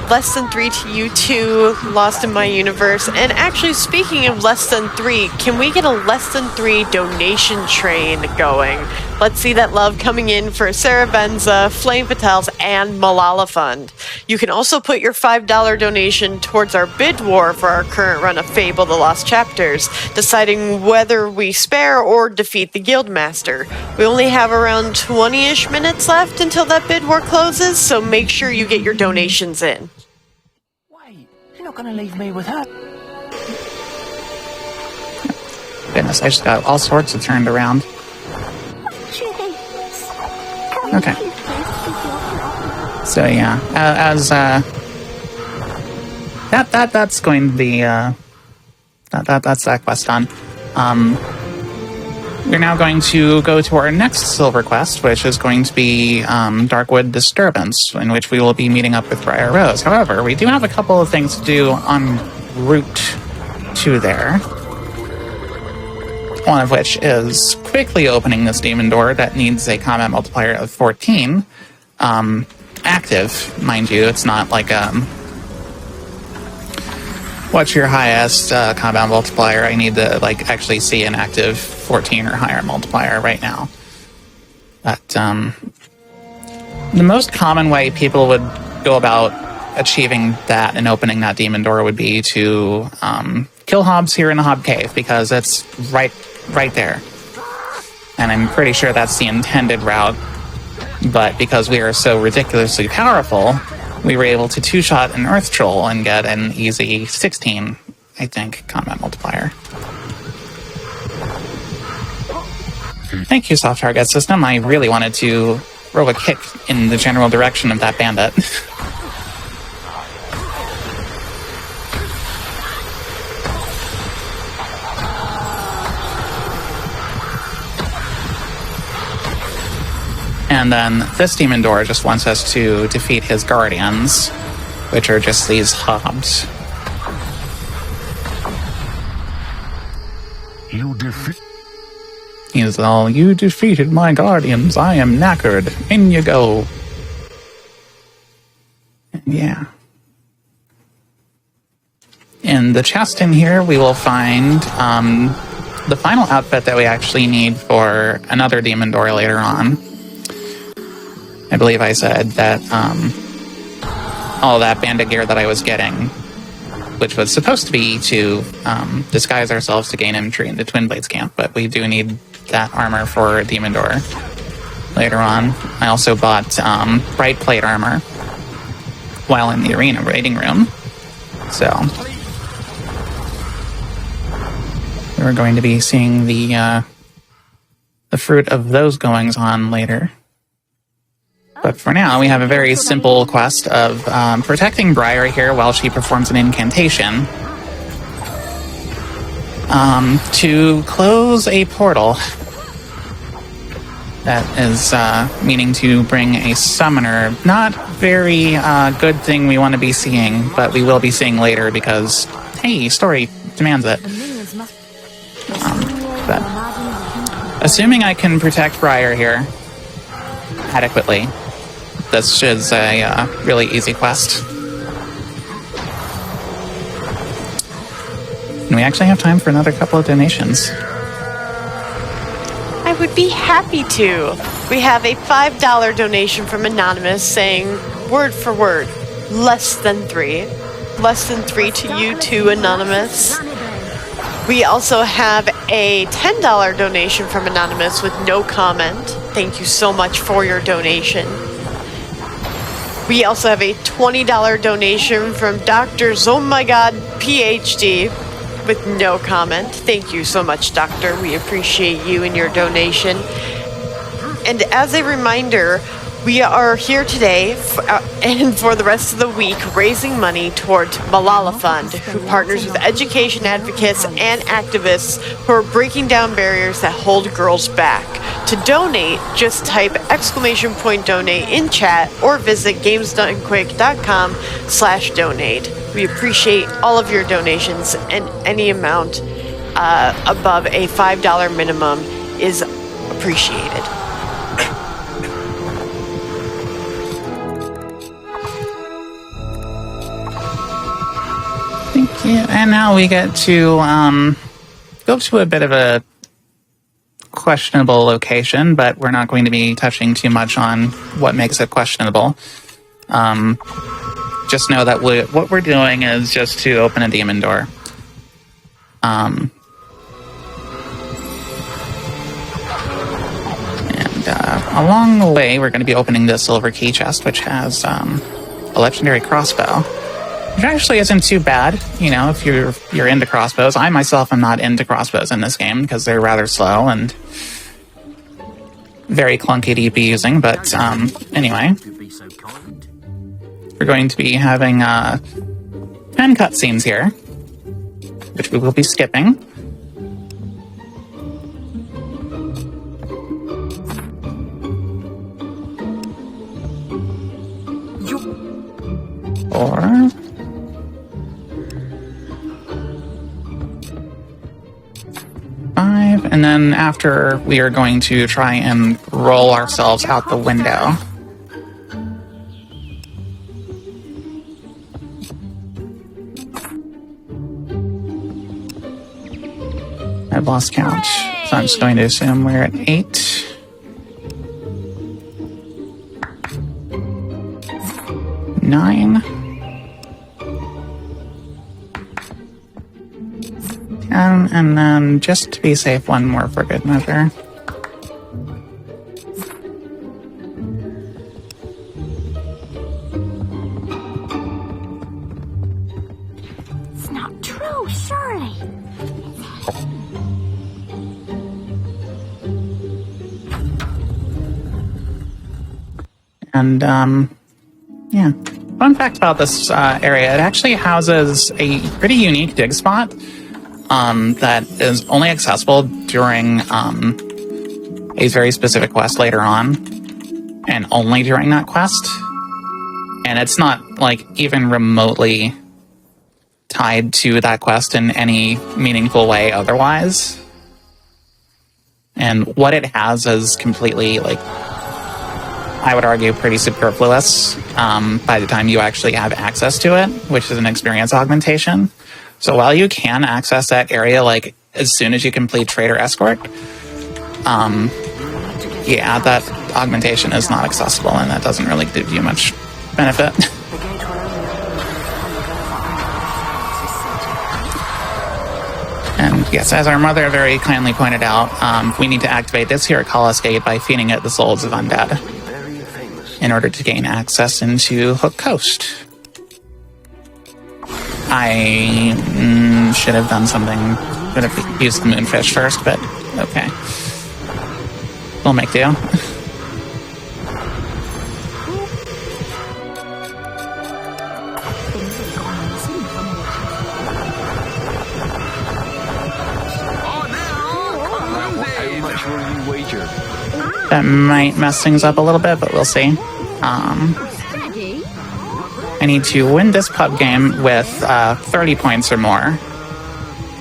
Less than 3 to you too, Lost in My Universe. And actually, speaking of less than 3, can we get a less than 3 donation train going? Let's see that love coming in for SeraVenza, Flame Fatales, and Malala Fund. You can also put your $5 donation towards our bid war for our current run of Fable, The Lost Chapters, deciding whether we spare or defeat the Guildmaster. We only have around 20-ish minutes left until that bid war closes, so make sure you get your donations in. Wait, you're not going to leave me with her? Goodness, I just got all sorts of turned around. Okay. So yeah, that's going to be that's that quest done. We're now going to go to our next silver quest, which is going to be Darkwood Disturbance, in which we will be meeting up with Briar Rose. However, we do have a couple of things to do en route to there. One of which is quickly opening this demon door that needs a combat multiplier of 14. Active, mind you. It's not like, what's your highest combat multiplier? I need to, like, actually see an active 14 or higher multiplier right now. But, the most common way people would go about achieving that and opening that demon door would be to, kill Hobbs here in the Hob Cave, because it's right there. And I'm pretty sure that's the intended route. But because we are so ridiculously powerful, we were able to two-shot an Earth Troll and get an easy 16, I think, combat multiplier. Thank you, Soft Target System. I really wanted to throw a kick in the general direction of that bandit. And then this demon door just wants us to defeat his guardians, which are just these Hobbs. He's all, you defeated my guardians, I am knackered, in you go. Yeah. In the chest in here, we will find the final outfit that we actually need for another demon door later on. I believe I said that all that bandit gear that I was getting, which was supposed to be to disguise ourselves to gain entry into Twin Blades camp, but we do need that armor for Demon Door later on. I also bought bright plate armor while in the arena raiding room, so we're going to be seeing the fruit of those goings on later. But for now, we have a very simple quest of protecting Briar here while she performs an incantation to close a portal that is meaning to bring a summoner. Not very good thing we want to be seeing, but we will be seeing later because, hey, story demands it. But assuming I can protect Briar here adequately, this is a really easy quest. And we actually have time for another couple of donations. I would be happy to. We have a $5 donation from Anonymous saying, word for word, less than 3. Less than 3 to you too, Anonymous. We also have a $10 donation from Anonymous with no comment. Thank you so much for your donation. We also have a $20 donation from Dr. Zomygod PhD with no comment. Thank you so much, Doctor. We appreciate you and your donation. And as a reminder, we are here today and for the rest of the week raising money towards Malala Fund, who partners with education advocates and activists who are breaking down barriers that hold girls back. To donate, just type !donate in chat or visit gamesdonequick.com/donate. We appreciate all of your donations, and any amount above a $5 minimum is appreciated. Thank you. And now we get to go to a bit of a questionable location, but we're not going to be touching too much on what makes it questionable. Just know that what we're doing is just to open a demon door. And along the way, we're going to be opening the silver key chest, which has a legendary crossbow, which actually isn't too bad, you know, if you're into crossbows. I myself am not into crossbows in this game because they're rather slow and very clunky to be using, but anyway. We're going to be having 10 cutscenes here, which we will be skipping. Or 5 And then after, we are going to try and roll ourselves out the window. I've lost count, so I'm just going to assume we're at 8. 9. 10, and then just to be safe, one more for good measure. It's not true, surely. And, yeah. Fun fact about this area, it actually houses a pretty unique dig spot that is only accessible during a very specific quest later on, and only during that quest. And it's not, like, even remotely tied to that quest in any meaningful way otherwise. And what it has is completely, like, I would argue pretty superfluous by the time you actually have access to it, which is an experience augmentation. So while you can access that area, like, as soon as you complete Trader Escort, yeah, that augmentation is not accessible, and that doesn't really give you much benefit. And yes, as our mother very kindly pointed out, we need to activate this here at Colossus Gate by feeding it the souls of undead in order to gain access into Hook Coast. I should have done something, could have used the moonfish first, but okay. We'll make do. How much will you wager? That might mess things up a little bit, but we'll see. I need to win this pub game with 30 points or more.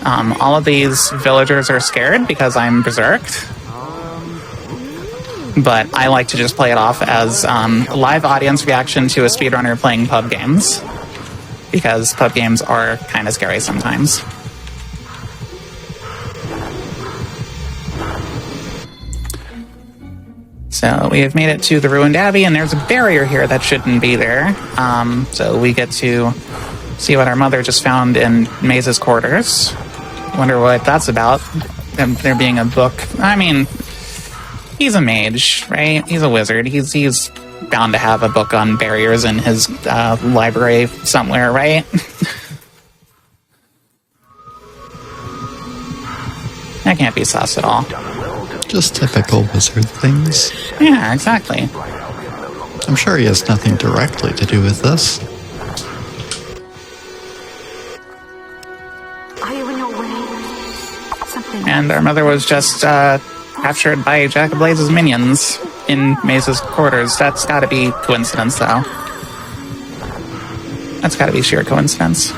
All of these villagers are scared because I'm berserked. But I like to just play it off as live audience reaction to a speedrunner playing pub games. Because pub games are kind of scary sometimes. So we have made it to the Ruined Abbey, and there's a barrier here that shouldn't be there. So we get to see what our mother just found in Maze's quarters. Wonder what that's about. There being a book. I mean, he's a mage, right? He's a wizard. He's bound to have a book on barriers in his library somewhere, right? That can't be sus at all. Just typical wizard things. Yeah, exactly. I'm sure he has nothing directly to do with this. Are you in your way? Something. And our mother was just captured by Jack of Blades' minions in Maze's quarters. That's gotta be coincidence, though. That's gotta be sheer coincidence.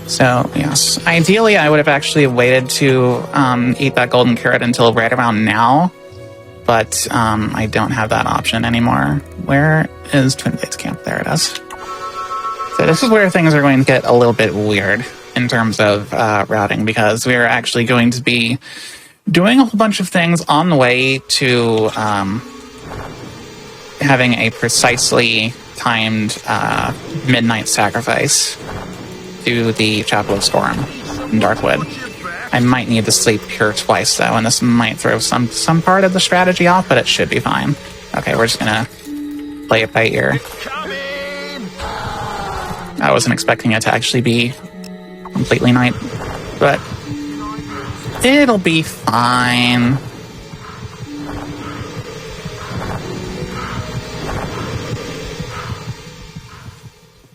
So, yes. Ideally, I would have actually waited to eat that golden carrot until right around now, but I don't have that option anymore. Where is Twin Blades Camp? There it is. So this is where things are going to get a little bit weird in terms of routing, because we are actually going to be doing a whole bunch of things on the way to having a precisely timed midnight sacrifice to the Chapel of Storm in Darkwood. I might need to sleep here twice, though, and this might throw some part of the strategy off, but it should be fine. Okay, we're just gonna play it by ear. I wasn't expecting it to actually be completely night, but it'll be fine.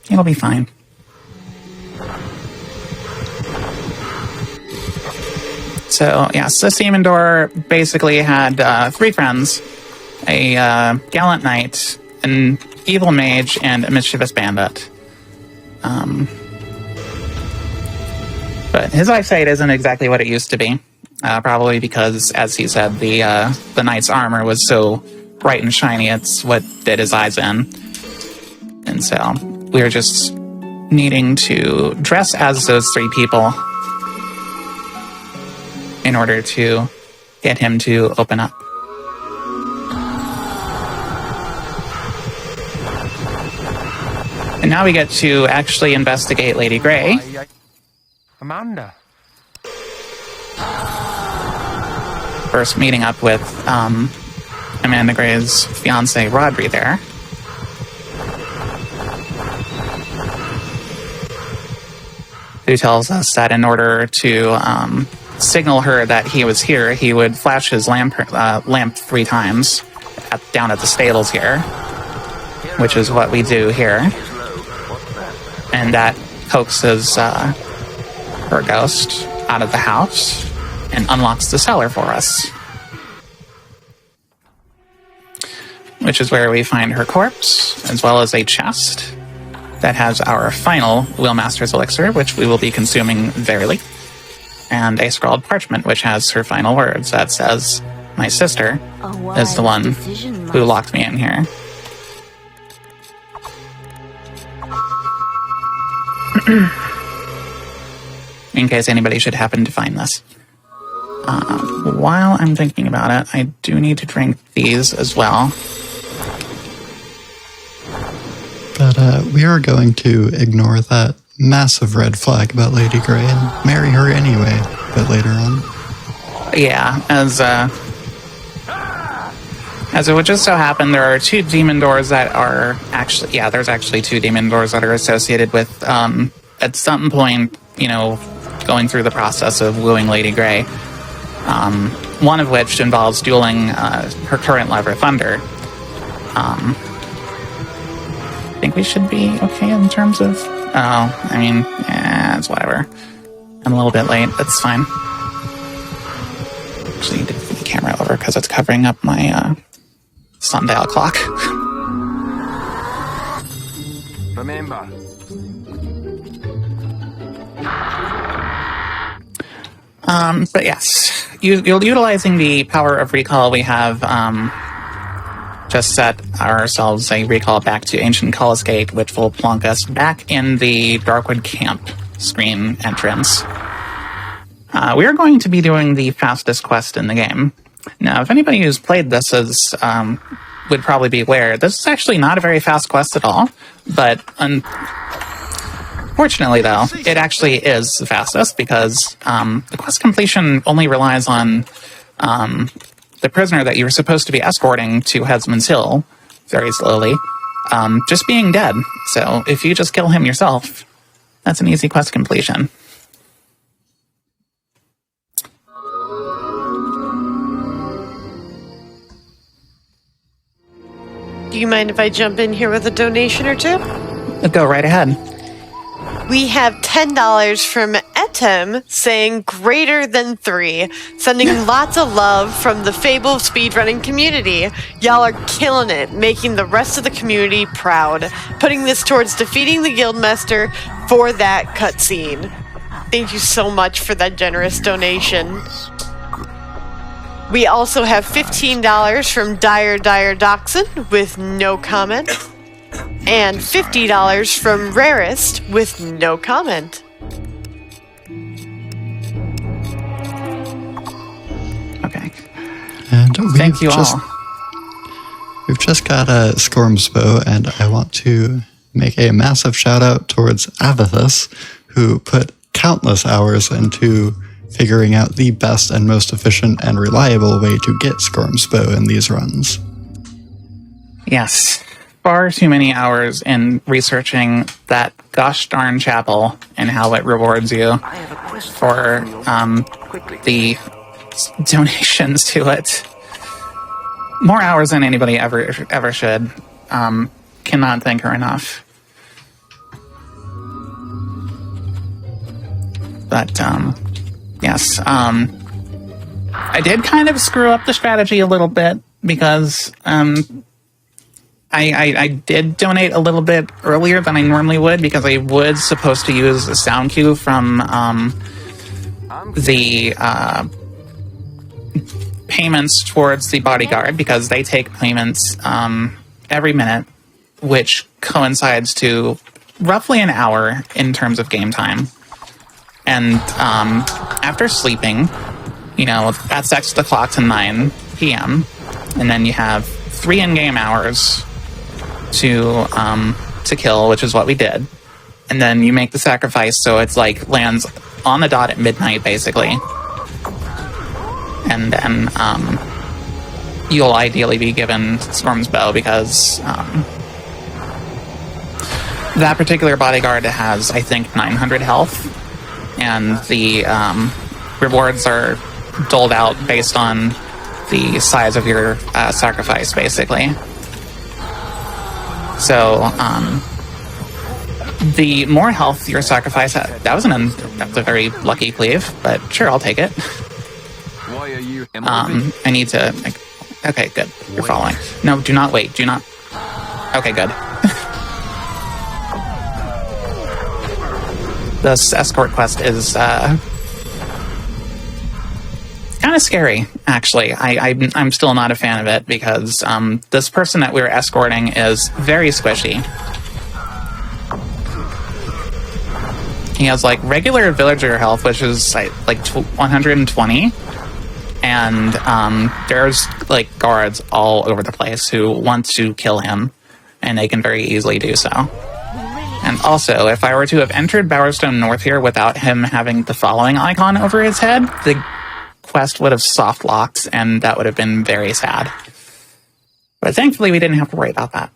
It'll be fine. So, yes, this demon door basically had 3 friends, a gallant knight, an evil mage and a mischievous bandit. But his eyesight isn't exactly what it used to be. Probably because, as he said, the knight's armor was so bright and shiny, it's what did his eyes in. And so we're just needing to dress as those three people in order to get him to open up. And now we get to actually investigate Lady Grey. Amanda. First meeting up with Amanda Gray's fiance, Rodri, there. Who tells us that in order to signal her that he was here, he would flash his lamp 3 times down at the stables here, which is what we do here. And that coaxes her ghost out of the house and unlocks the cellar for us. Which is where we find her corpse, as well as a chest that has our final Wheelmaster's Elixir, which we will be consuming verily, and a scrawled parchment, which has her final words that says, "My sister is the one who locked me in here." In case anybody should happen to find this. While I'm thinking about it, I do need to drink these as well. But we are going to ignore that massive red flag about Lady Grey and marry her anyway, a bit later on. Yeah, as it would just so happen, there are 2 demon doors that are actually... Yeah, there's actually 2 demon doors that are associated with, at some point, you know, going through the process of wooing Lady Grey. One of which involves dueling her current lover, Thunder. I think we should be okay in terms of... Oh, I mean, it's whatever. I'm a little bit late. That's fine. Actually need to move the camera over because it's covering up my sundial clock. Remember. But yes, utilizing the power of recall, we have just set ourselves a recall back to Ancient Cullis Gate, which will plonk us back in the Darkwood Camp screen entrance. We are going to be doing the fastest quest in the game. Now, if anybody who's played this would probably be aware, this is actually not a very fast quest at all, but unfortunately, though, it actually is the fastest because the quest completion only relies on the prisoner that you were supposed to be escorting to Headsman's Hill very slowly just being dead. So if you just kill him yourself, that's an easy quest completion. Do you mind if I jump in here with a donation or two? Go right ahead. We have $10 from Etem saying greater than 3, sending lots of love from the Fable speedrunning community. Y'all are killing it, making the rest of the community proud. Putting this towards defeating the Guildmaster for that cutscene. Thank you so much for that generous donation. We also have $15 from Dire Dachshund with no comment. And $50 from Rarest with no comment. Okay. And Thank you all. We've just got a Scorm's bow, and I want to make a massive shout out towards Avithus, who put countless hours into figuring out the best and most efficient and reliable way to get Scorm's bow in these runs. Yes. Far too many hours in researching that gosh darn chapel and how it rewards you for the donations to it. More hours than anybody ever should. Cannot thank her enough. But yes, I did kind of screw up the strategy a little bit because I did donate a little bit earlier than I normally would because I was supposed to use a sound cue from the payments towards the bodyguard, because they take payments every minute, which coincides to roughly an hour in terms of game time. And after sleeping, that sets the clock to 9 p.m. And then you have 3 in-game hours to kill, which is what we did. And then you make the sacrifice, so it's like lands on the dot at midnight, basically. And then you'll ideally be given Storm's Bow, because that particular bodyguard has, I think, 900 health. And the rewards are doled out based on the size of your sacrifice, basically. So, the more health your sacrifice had, that's a very lucky cleave, but sure, I'll take it. Why are you... I need to... Okay, good. You're following. No, do not wait. Do not... Okay, good. This escort quest is kind of scary, actually. I'm still not a fan of it, because this person that we're escorting is very squishy. He has like regular villager health, which is like 120, and there's like guards all over the place who want to kill him, and they can very easily do so. And also, if I were to have entered Bowerstone North here without him having the following icon over his head, the quest would have soft locked, and that would have been very sad. But thankfully, we didn't have to worry about that.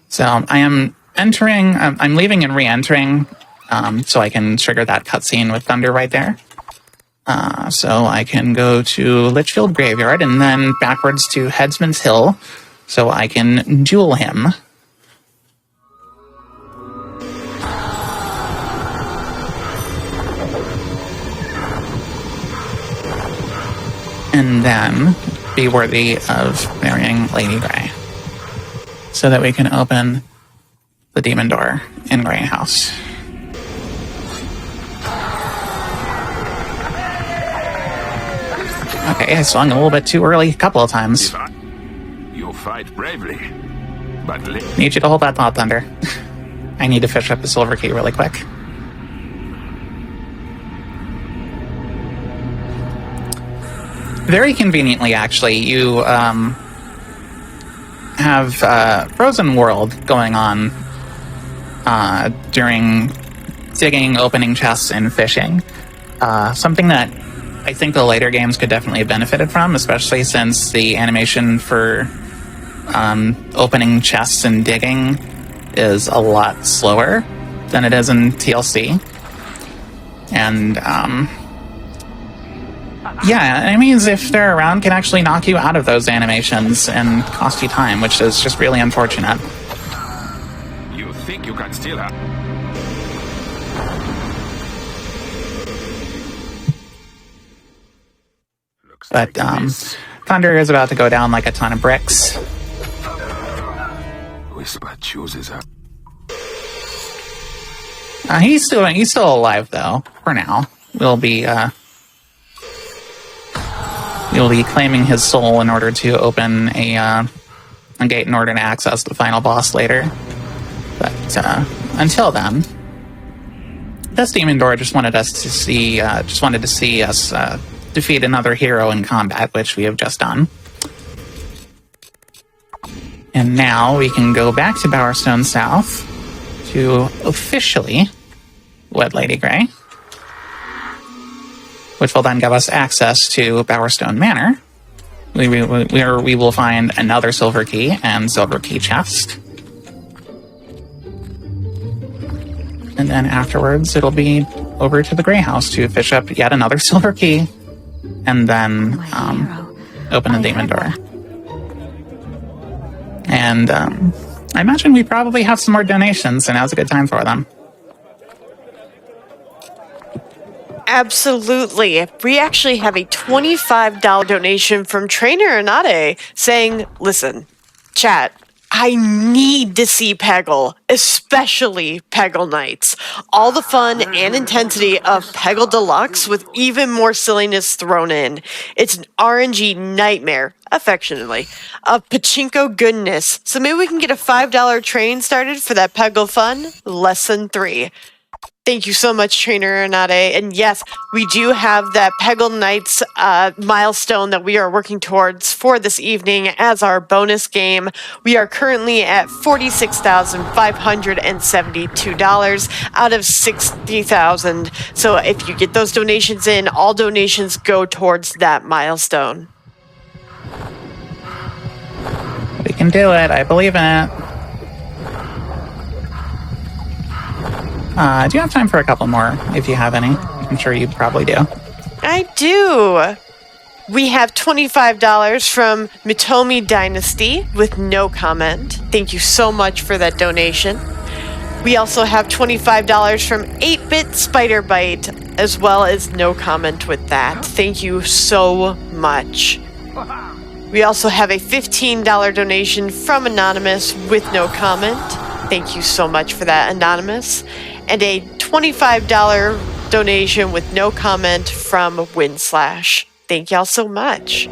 So I am entering, I'm leaving and re-entering, so I can trigger that cutscene with Thunder right there. So I can go to Litchfield Graveyard and then backwards to Headsman's Hill, so I can duel him. And then be worthy of marrying Lady Grey, so that we can open the demon door in Grey House. Okay, I swung a little bit too early a couple of times. You'll fight bravely, but... Need you to hold that thought, Thunder. I need to fish up the silver key really quick. Very conveniently, actually, you have Frozen World going on during digging, opening chests, and fishing. Something that I think the later games could definitely have benefited from, especially since the animation for opening chests and digging is a lot slower than it is in TLC. And yeah, enemies, if they're around, can actually knock you out of those animations and cost you time, which is just really unfortunate. You think you can steal her? But Thunder is about to go down like a ton of bricks. Whisper chooses her. He's still alive though. For now, we'll be claiming his soul in order to open a gate in order to access the final boss later. But until then, this demon door just wanted to see us defeat another hero in combat, which we have just done. And now we can go back to Bowerstone South to officially wed Lady Grey, which will then give us access to Bowerstone Manor, where we will find another silver key and silver key chest. And then afterwards, it'll be over to the Grey House to fish up yet another silver key, and then open the demon door. And I imagine we probably have some more donations, and now's a good time for them. Absolutely. We actually have a $25 donation from Trainer Anade saying, listen, chat, I need to see Peggle, especially Peggle Nights. All the fun and intensity of Peggle Deluxe with even more silliness thrown in. It's an RNG nightmare, affectionately, of pachinko goodness. So maybe we can get a $5 train started for that Peggle fun? Lesson 3. Thank you so much, Trainer Renate. And yes, we do have that Peggle Nights milestone that we are working towards for this evening as our bonus game. We are currently at $46,572 out of $60,000. So if you get those donations in, all donations go towards that milestone. We can do it. I believe in it. Do you have time for a couple more, if you have any? I'm sure you probably do. I do. We have $25 from Mitomi Dynasty with no comment. Thank you so much for that donation. We also have $25 from 8-Bit Spider Bite, as well as no comment with that. Thank you so much. We also have a $15 donation from Anonymous with no comment. Thank you so much for that, Anonymous. And a $25 donation with no comment from Windslash. Thank y'all so much.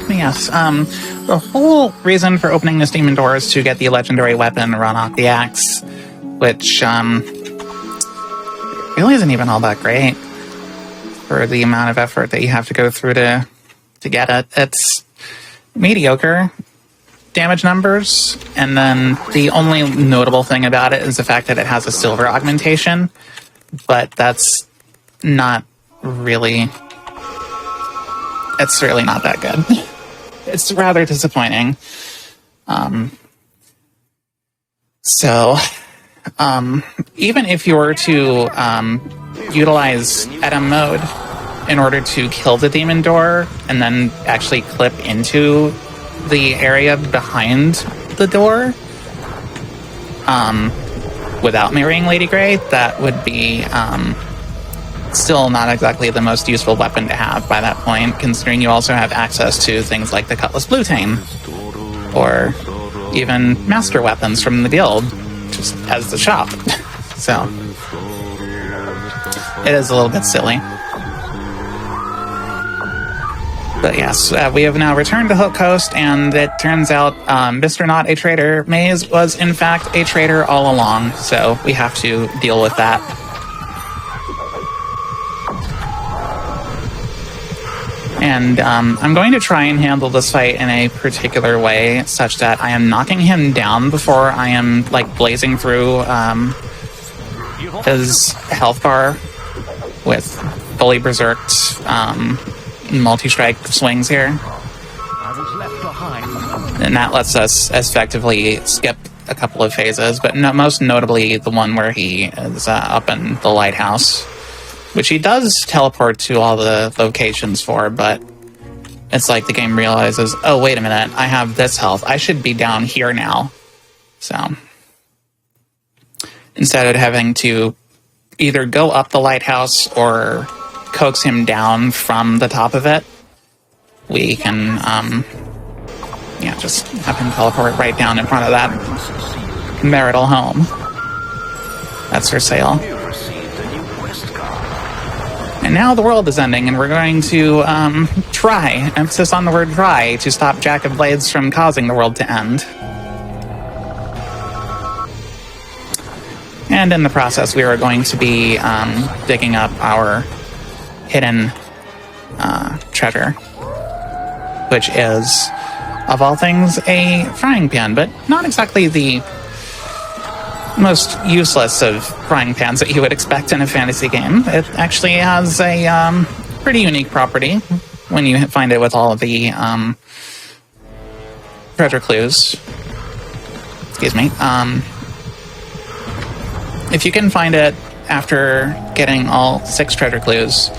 Yes, the whole reason for opening this demon door is to get the legendary weapon, Ranok the Axe, which, really isn't even all that great for the amount of effort that you have to go through to get it. It's mediocre damage numbers, and then the only notable thing about it is the fact that it has a silver augmentation, but that's not really... It's really not that good. It's rather disappointing. Even if you were to utilize Edom mode in order to kill the demon door and then actually clip into the area behind the door without marrying Lady Grey, that would be still not exactly the most useful weapon to have by that point, considering you also have access to things like the Cutlass Bluetane or even master weapons from the guild just as the shop. So it is a little bit silly. But yes, we have now returned to Hook Coast, and it turns out Mr. Not a Traitor Maze was in fact a traitor all along, so we have to deal with that. And I'm going to try and handle this fight in a particular way, such that I am knocking him down before I am, like, blazing through his health bar with fully berserked multi-strike swings here. And that lets us effectively skip a couple of phases, but most notably the one where he is up in the lighthouse, which he does teleport to all the locations for, but it's like the game realizes, oh, wait a minute, I have this health. I should be down here now. So instead of having to either go up the lighthouse or coax him down from the top of it, we can just have him teleport right down in front of that marital home. That's for sale. And now the world is ending, and we're going to try, emphasis on the word try, to stop Jack of Blades from causing the world to end. And in the process, we are going to be digging up our hidden treasure, which is, of all things, a frying pan, but not exactly the most useless of frying pans that you would expect in a fantasy game. It actually has a pretty unique property when you find it with all of the treasure clues. Excuse me. If you can find it after getting all 6 treasure clues,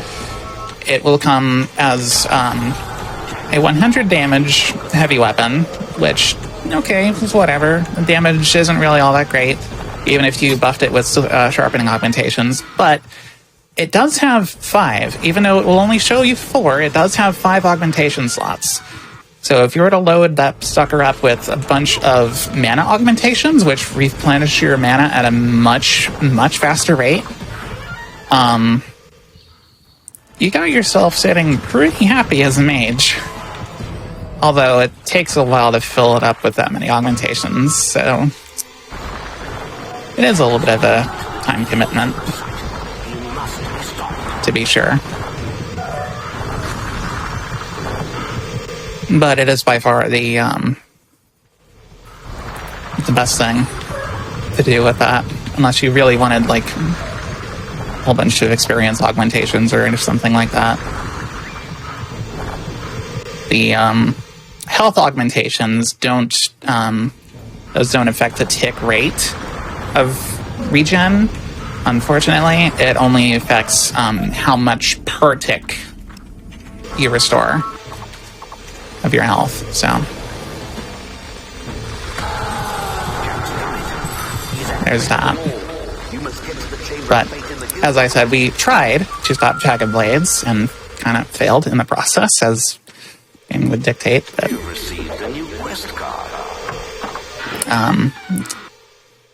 it will come as a 100 damage heavy weapon, which, okay, is whatever. The damage isn't really all that great. even if you buffed it with sharpening augmentations. But it does have 5. Even though it will only show you 4, it does have 5 augmentation slots. So if you were to load that sucker up with a bunch of mana augmentations, which replenish your mana at a much, much faster rate, you got yourself sitting pretty happy as a mage. Although it takes a while to fill it up with that many augmentations, so it is a little bit of a time commitment, to be sure. But it is by far the best thing to do with that, unless you really wanted like a whole bunch of experience augmentations or something like that. The health augmentations don't affect the tick rate of regen. Unfortunately, it only affects how much per tick you restore of your health. So there's that. But as I said, we tried to stop Jagged Blades and kind of failed in the process, as the game would dictate. But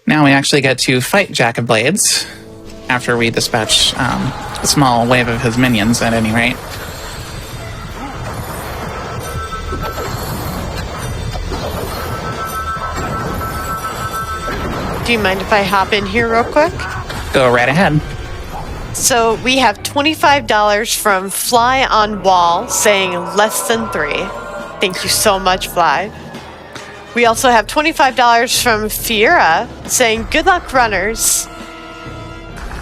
now we actually get to fight Jagged Blades after we dispatch a small wave of his minions, at any rate. Do you mind if I hop in here real quick? Go right ahead. So we have $25 from Fly on Wall saying less than 3. Thank you so much, Fly. We also have $25 from Fiera saying good luck, runners.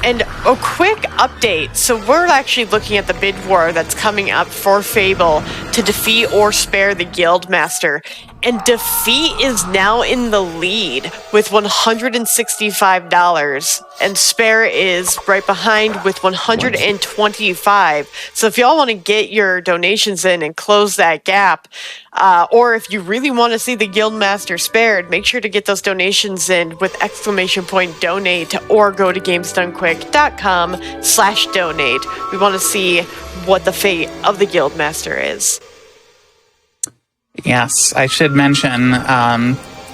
And a quick update. So we're actually looking at the bid war that's coming up for Fable to defeat or spare the Guildmaster. And Defeat is now in the lead with $165. And Spare is right behind with $125. So if y'all want to get your donations in and close that gap, or if you really want to see the Guildmaster spared, make sure to get those donations in with ! Donate, or go to gamesdonequick.com/donate. We want to see what the fate of the Guildmaster is. Yes, I should mention,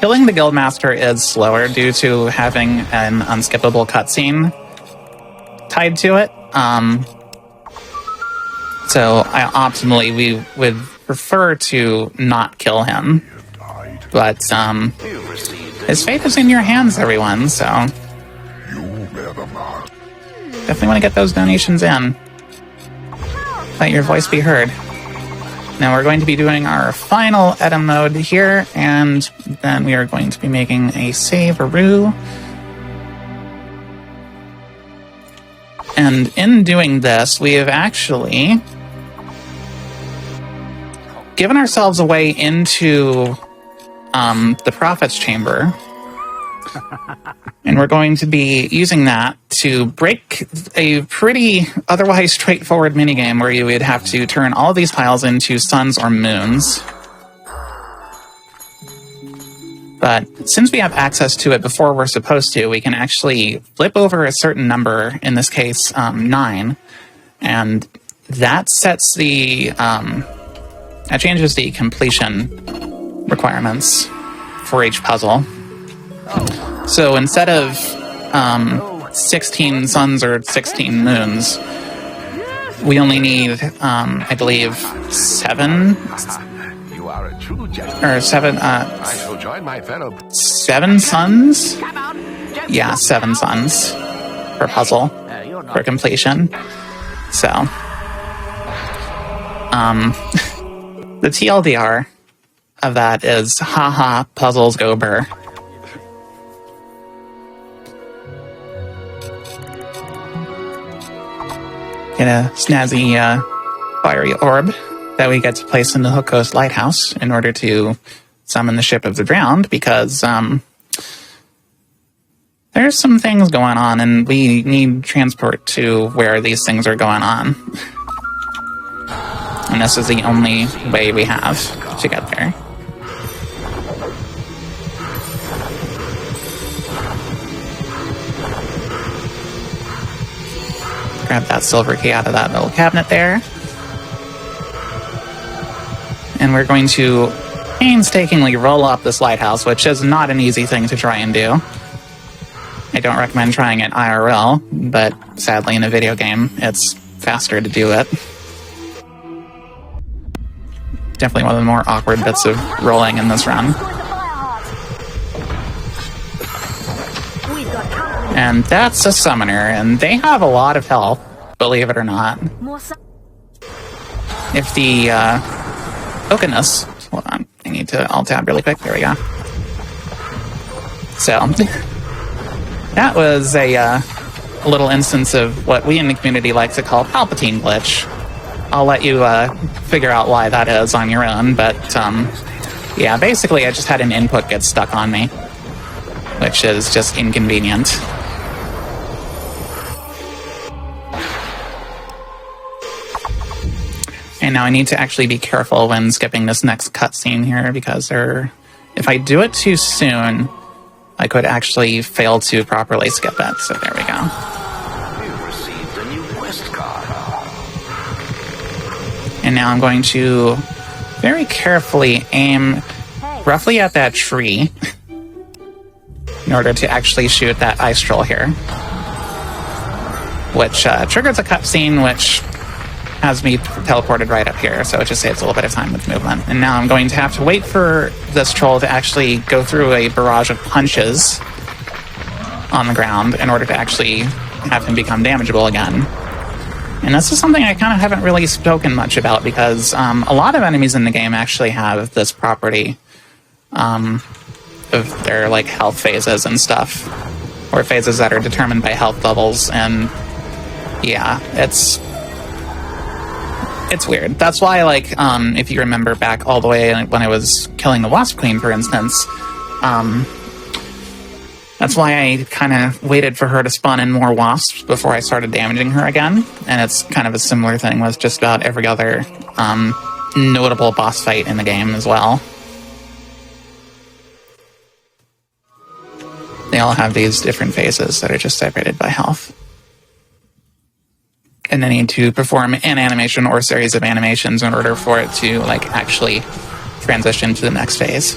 killing the Guildmaster is slower due to having an unskippable cutscene tied to it. So optimally, we would prefer to not kill him. But his fate is in your hands, everyone, so definitely want to get those donations in. Let your voice be heard. Now we're going to be doing our final Edom mode here, and then we are going to be making a save-a-roo. And in doing this, we have actually given ourselves a way into the Prophet's Chamber. And we're going to be using that to break a pretty otherwise straightforward minigame where you would have to turn all of these tiles into suns or moons. But since we have access to it before we're supposed to, we can actually flip over a certain number, in this case 9, and that sets the that changes the completion requirements for each puzzle. So instead of 16 suns or 16 moons, we only need, I believe, 7. You are a true gentleman. Or 7. I shall join my fellow. 7 suns? Yeah, 7 suns per puzzle for completion. So, the TLDR of that is haha, puzzles go burr. Get a snazzy fiery orb that we get to place in the Hook Coast Lighthouse in order to summon the Ship of the Drowned, because there's some things going on and we need transport to where these things are going on. And this is the only way we have to get there. grab that silver key out of that little cabinet there. And we're going to painstakingly roll up this lighthouse, which is not an easy thing to try and do. I don't recommend trying it IRL, but sadly in a video game, it's faster to do it. Definitely one of the more awkward bits of rolling in this run. And that's a summoner, and they have a lot of health, believe it or not. If the tokenus... Hold on, I need to alt-tab really quick. There we go. So, that was a little instance of what we in the community like to call Palpatine glitch. I'll let you figure out why that is on your own, but yeah, basically I just had an input get stuck on me, which is just inconvenient. And now I need to actually be careful when skipping this next cutscene here, because if I do it too soon, I could actually fail to properly skip it. So there we go. You've received a new quest card. And now I'm going to very carefully aim roughly at that tree in order to actually shoot that ice troll here, which triggers a cutscene, which has me teleported right up here, so it just saves a little bit of time with movement. And now I'm going to have to wait for this troll to actually go through a barrage of punches on the ground in order to actually have him become damageable again. And this is something I kind of haven't really spoken much about, because a lot of enemies in the game actually have this property of their like health phases and stuff, or phases that are determined by health levels, and yeah, it's weird. That's why, like, if you remember back all the way when I was killing the Wasp Queen, for instance, that's why I kind of waited for her to spawn in more wasps before I started damaging her again. And it's kind of a similar thing with just about every other notable boss fight in the game as well. They all have these different phases that are just separated by health. And they need to perform an animation or series of animations in order for it to, like, actually transition to the next phase.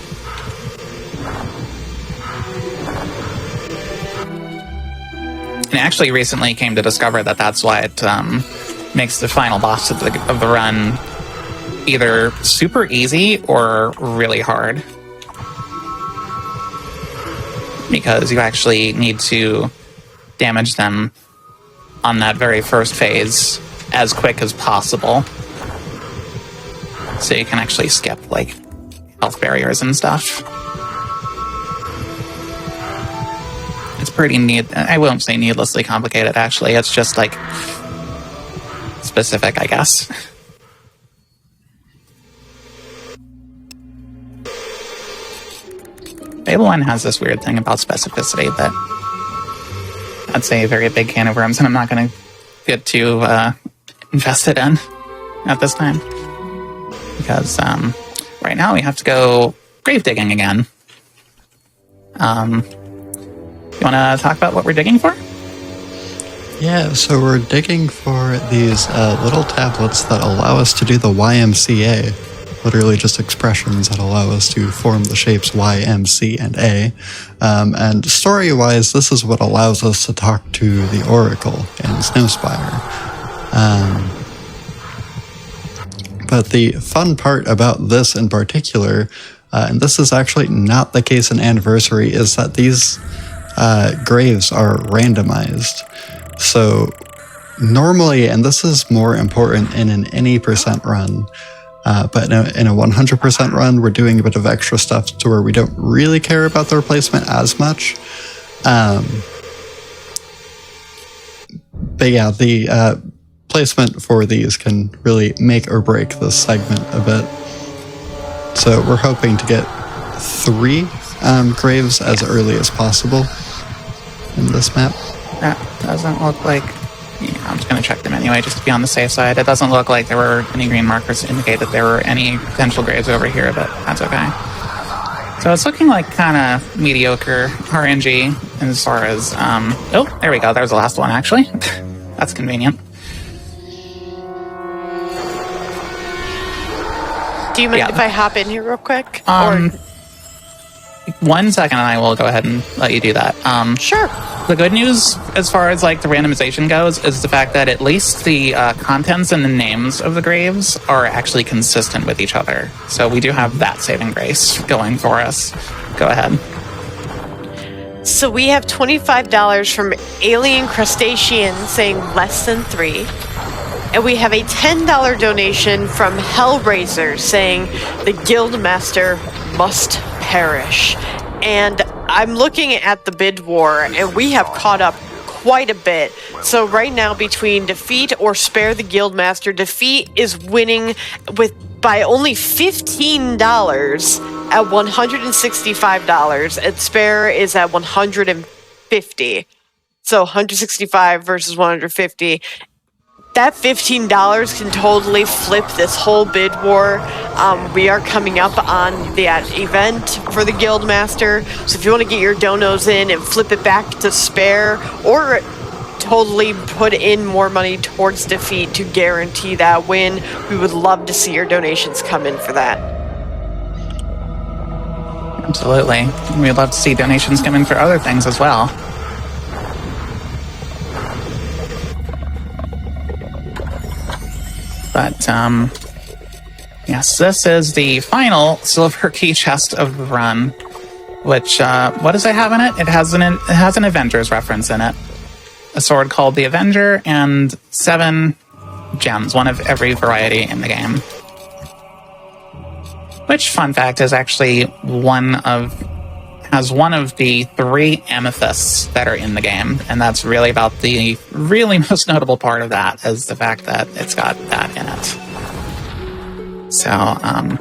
And I actually recently came to discover that that's why it makes the final boss of the run either super easy or really hard. Because you actually need to damage them on that very first phase as quick as possible, so you can actually skip like health barriers and stuff. It's pretty neat. I won't say needlessly complicated, actually. It's just like specific, I guess. Fable 1 has this weird thing about specificity that I'd say a very big can of worms, and I'm not going to get too invested in at this time. Because right now we have to go grave digging again. You want to talk about what we're digging for? Yeah, so we're digging for these little tablets that allow us to do the YMCA. Literally just expressions that allow us to form the shapes Y, M, C, and A. And story-wise, this is what allows us to talk to the Oracle in Snowspire. But the fun part about this in particular, and this is actually not the case in Anniversary, is that these graves are randomized. So normally, and this is more important in an any percent run, but in a 100% run, we're doing a bit of extra stuff to where we don't really care about the replacement as much. But yeah, the placement for these can really make or break this segment a bit. So we're hoping to get 3 graves as early as possible in this map. That doesn't look like... I'm just going to check them anyway, just to be on the safe side. It doesn't look like there were any green markers to indicate that there were any potential graves over here, but that's okay. So it's looking like kind of mediocre RNG as far as... oh, there we go. There's the last one, actually. That's convenient. Do you mind Yeah. if I hop in here real quick? 1 second, and I will go ahead and let you do that. Sure. The good news, as far as like the randomization goes, is the fact that at least the contents and the names of the graves are actually consistent with each other. So we do have that saving grace going for us. Go ahead. So we have $25 from Alien Crustacean saying less than 3. And we have a $10 donation from Hellraiser saying the Guildmaster must perish. And I'm looking at the bid war, and we have caught up quite a bit. So right now, between defeat or spare the Guildmaster, defeat is winning by only $15 at $165, and spare is at $150. So 165 versus 150. That $15 can totally flip this whole bid war. We are coming up on that event for the Guildmaster. So if you want to get your donos in and flip it back to spare, or totally put in more money towards defeat to guarantee that win, we would love to see your donations come in for that. Absolutely. We'd love to see donations come in for other things as well. But, yes, this is the final silver key chest of the run, which, what does it have in it? It has an Avengers reference in it. A sword called the Avenger, and 7 gems, one of every variety in the game. Which, fun fact, is actually one of the 3 amethysts that are in the game, and that's really about the really most notable part of that is the fact that it's got that in it. So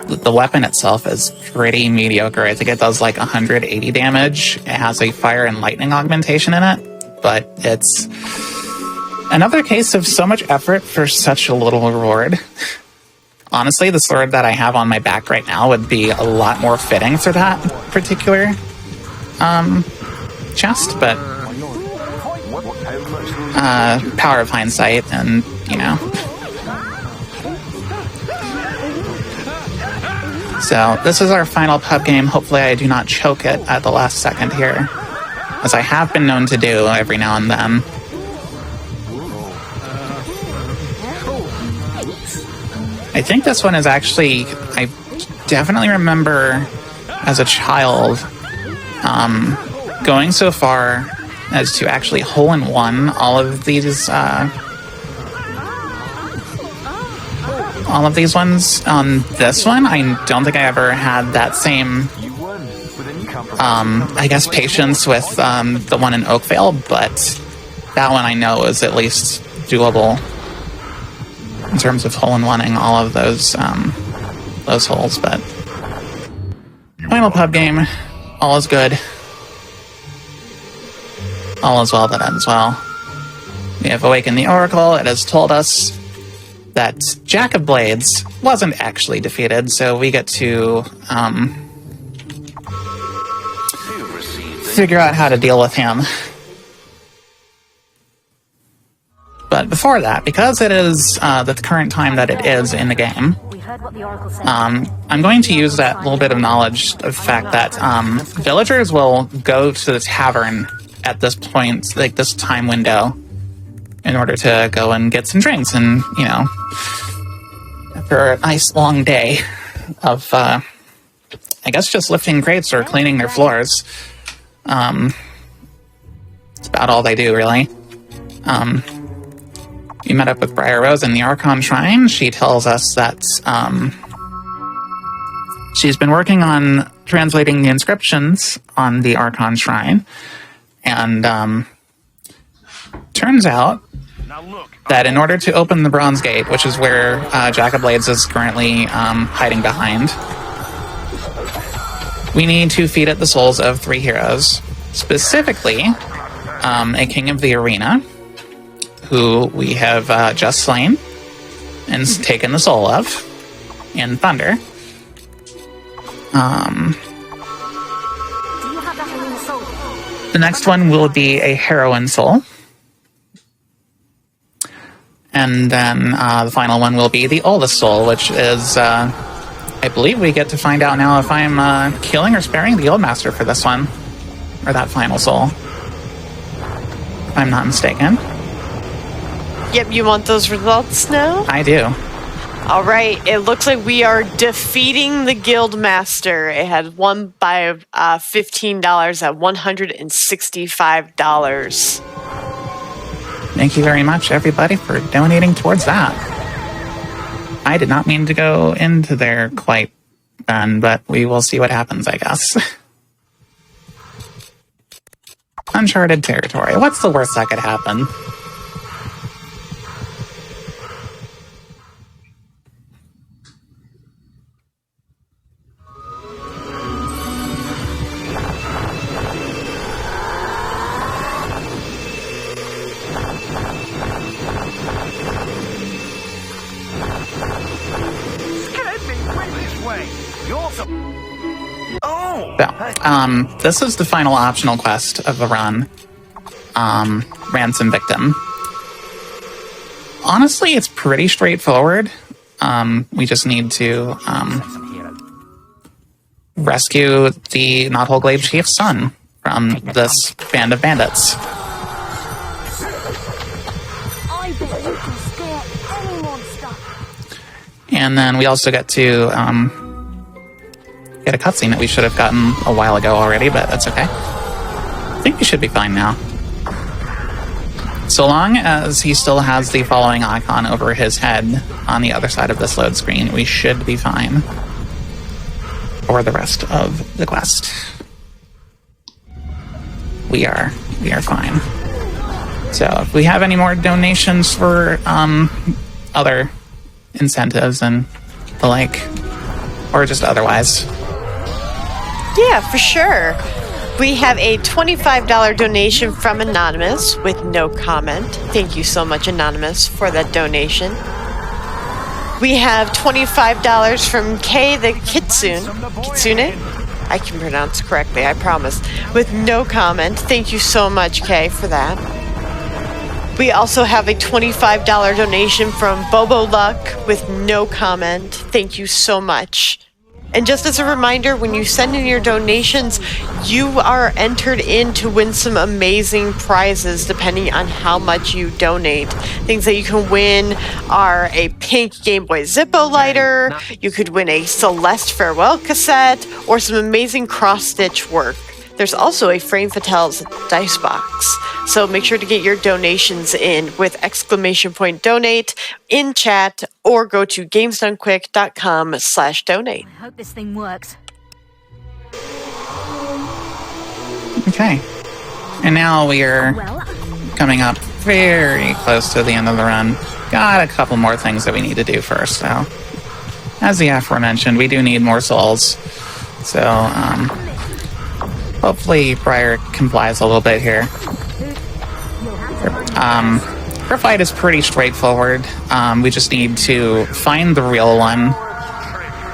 the weapon itself is pretty mediocre. I think it does like 180 damage. It has a fire and lightning augmentation in it, but it's another case of so much effort for such a little reward. Honestly, the sword that I have on my back right now would be a lot more fitting for that particular chest, but power of hindsight, and you know. So this is our final pub game. Hopefully I do not choke it at the last second here, as I have been known to do every now and then. I think this one is actually, I definitely remember as a child going so far as to actually hole-in-one all of these ones. On this one, I don't think I ever had that same, I guess, patience with the one in Oakvale, but that one I know is at least doable in terms of hole-in-oneing all of those holes. But final pub game, all is good. All is well that ends well. We have awakened the Oracle. It has told us that Jack of Blades wasn't actually defeated, so we get to figure out how to deal with him. But before that, because it is the current time that it is in the game, I'm going to use that little bit of knowledge of the fact that villagers will go to the tavern at this point, like this time window, in order to go and get some drinks, and, you know, after a nice long day of, I guess, just lifting crates or cleaning their floors. It's about all they do, really. We met up with Briar Rose in the Archon Shrine. She tells us that she's been working on translating the inscriptions on the Archon Shrine, and turns out that in order to open the Bronze Gate, which is where Jack of Blades is currently hiding behind, we need to feed it the souls of 3 heroes, specifically a king of the arena, who we have just slain and taken the soul of in Thunder. The next one will be a heroine soul. And then the final one will be the oldest soul, which is I believe we get to find out now if I'm killing or sparing the Guildmaster for this one. Or that final soul. If I'm not mistaken. Yep, you want those results now? I do. All right, it looks like we are defeating the Guildmaster. It had won by $15 at $165. Thank you very much, everybody, for donating towards that. I did not mean to go into there quite then, but we will see what happens, I guess. Uncharted territory. What's the worst that could happen? So, this is the final optional quest of the run. Ransom Victim. Honestly, it's pretty straightforward. We just need to rescue the Knothole Glade Chief's son from this band of bandits. I bet you can scare any monster. And then we also get to get a cutscene that we should have gotten a while ago already, but that's okay. I think we should be fine now. So long as he still has the following icon over his head on the other side of this load screen, we should be fine for the rest of the quest. We are fine. So if we have any more donations for other incentives and the like, or just otherwise. Yeah, for sure. We have a $25 donation from Anonymous with no comment. Thank you so much, Anonymous, for that donation. We have $25 from Kay the Kitsune. I can pronounce correctly, I promise. With no comment. Thank you so much, Kay, for that. We also have a $25 donation from Bobo Luck with no comment. Thank you so much. And just as a reminder, when you send in your donations, you are entered in to win some amazing prizes depending on how much you donate. Things that you can win are a pink Game Boy Zippo lighter, you could win a Celeste Farewell cassette, or some amazing cross-stitch work. There's also a Frame Fatale's dice box. So make sure to get your donations in with !donate in chat or go to gamesdonequick.com/donate. I hope this thing works. Okay. And now we are Well, coming up very close to the end of the run. Got a couple more things that we need to do first, so. As the aforementioned, we do need more souls. So, hopefully Briar complies a little bit here. Her fight is pretty straightforward. We just need to find the real one.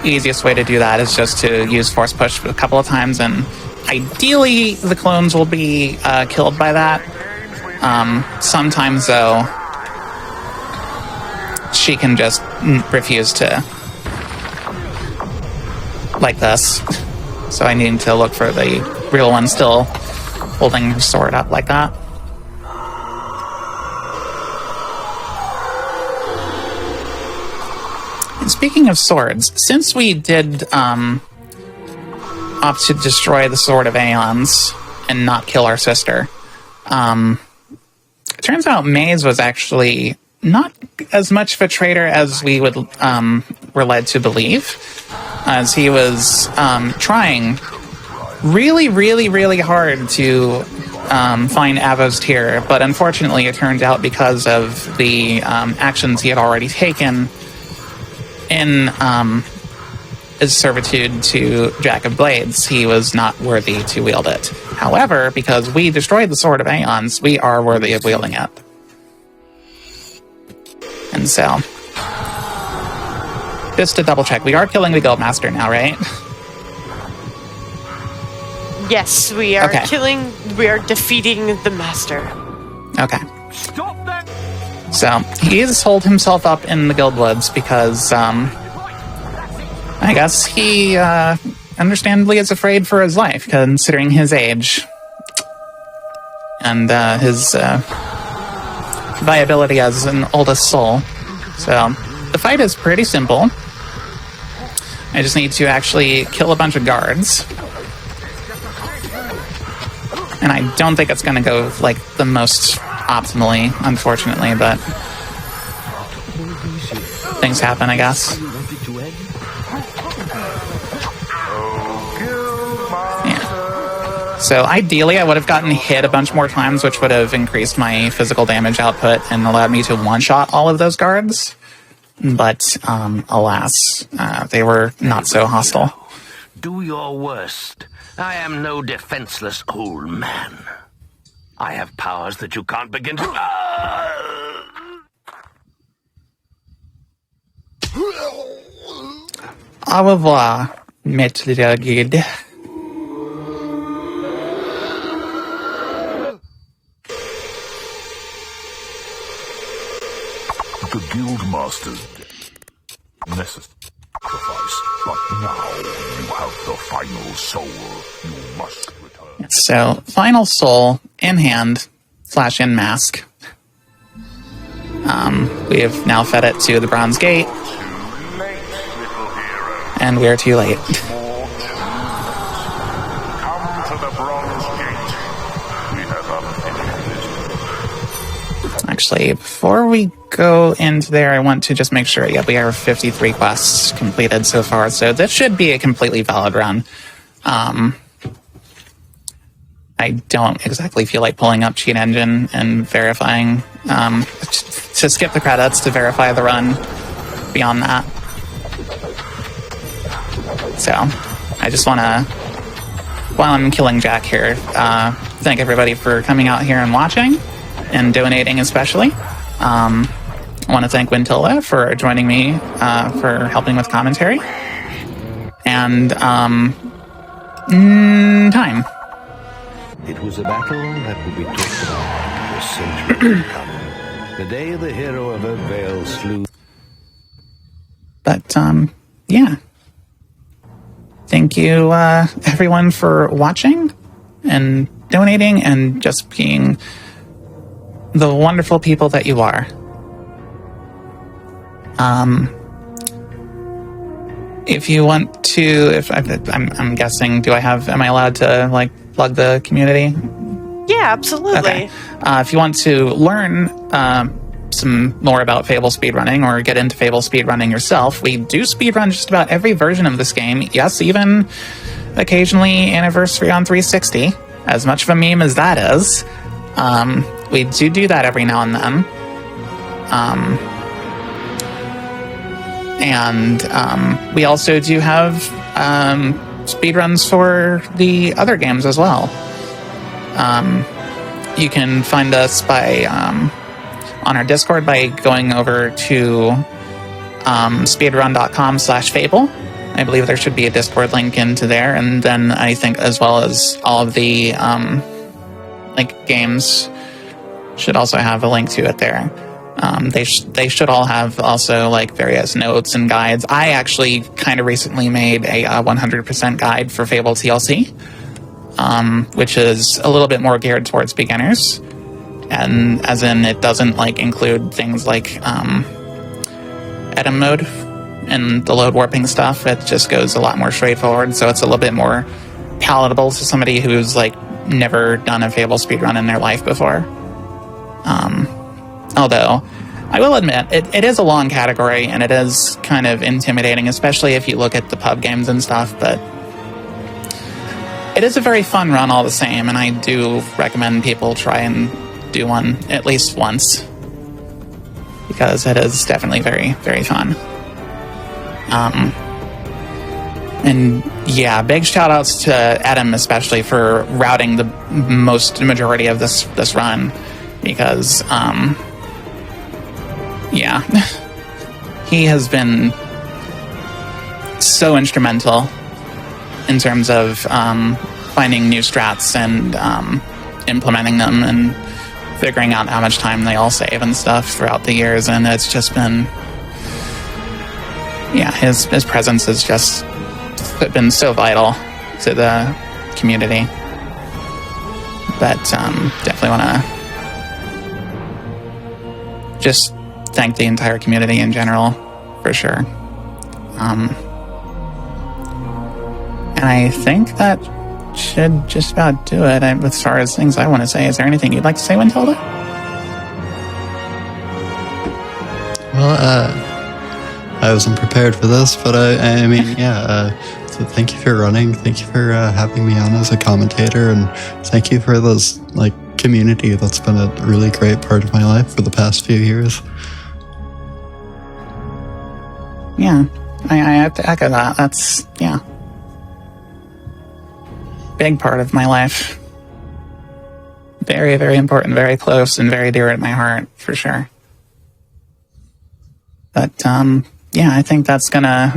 Easiest way to do that is just to use Force Push a couple of times, and ideally the clones will be killed by that. Sometimes, though, she can just refuse to. Like this. So I need to look for the real one still holding her sword up like that. And speaking of swords, since we did opt to destroy the Sword of Aeons and not kill our sister, it turns out Maze was actually not as much of a traitor as we were led to believe, as he was trying really hard to find Avos Tear, but unfortunately it turned out because of the actions he had already taken in his servitude to Jack of Blades, he was not worthy to wield it. However, because we destroyed the Sword of Aeons, we are worthy of wielding it. And so, just to double check, we are killing the Guildmaster now, right? Yes, we are Okay. we are defeating the Master. Okay. So, he's holed himself up in the Guildwoods because I guess he understandably is afraid for his life, considering his age and his viability as an oldest soul. So the fight is pretty simple. I just need to actually kill a bunch of guards. And I don't think it's going to go like the most optimally, unfortunately, but things happen, I guess. Yeah. So ideally, I would have gotten hit a bunch more times, which would have increased my physical damage output and allowed me to one-shot all of those guards. But alas, they were not so hostile. Do your worst. I am no defenseless old man. I have powers that you can't begin to... Au revoir, maître guide. The Guildmaster's necessary sacrifice, but now you have the final soul. You must return. So, final soul in hand / in mask. We have now fed it to the Bronze Gate, and we are too late. Come to the Bronze Gate. We have unfinished business. Actually, before we go into there, I want to just make sure, yeah, we have 53 quests completed so far, so this should be a completely valid run. I don't exactly feel like pulling up Cheat Engine and verifying, to skip the credits to verify the run beyond that. So, I just want to, while I'm killing Jack here, thank everybody for coming out here and watching, and donating especially. I want to thank wytilda for joining me, for helping with commentary. And, time. It was a battle that would be talked about for centuries to come. The day the hero of Oakvale slew... But, yeah. Thank you, everyone, for watching and donating and just being the wonderful people that you are. If you want to, I'm guessing, am I allowed to, like, plug the community? Yeah, absolutely. Okay. If you want to learn some more about Fable speedrunning or get into Fable speedrunning yourself, we do speedrun just about every version of this game. Yes, even occasionally Anniversary on 360. As much of a meme as that is, we do that every now and then. And we also do have speedruns for the other games as well. You can find us by on our Discord by going over to speedrun.com/Fable. I believe there should be a Discord link into there, and then I think as well as all of the like games should also have a link to it there. They should all have also like various notes and guides. I actually kind of recently made a 100% guide for Fable TLC, which is a little bit more geared towards beginners, and as in it doesn't like include things like edit mode and the load warping stuff. It just goes a lot more straightforward, so it's a little bit more palatable to somebody who's like never done a Fable speedrun in their life before. Although, I will admit, it is a long category, and it is kind of intimidating, especially if you look at the pub games and stuff, but it is a very fun run all the same, and I do recommend people try and do one at least once, because it is definitely very, very fun. And yeah, big shout outs to Adam especially for routing the majority of this run, because yeah, he has been so instrumental in terms of finding new strats and implementing them and figuring out how much time they all save and stuff throughout the years, and it's just been yeah, his presence has just been so vital to the community. But definitely want to just thank the entire community in general, for sure. And I think that should just about do it. As far as things I want to say, is there anything you'd like to say, Wytilda? Well, I wasn't prepared for this, but I mean, yeah. So thank you for running. Thank you for having me on as a commentator, and thank you for this community that's been a really great part of my life for the past few years. Yeah, I have to echo that. That's, yeah, big part of my life. Very, very important, very close, and very dear to my heart, for sure. But, yeah, I think that's gonna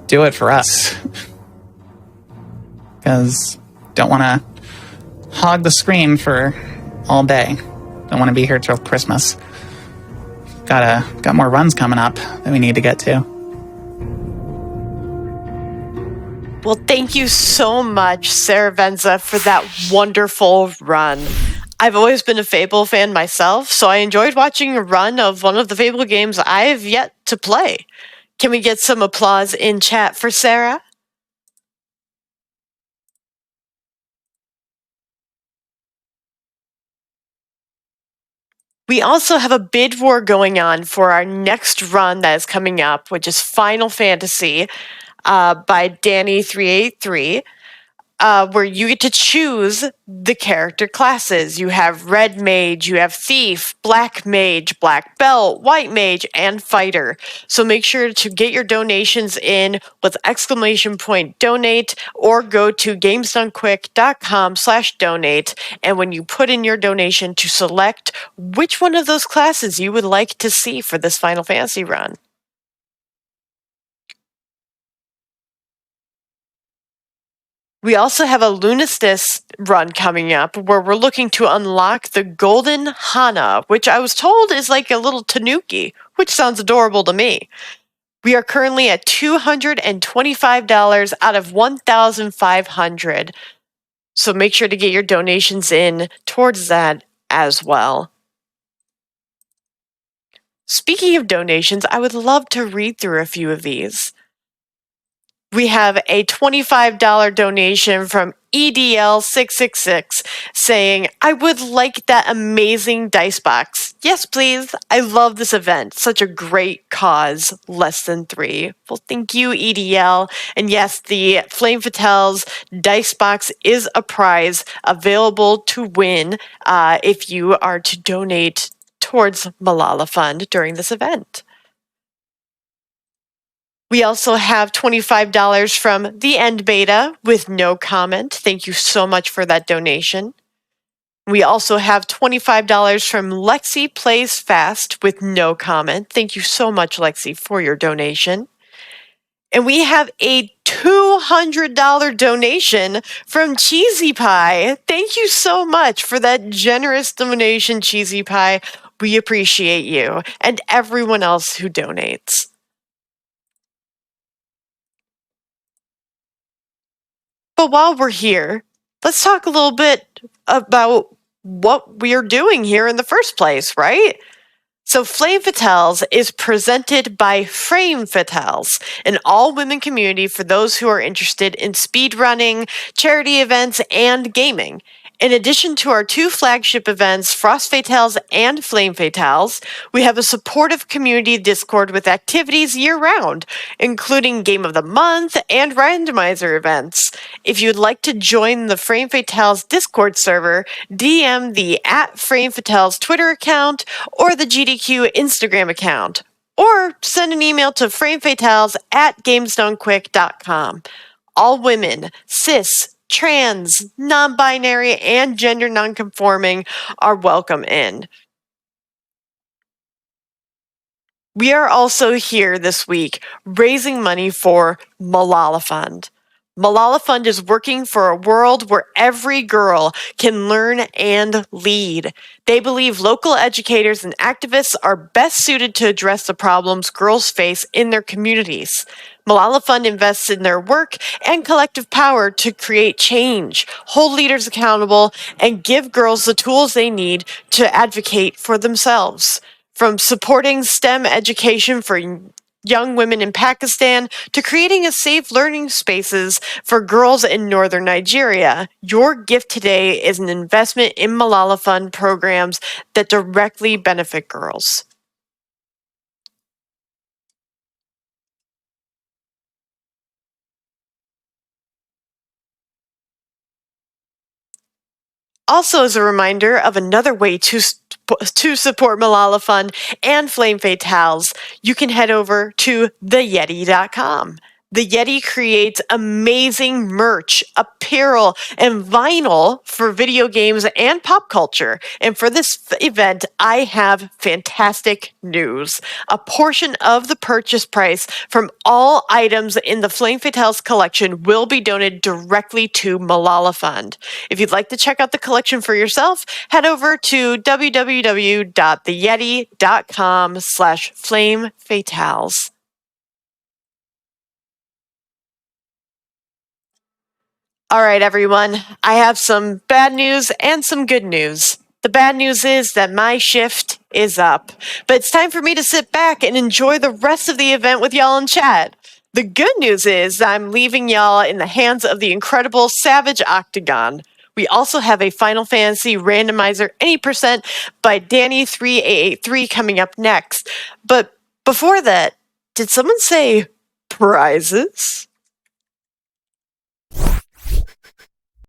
do it for us. Because don't want to hog the screen for all day. Don't want to be here till Christmas. Got more runs coming up that we need to get to. Well, thank you so much, SeraVenza, for that wonderful run. I've always been a Fable fan myself, so I enjoyed watching a run of one of the Fable games I've yet to play. Can we get some applause in chat for Sarah? We also have a bid war going on for our next run that is coming up, which is Final Fantasy by Danny383. Where you get to choose the character classes. You have Red Mage, you have Thief, Black Mage, Black Belt, White Mage, and Fighter. So make sure to get your donations in with !donate or go to gamesdonequick.com/donate. And when you put in your donation, to select which one of those classes you would like to see for this Final Fantasy run. We also have a Lunastice run coming up where we're looking to unlock the Golden Hana, which I was told is like a little tanuki, which sounds adorable to me. We are currently at $225 out of $1,500. So make sure to get your donations in towards that as well. Speaking of donations, I would love to read through a few of these. We have a $25 donation from EDL666 saying, I would like that amazing dice box. Yes, please. I love this event. Such a great cause. Less than 3. Well, thank you, EDL. And yes, the Flame Fatale's dice box is a prize available to win if you are to donate towards Malala Fund during this event. We also have $25 from the End Beta with no comment. Thank you so much for that donation. We also have $25 from Lexi Plays Fast with no comment. Thank you so much, Lexi, for your donation. And we have a $200 donation from Cheesy Pie. Thank you so much for that generous donation, Cheesy Pie. We appreciate you and everyone else who donates. But while we're here, let's talk a little bit about what we're doing here in the first place, right? So Flame Fatales is presented by Frame Fatales, an all-women community for those who are interested in speedrunning, charity events, and gaming. In addition to our 2 flagship events, Frost Fatales and Flame Fatales, we have a supportive community Discord with activities year-round, including Game of the Month and randomizer events. If you'd like to join the Frame Fatales Discord server, DM the @FrameFatales Twitter account or the GDQ Instagram account, or send an email to framefatales@gamesdonequick.com. All women, cis, trans, non-binary, and gender non-conforming are welcome in. We are also here this week raising money for Malala Fund. Malala Fund is working for a world where every girl can learn and lead. They believe local educators and activists are best suited to address the problems girls face in their communities. Malala Fund invests in their work and collective power to create change, hold leaders accountable, and give girls the tools they need to advocate for themselves. From supporting STEM education for young women in Pakistan to creating a safe learning spaces for girls in northern Nigeria, your gift today is an investment in Malala Fund programs that directly benefit girls. Also, as a reminder of another way to support Malala Fund and Flame Fatales, you can head over to theyeti.com. The Yeti creates amazing merch, apparel, and vinyl for video games and pop culture. And for this event, I have fantastic news. A portion of the purchase price from all items in the Flame Fatales collection will be donated directly to Malala Fund. If you'd like to check out the collection for yourself, head over to www.theyeti.com/flamefatales. All right, everyone. I have some bad news and some good news. The bad news is that my shift is up, but it's time for me to sit back and enjoy the rest of the event with y'all in chat. The good news is that I'm leaving y'all in the hands of the incredible Savage Octagon. We also have a Final Fantasy randomizer any percent by Danny3883 coming up next. But before that, did someone say prizes?